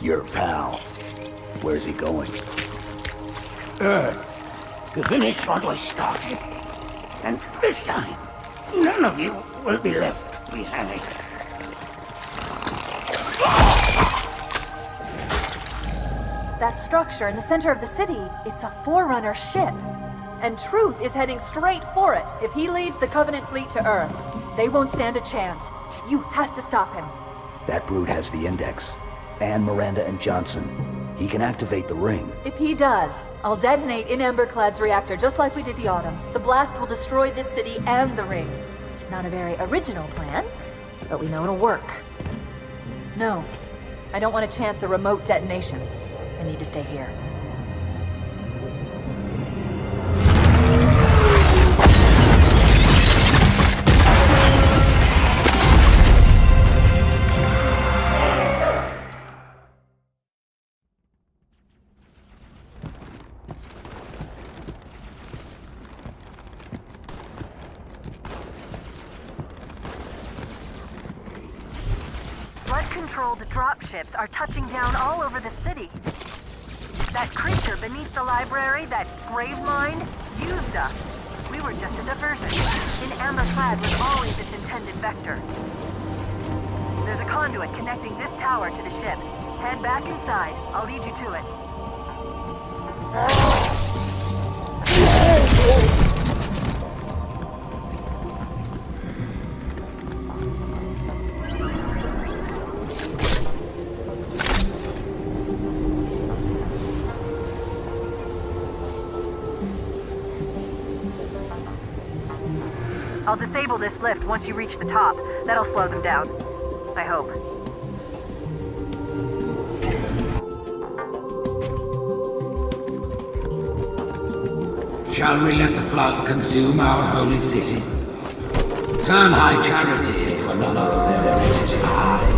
Your pal. Where's he going? Earth, to finish what we started. And this time, none of you will be left behind. That structure in the center of the city, it's a Forerunner ship. And Truth is heading straight for it. If he leads the Covenant fleet to Earth, they won't stand a chance. You have to stop him. That brute has the Index. And Miranda and Johnson. He can activate the ring. If he does, I'll detonate in Emberclad's reactor just like we did the Autumn's. The blast will destroy this city and the ring. Not a very original plan, but we know it'll work. No, I don't want to chance a remote detonation. I need to stay here. Flood-controlled dropships are touching down all over the city. That creature beneath the library, that grave mine, used us. We were just a diversion. In Amberclad was always its intended vector. There's a conduit connecting this tower to the ship. Head back inside. I'll lead you to it. I'll disable this lift once you reach the top. That'll slow them down. I hope. Shall we let the flood consume our holy city? Turn high charity into another of their vicious eyes.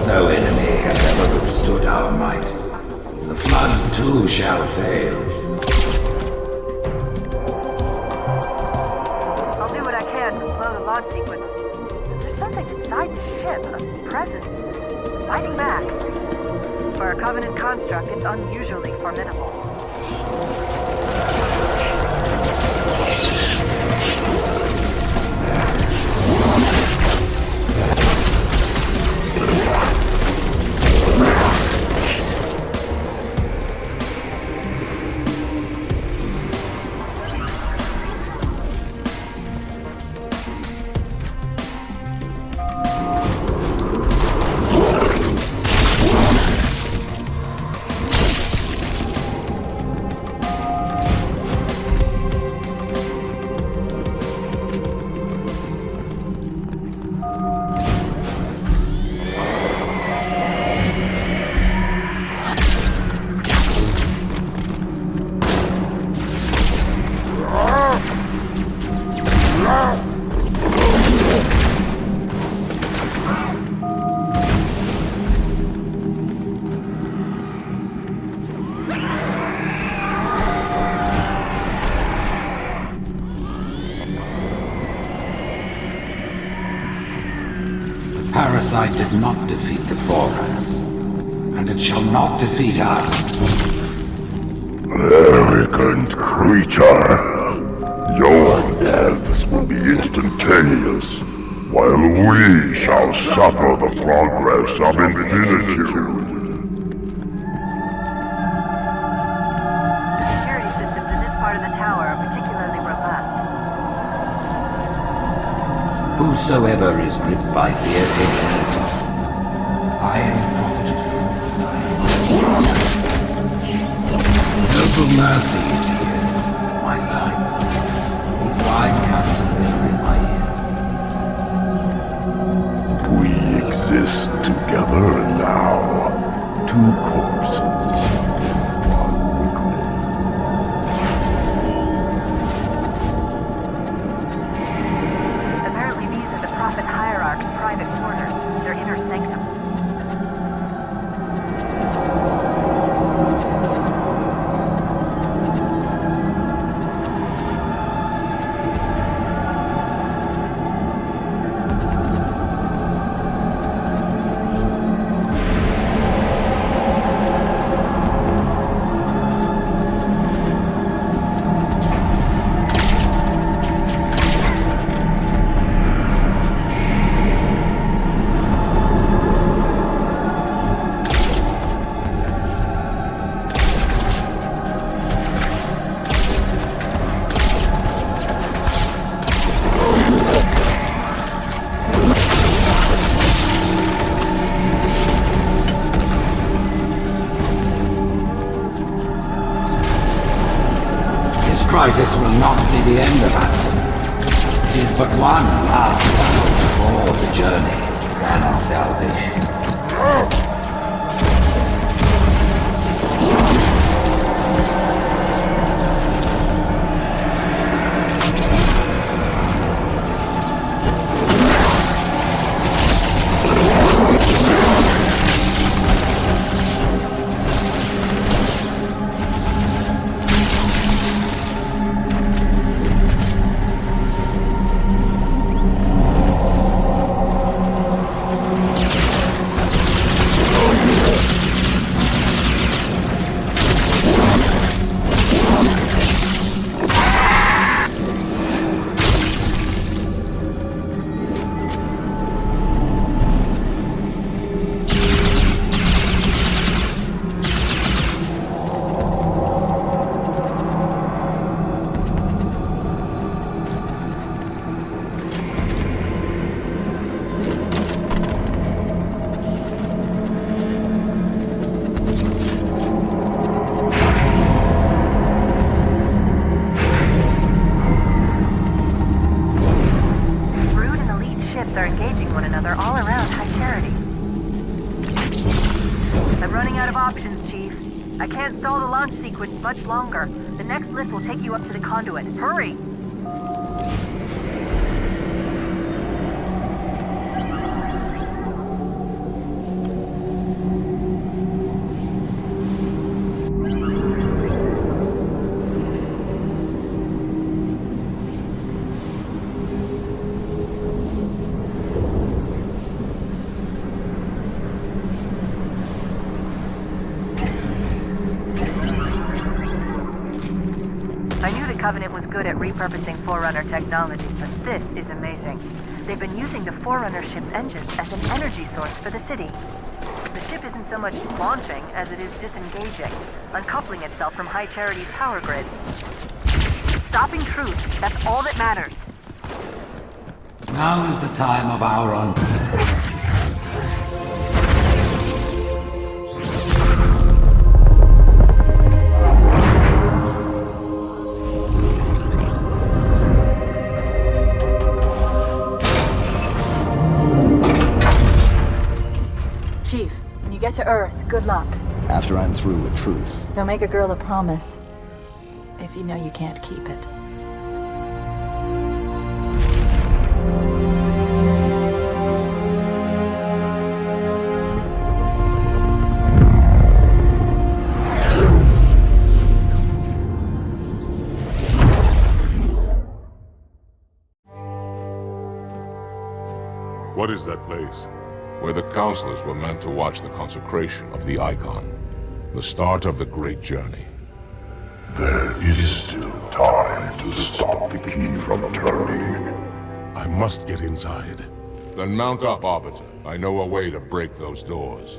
No enemy has ever withstood our might. The flood too shall fail. I'll do what I can to slow the launch sequence. There's something inside the ship, a presence, fighting back. For a Covenant construct, it's unusually formidable. Parasite did not defeat the Forerunners, and it shall not defeat us. Arrogant creature. Your deaths will be instantaneous. while we shall suffer the progress of infinitude. Security systems in this part of the tower are particularly robust. Whosoever is gripped by fear, take it. I am profited from. Noble mercies here, my son. These wise counsels linger in my ears. We exist together now, two corpses. Apparently these are the Prophet Hierarch's private quarters, their inner sanctum. Crisis will not be the end of us. It is but one last battle before the journey and salvation. Much longer. The next lift will take you up to the conduit. Hurry! Covenant was good at repurposing Forerunner technology, but this is amazing. They've been using the Forerunner ship's engines as an energy source for the city. The ship isn't so much launching as it is disengaging, uncoupling itself from High Charity's power grid. Stopping truth, that's all that matters. Now is the time of our Chief, when you get to Earth, good luck. After I'm through with truth. Don't make a girl a promise if you know you can't keep it. What is that place? Where the counselors were meant to watch the consecration of the Icon. The start of the great journey. There is still time to stop the key from turning. I must get inside. Then mount up, Arbiter. I know a way to break those doors.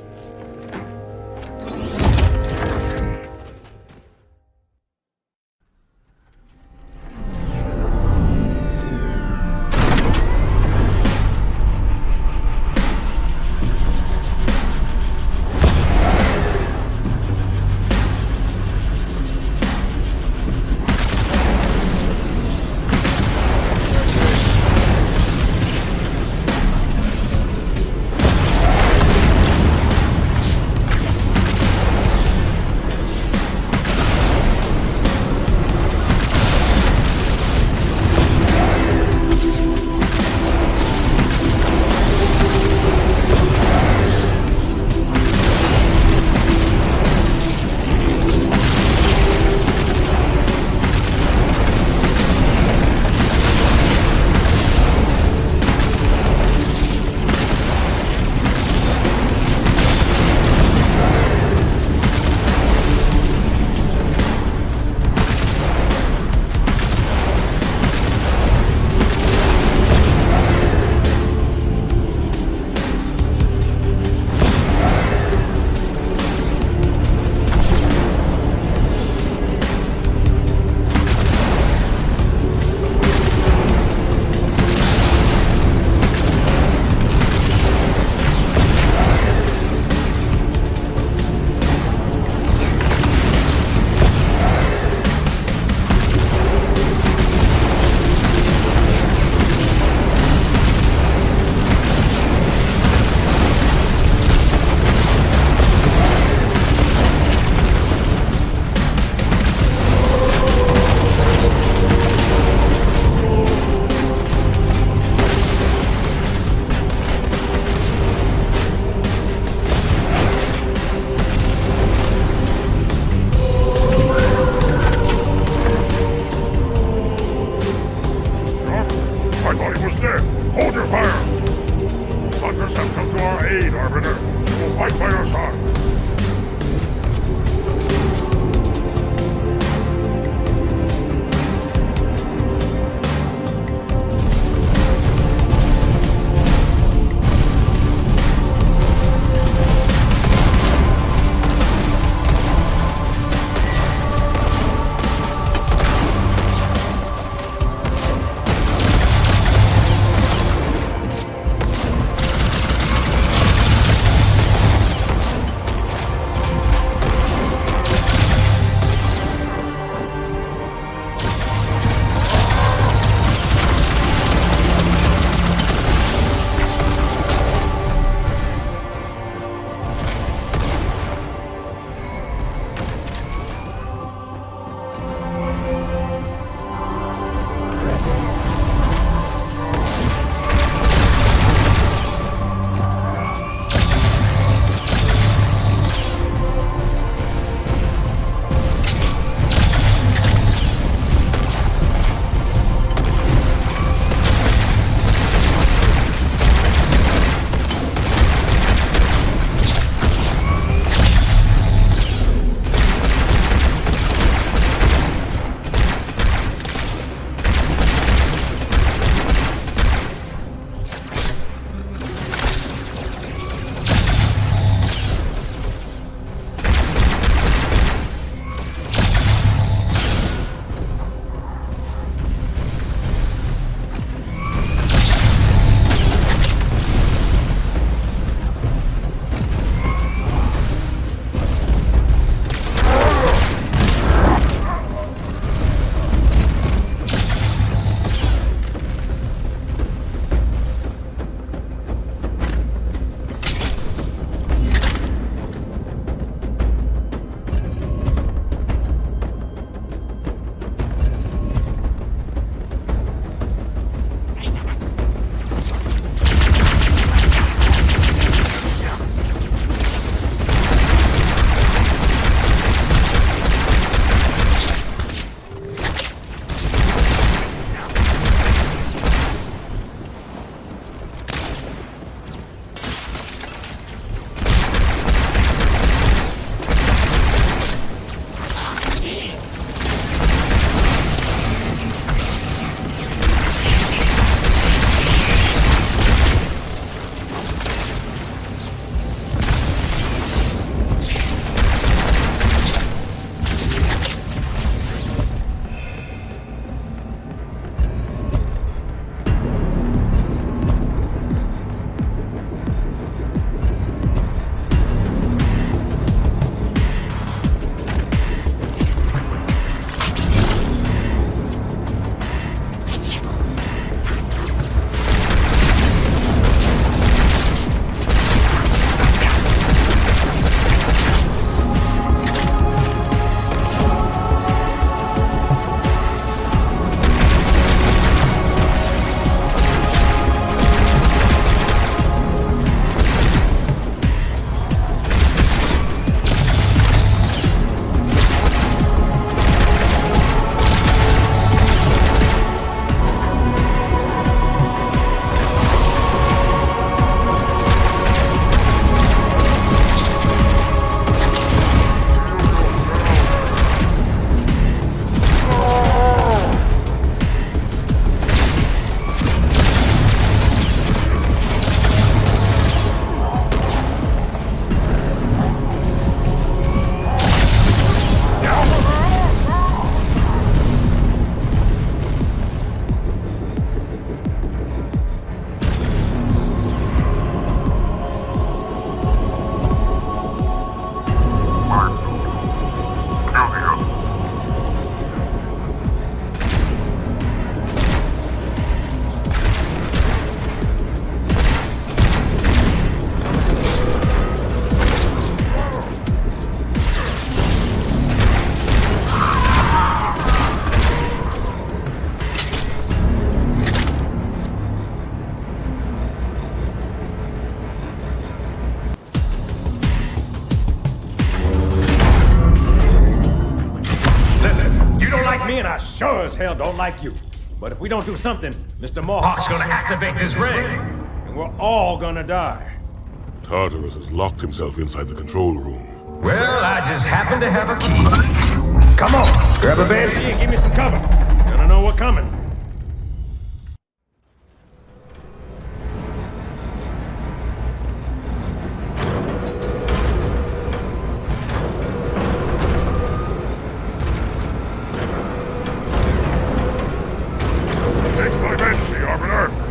hell don't like you. But if we don't do something, Mr. Mohawk's gonna activate this ring. And we're all gonna die. Tartarus has locked himself inside the control room. Well, I just happen to have a key. Come on, grab a banshee and give me some cover. Gonna know what's coming. Take my banshee, Arbiter!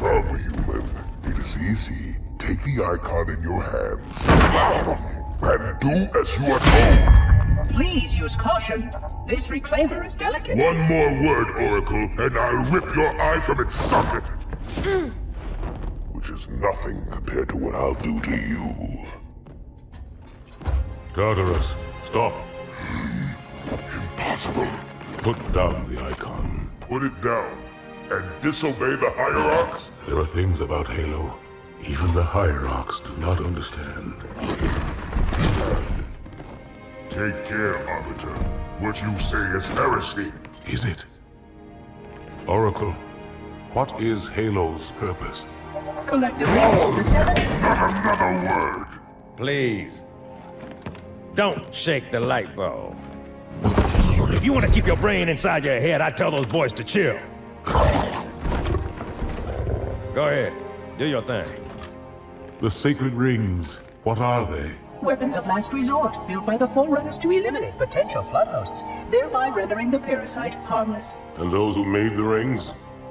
Come, human. It is easy. Take the icon in your hands. And do as you are told. Please use caution. This reclaimer is delicate. One more word, Oracle, and I'll rip your eye from its socket. Which is nothing compared to what I'll do to you. Tartarus, stop. Impossible. Put down the icon. Put it down and disobey the Hierarchs? There are things about Halo even the Hierarchs do not understand. Take care, Arbiter. What you say is heresy. Is it? Oracle, what is Halo's purpose? Collectively, the seven... Not another word! Please. Don't shake the light bulb. If you want to keep your brain inside your head, I tell those boys to chill. Go ahead. Do your thing. The sacred rings, what are they? Weapons of last resort, built by the Forerunners to eliminate potential flood hosts, thereby rendering the parasite harmless. And those who made the rings?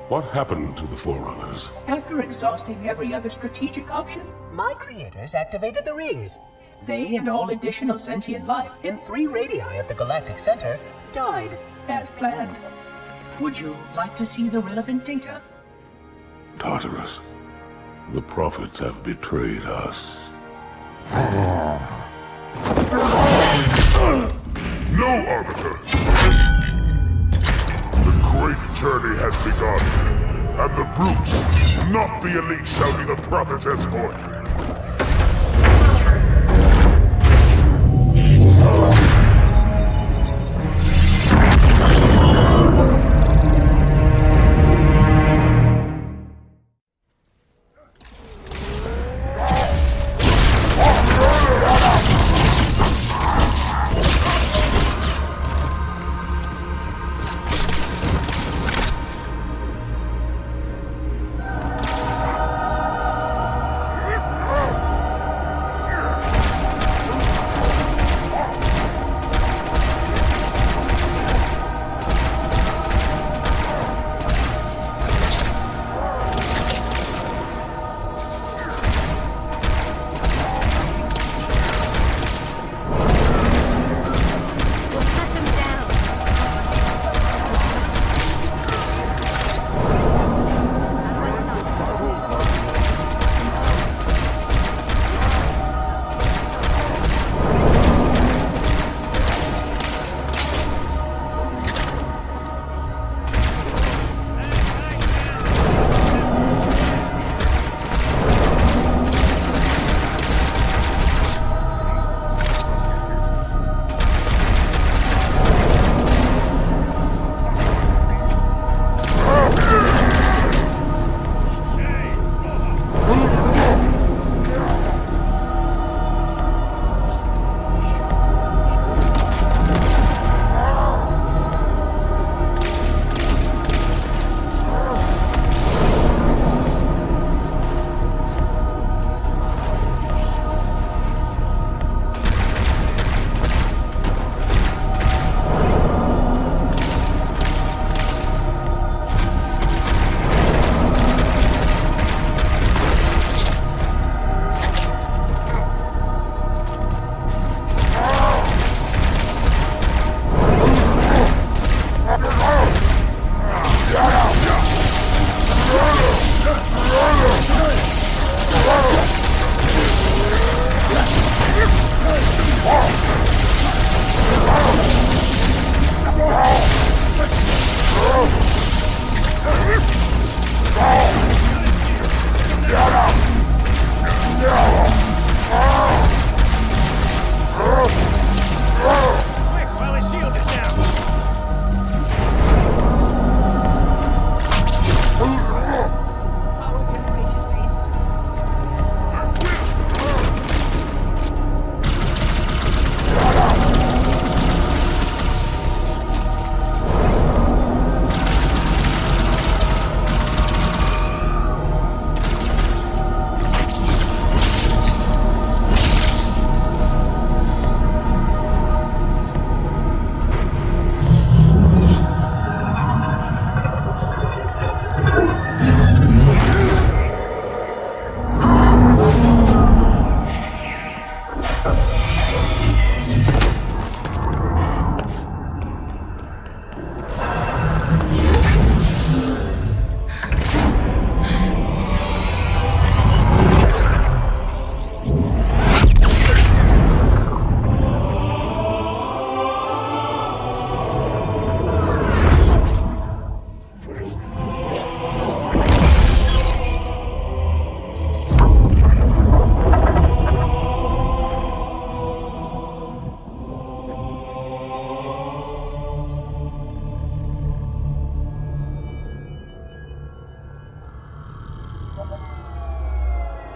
What happened to the Forerunners? After exhausting every other strategic option, my creators activated the rings. They and all additional sentient life in 3 radii of the galactic center died as planned. Would you like to see the relevant data? Tartarus, the prophets have betrayed us. No, Arbiter! The great journey has begun, and the brutes, not the elite, shall be the prophet's escort.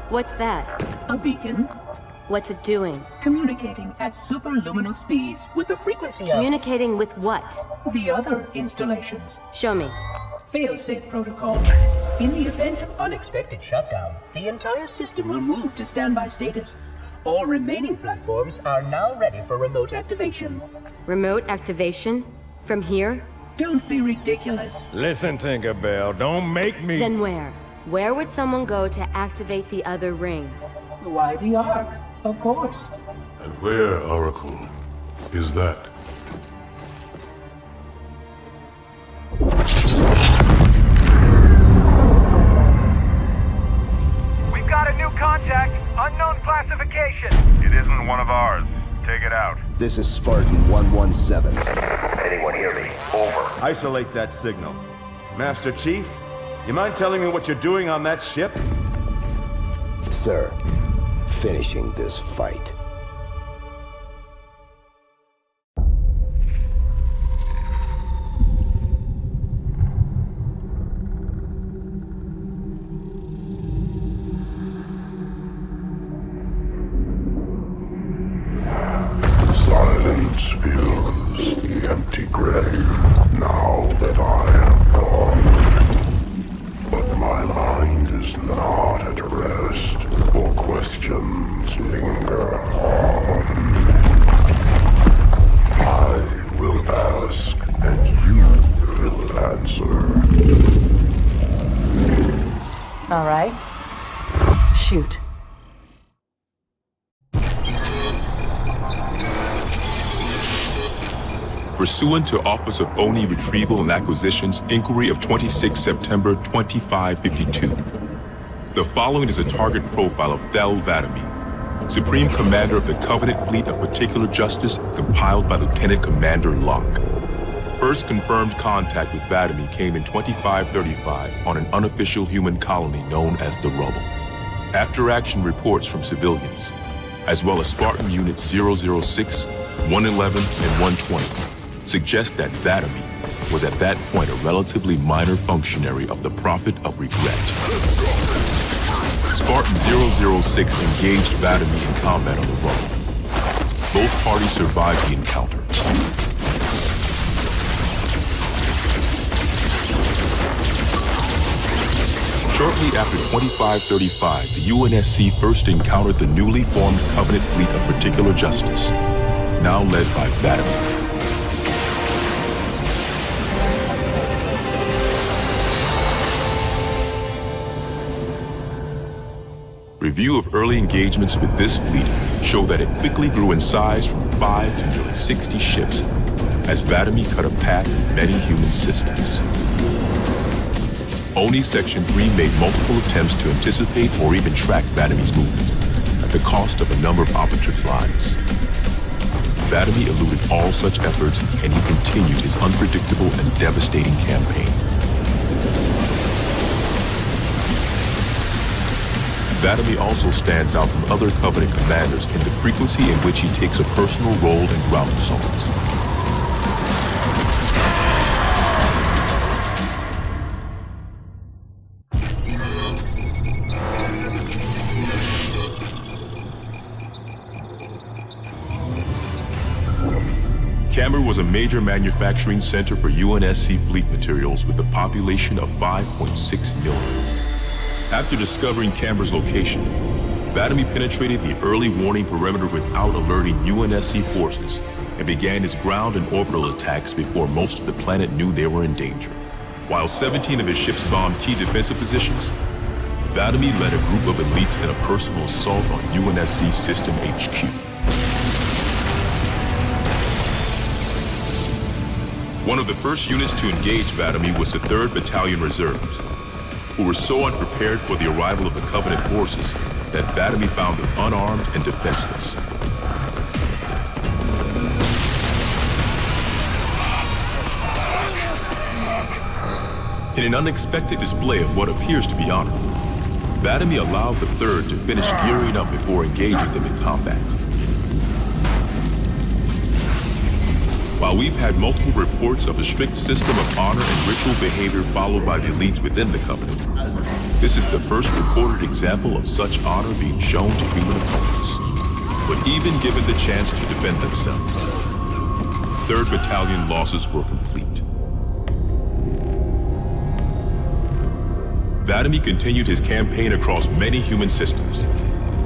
What's that? A beacon. What's it doing? Communicating at superluminal speeds with the frequency of... Communicating with what? The other installations. Show me. Fail-safe protocol. In the event of unexpected shutdown, the entire system will move to standby status. All remaining platforms are now ready for remote activation. Remote activation? From here? Don't be ridiculous. Listen, Tinkerbell, don't make me... Then where? Where would someone go to activate the other rings? Why the Ark? Of course. And where, Oracle, is that? We've got a new contact. Unknown classification. It isn't one of ours. Take it out. This is Spartan 117. Anyone hear me? Over. Isolate that signal. Master Chief, you mind telling me what you're doing on that ship? Sir, finishing this fight. Silence fills the empty grave now that I have gone. But my mind is not at rest, for questions linger on. I will ask, and you will answer. All right. Shoot. Pursuant to Office of ONI Retrieval and Acquisitions Inquiry of 26 September 2552. The following is a target profile of Thel Vadami, Supreme Commander of the Covenant Fleet of Particular Justice, compiled by Lieutenant Commander Locke. First confirmed contact with Vadami came in 2535 on an unofficial human colony known as the Rubble. After-action reports from civilians, as well as Spartan Units 006, 111, and 120, suggest that Vadami was at that point a relatively minor functionary of the Prophet of Regret. Spartan 006 engaged Vadami in combat on the Rubble. Both parties survived the encounter. Shortly after 2535, the UNSC first encountered the newly formed Covenant Fleet of Particular Justice, now led by Vadami. Review of early engagements with this fleet show that it quickly grew in size from 5 to nearly 60 ships, as Vadami cut a path in many human systems. ONI Section 3 made multiple attempts to anticipate or even track Vadami's movements, at the cost of a number of operative lives. Vadami eluded all such efforts, and he continued his unpredictable and devastating campaign. Vadami also stands out from other Covenant commanders in the frequency in which he takes a personal role in ground assaults. Camber was a major manufacturing center for UNSC fleet materials with a population of 5.6 million. After discovering Camber's location, Vadami penetrated the early warning perimeter without alerting UNSC forces and began his ground and orbital attacks before most of the planet knew they were in danger. While 17 of his ships bombed key defensive positions, Vadami led a group of elites in a personal assault on UNSC System HQ. One of the first units to engage Vadami was the 3rd Battalion Reserves, who were so unprepared for the arrival of the Covenant forces that Vadami found them unarmed and defenseless. In an unexpected display of what appears to be honor, Vadami allowed the 3rd to finish gearing up before engaging them in combat. While we've had multiple reports of a strict system of honor and ritual behavior followed by the elites within the Covenant, This is the first recorded example of such honor being shown to human opponents. But even given the chance to defend themselves, 3rd Battalion losses were complete. Vadamy continued his campaign across many human systems,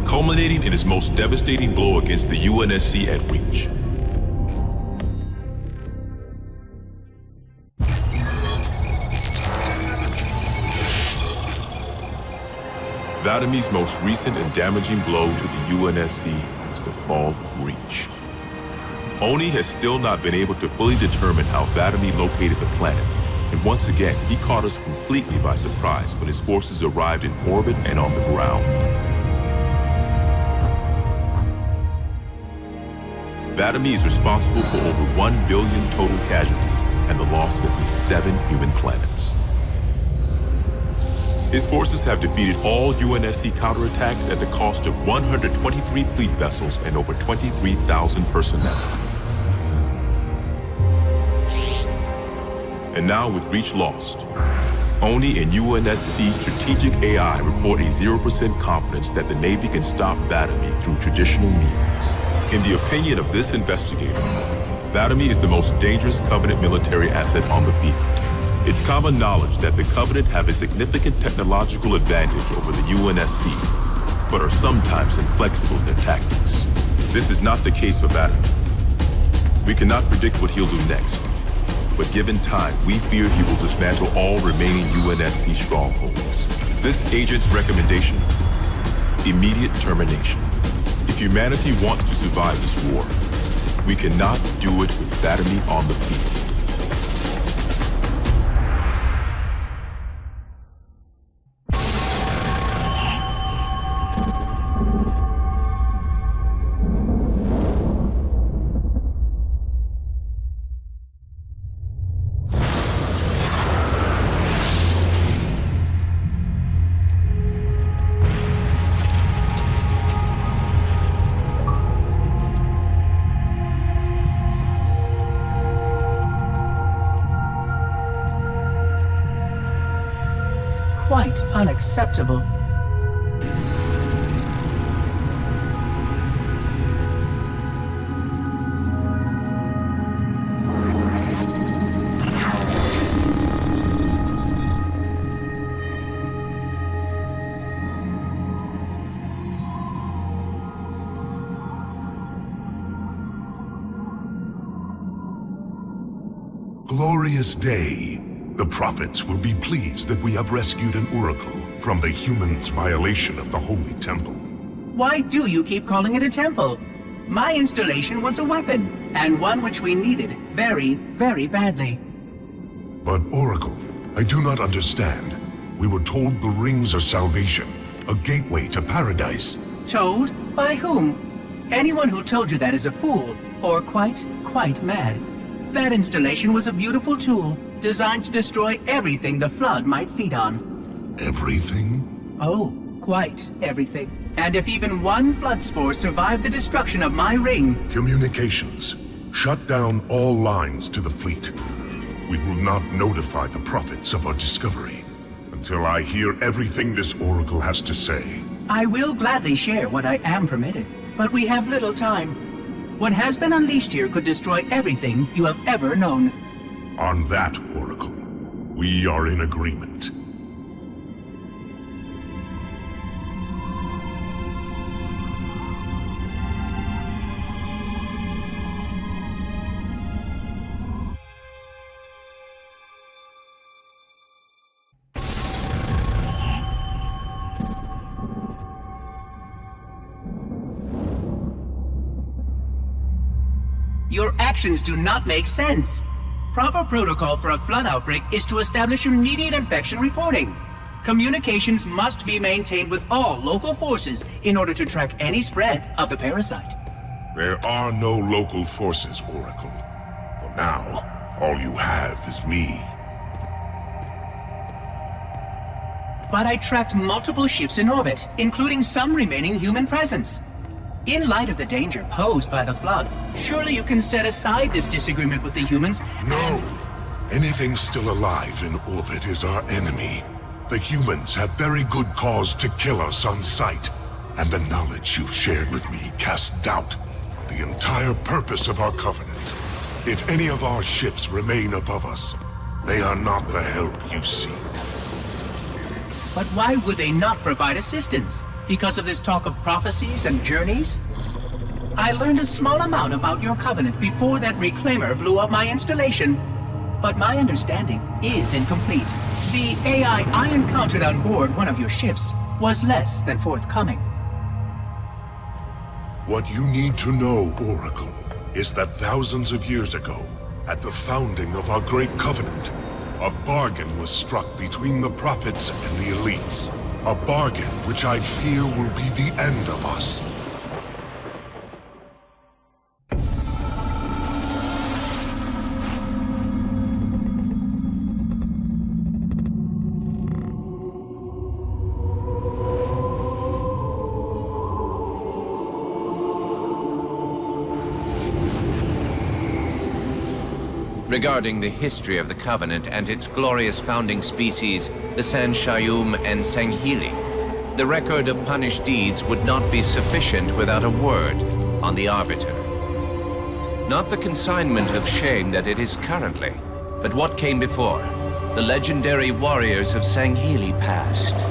culminating in his most devastating blow against the UNSC at Reach. Vadamy's most recent and damaging blow to the UNSC was the fall of Reach. Oni has still not been able to fully determine how Vadamy located the planet, and once again, he caught us completely by surprise when his forces arrived in orbit and on the ground. Vadamy is responsible for over 1 billion total casualties and the loss of at least 7 human planets. His forces have defeated all UNSC counterattacks at the cost of 123 fleet vessels and over 23,000 personnel. And now with Reach lost, Oni and UNSC strategic AI report a 0% confidence that the Navy can stop Vadamy through traditional means. In the opinion of this investigator, Vadamy is the most dangerous Covenant military asset on the field. It's common knowledge that the Covenant have a significant technological advantage over the UNSC, but are sometimes inflexible in their tactics. This is not the case for Vadamy. We cannot predict what he'll do next, but given time, we fear he will dismantle all remaining UNSC strongholds. This agent's recommendation? Immediate termination. If humanity wants to survive this war, we cannot do it with Vadamy on the field. Quite unacceptable. Glorious day. The prophets will be pleased that we have rescued an oracle from the humans' violation of the Holy Temple. Why do you keep calling it a temple? My installation was a weapon, and one which we needed very, very badly. But Oracle, I do not understand. We were told the rings are salvation, a gateway to paradise. Told? By whom? Anyone who told you that is a fool, or quite mad. That installation was a beautiful tool, designed to destroy everything the Flood might feed on. Everything? Oh, quite everything. And if even one Flood spore survived the destruction of my ring... Communications. Shut down all lines to the fleet. We will not notify the prophets of our discovery until I hear everything this Oracle has to say. I will gladly share what I am permitted, but we have little time. What has been unleashed here could destroy everything you have ever known. On that, Oracle, we are in agreement. Your actions do not make sense. Proper protocol for a Flood outbreak is to establish immediate infection reporting. Communications must be maintained with all local forces in order to track any spread of the parasite. There are no local forces, Oracle. For now, all you have is me. But I tracked multiple ships in orbit, including some remaining human presence. In light of the danger posed by the Flood, surely you can set aside this disagreement with the humans. No! Anything still alive in orbit is our enemy. The humans have very good cause to kill us on sight, and the knowledge you've shared with me casts doubt on the entire purpose of our covenant. If any of our ships remain above us, they are not the help you seek. But why would they not provide assistance? Because of this talk of prophecies and journeys? I learned a small amount about your covenant before that reclaimer blew up my installation, but my understanding is incomplete. The AI I encountered on board one of your ships was less than forthcoming. What you need to know, Oracle, is that thousands of years ago, at the founding of our great covenant, a bargain was struck between the prophets and the elites. A bargain which I fear will be the end of us. Regarding the history of the Covenant and its glorious founding species, the San-Shayum and Sanghili, the record of punished deeds would not be sufficient without a word on the Arbiter. Not the consignment of shame that it is currently, but what came before, the legendary warriors of Sanghili past.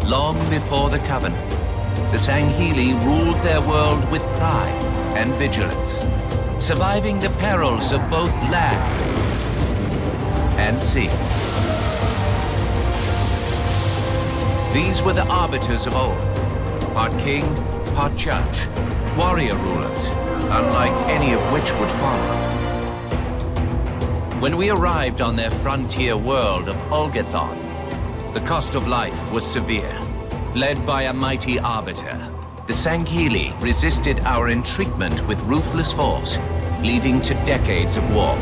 Long before the Covenant, the Sanghili ruled their world with pride and vigilance, surviving the perils of both land and sea. These were the arbiters of old, part king, part judge, warrior rulers, unlike any of which would follow. When we arrived on their frontier world of Ulgathon, the cost of life was severe. Led by a mighty arbiter, the Sanghili resisted our entreatment with ruthless force, leading to decades of war.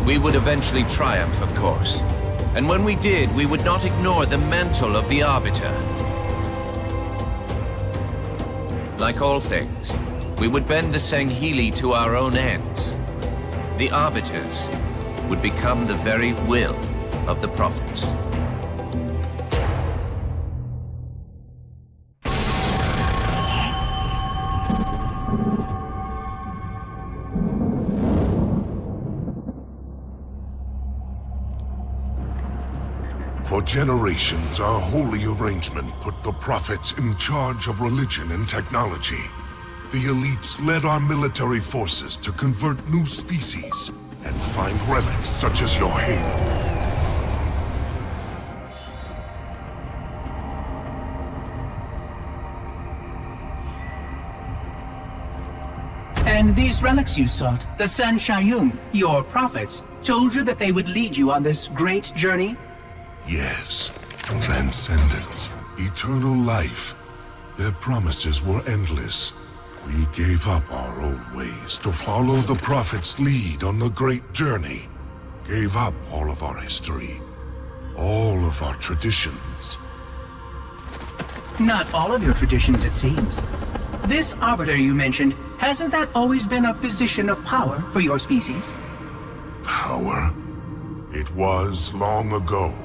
We would eventually triumph, of course. And when we did, we would not ignore the mantle of the Arbiter. Like all things, we would bend the Sanghili to our own ends. The Arbiters would become the very will of the Prophets. For generations, our holy arrangement put the prophets in charge of religion and technology. The elites led our military forces to convert new species and find relics such as your halo. And these relics you sought, the San-Shayum, your prophets, told you that they would lead you on this great journey? Yes, transcendence, eternal life. Their promises were endless. We gave up our old ways to follow the Prophet's lead on the great journey. Gave up all of our history, all of our traditions. Not all of your traditions, it seems. This Arbiter you mentioned, hasn't that always been a position of power for your species? Power? It was long ago.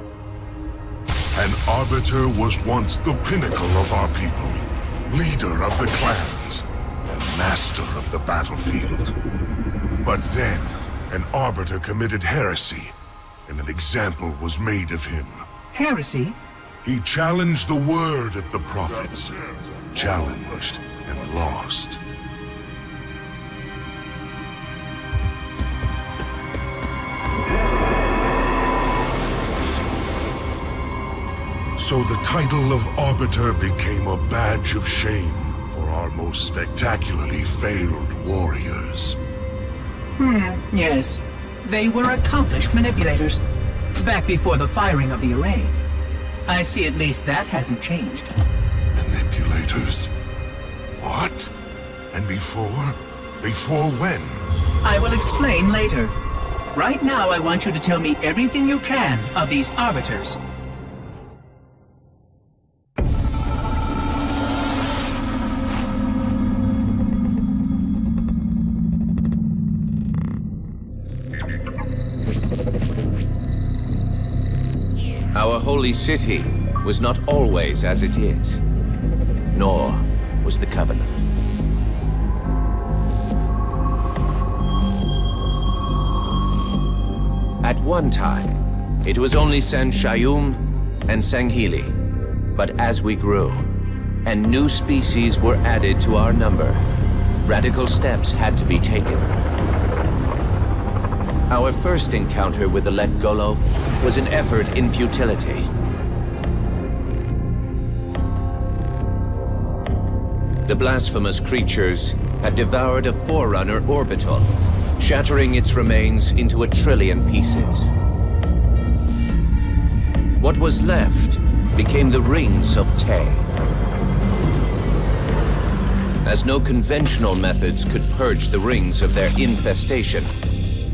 An Arbiter was once the pinnacle of our people, leader of the clans, and master of the battlefield. But then, an Arbiter committed heresy, and an example was made of him. Heresy? He challenged the word of the prophets. Challenged and lost. So the title of Arbiter became a badge of shame for our most spectacularly failed warriors. Yes. They were accomplished manipulators. Back before the firing of the array. I see at least that hasn't changed. Manipulators? What? And before? Before when? I will explain later. Right now, I want you to tell me everything you can of these arbiters. Our holy city was not always as it is, nor was the Covenant. At one time, it was only San Shayum and Sanghili. But as we grew, and new species were added to our number, radical steps had to be taken. Our first encounter with the Let Golo was an effort in futility. The blasphemous creatures had devoured a Forerunner orbital, shattering its remains into 1 trillion pieces. What was left became the Rings of Te. As no conventional methods could purge the rings of their infestation,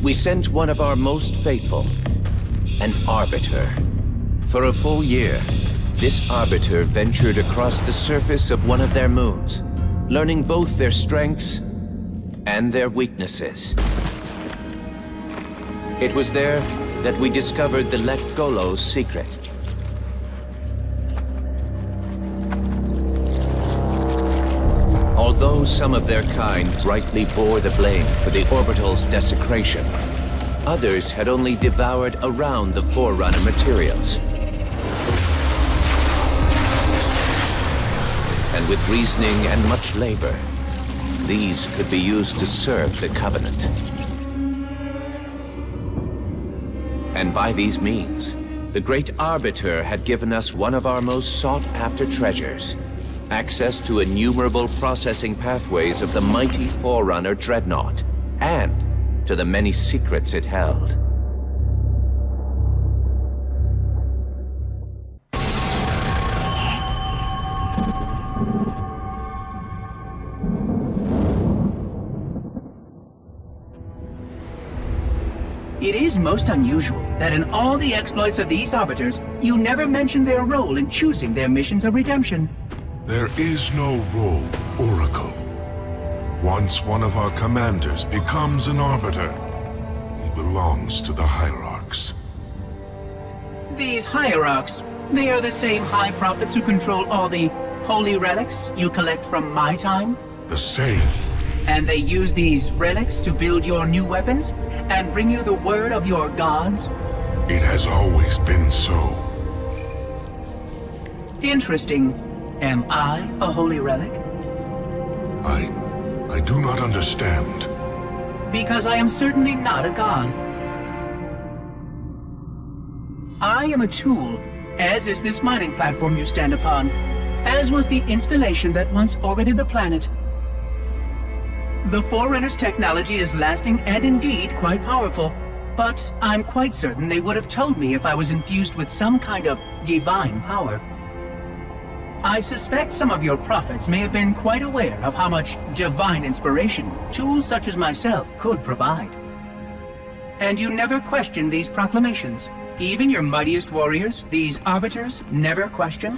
we sent one of our most faithful, an Arbiter. For a full year, this Arbiter ventured across the surface of one of their moons, learning both their strengths and their weaknesses. It was there that we discovered the Let Golo's secret. Although some of their kind rightly bore the blame for the orbital's desecration, others had only devoured around the Forerunner materials. And with reasoning and much labor, these could be used to serve the Covenant. And by these means, the Great Arbiter had given us one of our most sought-after treasures, access to innumerable processing pathways of the mighty Forerunner Dreadnought, and to the many secrets it held. It is most unusual that in all the exploits of these Arbiters, you never mention their role in choosing their missions of redemption. There is no role, Oracle. Once one of our commanders becomes an Arbiter, he belongs to the Hierarchs. These Hierarchs, they are the same High Prophets who control all the holy relics you collect from my time? The same. And they use these relics to build your new weapons and bring you the word of your gods? It has always been so. Interesting. Am I a holy relic? I do not understand. Because I am certainly not a god. I am a tool, as is this mining platform you stand upon, as was the installation that once orbited the planet. The Forerunner's technology is lasting and indeed quite powerful, but I'm quite certain they would have told me if I was infused with some kind of divine power. I suspect some of your prophets may have been quite aware of how much divine inspiration tools such as myself could provide. And you never questioned these proclamations. Even your mightiest warriors, these Arbiters, never questioned?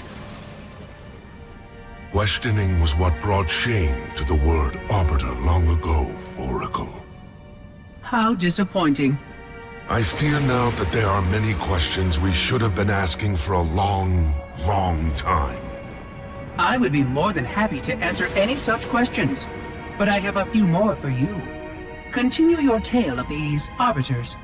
Questioning was what brought shame to the word Arbiter long ago, Oracle. How disappointing. I fear now that there are many questions we should have been asking for a long, long time. I would be more than happy to answer any such questions, but I have a few more for you. Continue your tale of these Arbiters.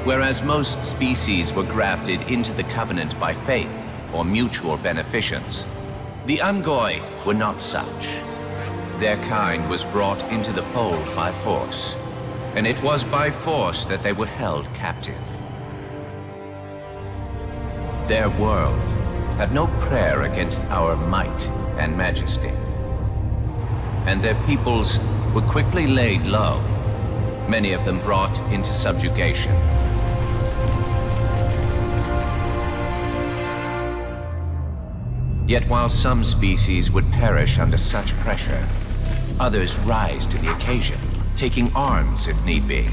Whereas most species were grafted into the Covenant by faith or mutual beneficence, the Ungoi were not such. Their kind was brought into the fold by force, and it was by force that they were held captive. Their world had no prayer against our might and majesty. and their peoples were quickly laid low, many of them brought into subjugation. Yet while some species would perish under such pressure, others rise to the occasion, taking arms if need be,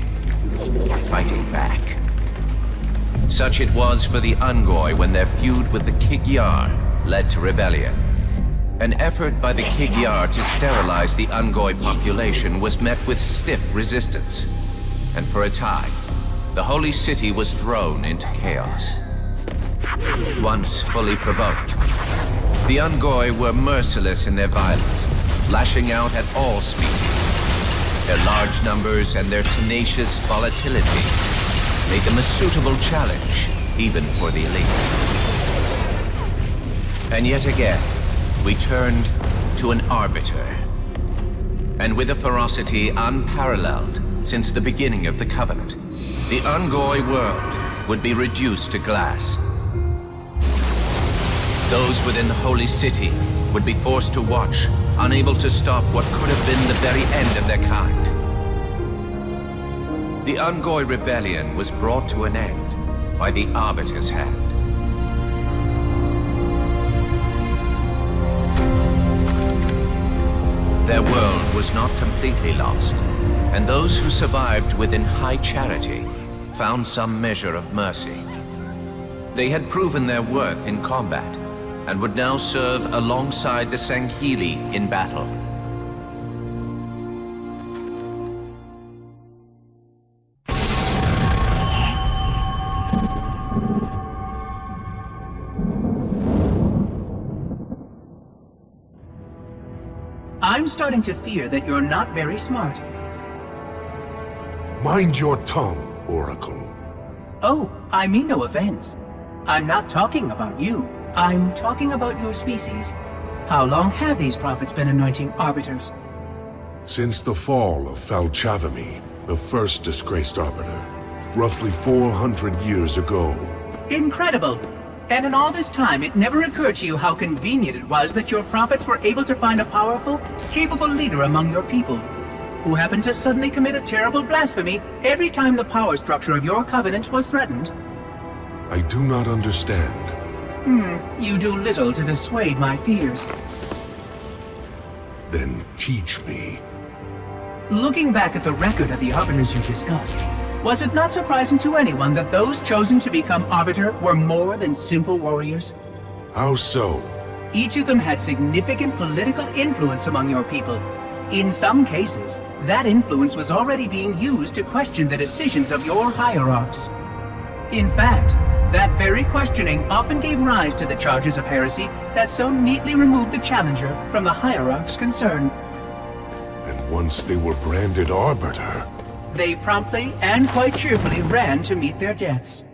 fighting back. Such it was for the Ungoi when their feud with the Kig-Yar led to rebellion. An effort by the Kig-Yar to sterilize the Ungoi population was met with stiff resistance, and for a time, the holy city was thrown into chaos. Once fully provoked, the Ungoi were merciless in their violence, lashing out at all species. Their large numbers and their tenacious volatility made them a suitable challenge, even for the elites. And yet again, we turned to an arbiter. And with a ferocity unparalleled since the beginning of the Covenant, the Ungoi world would be reduced to glass. Those within the Holy City would be forced to watch, unable to stop what could have been the very end of their kind. The Ungoi rebellion was brought to an end by the Arbiter's hand. Their world was not completely lost, and those who survived within high charity found some measure of mercy. They had proven their worth in combat, and would now serve alongside the Sanghili in battle. I'm starting to fear that you're not very smart. Mind your tongue, Oracle. Oh, I mean no offense. I'm not talking about you. I'm talking about your species. How long have these prophets been anointing arbiters? Since the fall of Falchavami, the first disgraced arbiter, roughly 400 years ago. Incredible! And in all this time, it never occurred to you how convenient it was that your prophets were able to find a powerful, capable leader among your people, who happened to suddenly commit a terrible blasphemy every time the power structure of your covenant was threatened. I do not understand. You do little to dissuade my fears. Then teach me. Looking back at the record of the arbiters you discussed, was it not surprising to anyone that those chosen to become arbiter were more than simple warriors? How so? Each of them had significant political influence among your people. In some cases, that influence was already being used to question the decisions of your hierarchs. In fact, that very questioning often gave rise to the charges of heresy that so neatly removed the challenger from the hierarch's concern. And once they were branded arbiter, they promptly and quite cheerfully ran to meet their deaths.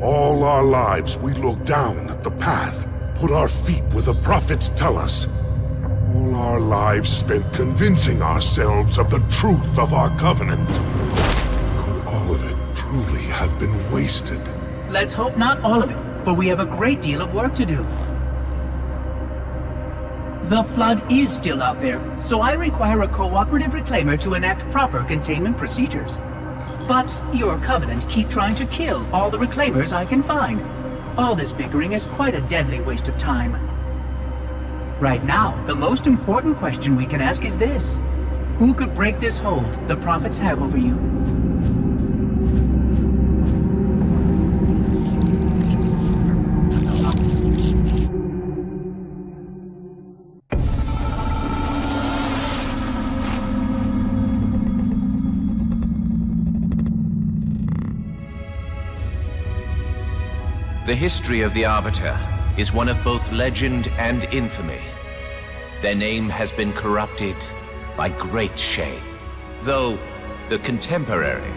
all our lives we look down at the path, put our feet where the prophets tell us. All our lives spent convincing ourselves of the truth of our covenant. Could all of it truly have been wasted? Let's hope not all of it, for we have a great deal of work to do. The Flood is still out there, so I require a cooperative reclaimer to enact proper containment procedures. But your Covenant keep trying to kill all the reclaimers I can find. All this bickering is quite a deadly waste of time. Right now, the most important question we can ask is this. Who could break this hold the prophets have over you? The history of the Arbiter is one of both legend and infamy. Their name has been corrupted by great shame, though the contemporary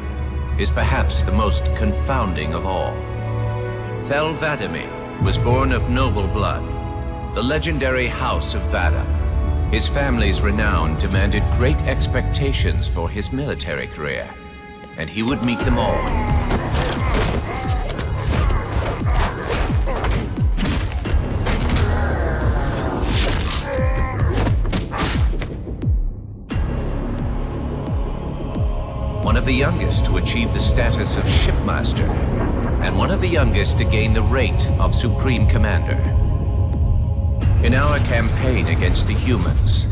is perhaps the most confounding of all. Thel 'Vadamee was born of noble blood, the legendary House of Vada. His family's renown demanded great expectations for his military career, and he would meet them all. one of the youngest to achieve the status of shipmaster, and one of the youngest to gain the rank of Supreme Commander. In our campaign against the humans,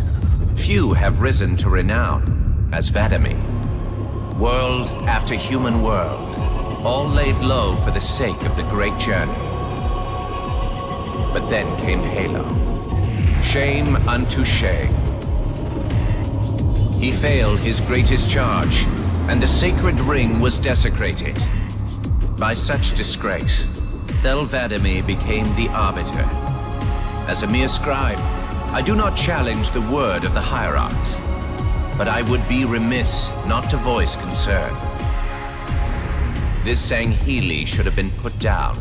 few have risen to renown as Vadami. World after human world, all laid low for the sake of the great journey. But then came Halo. Shame unto shame. He failed his greatest charge, and the sacred ring was desecrated. By such disgrace, Thel Vadami became the Arbiter. As a mere scribe, I do not challenge the word of the Hierarchs, but I would be remiss not to voice concern. This Sanghili should have been put down,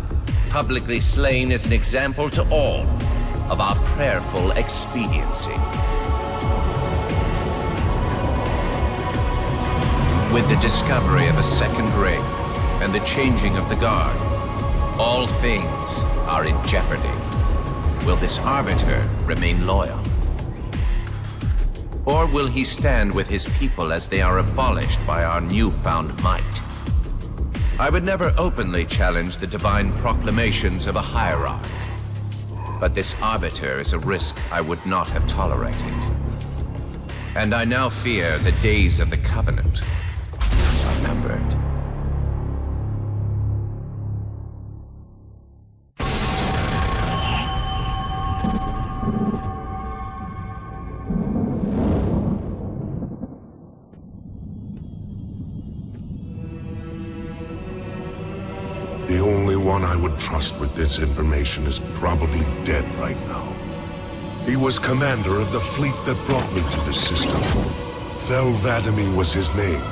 publicly slain as an example to all of our prayerful expediency. With the discovery of a second ring and the changing of the guard, all things are in jeopardy. Will this Arbiter remain loyal? Or will he stand with his people as they are abolished by our newfound might? I would never openly challenge the divine proclamations of a hierarch, but this Arbiter is a risk I would not have tolerated. And I now fear the days of the Covenant are numbered. The only one I would trust with this information is probably dead right now. He was commander of the fleet that brought me to this system. Thel Vadami was his name.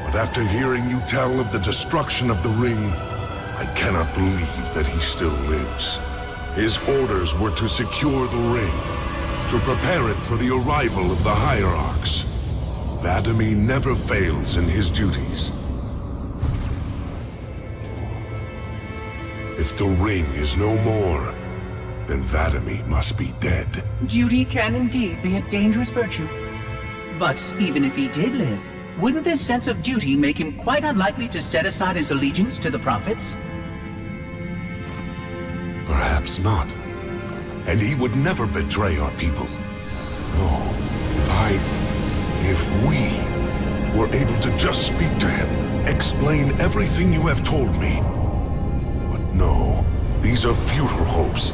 But after hearing you tell of the destruction of the ring, I cannot believe that he still lives. His orders were to secure the ring, to prepare it for the arrival of the Hierarchs. Vadami never fails in his duties. If the ring is no more, then Vadami must be dead. Duty can indeed be a dangerous virtue. But even if he did live, wouldn't this sense of duty make him quite unlikely to set aside his allegiance to the Prophets? Perhaps not. And he would never betray our people. No, if we were able to just speak to him, explain everything you have told me. But no, these are futile hopes.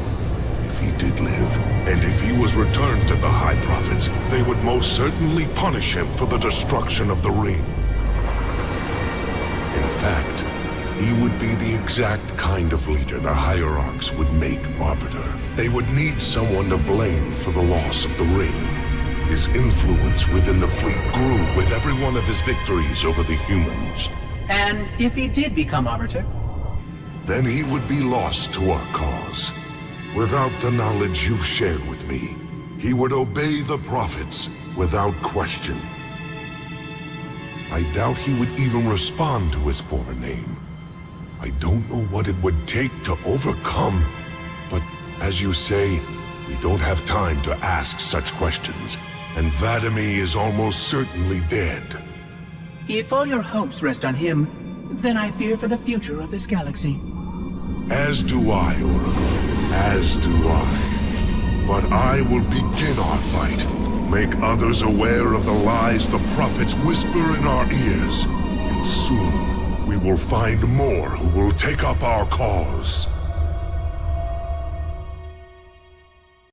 If he did live, and if he was returned to the High Prophets, they would most certainly punish him for the destruction of the ring. In fact, he would be the exact kind of leader the Hierarchs would make Arbiter. They would need someone to blame for the loss of the ring. His influence within the fleet grew with every one of his victories over the humans. And if he did become Arbiter? Then he would be lost to our cause. Without the knowledge you've shared with me, he would obey the Prophets without question. I doubt he would even respond to his former name. I don't know what it would take to overcome, but as you say, we don't have time to ask such questions, and Vadami is almost certainly dead. If all your hopes rest on him, then I fear for the future of this galaxy. As do I, Oracle. As do I. But I will begin our fight. Make others aware of the lies the Prophets whisper in our ears. And soon, we will find more who will take up our cause.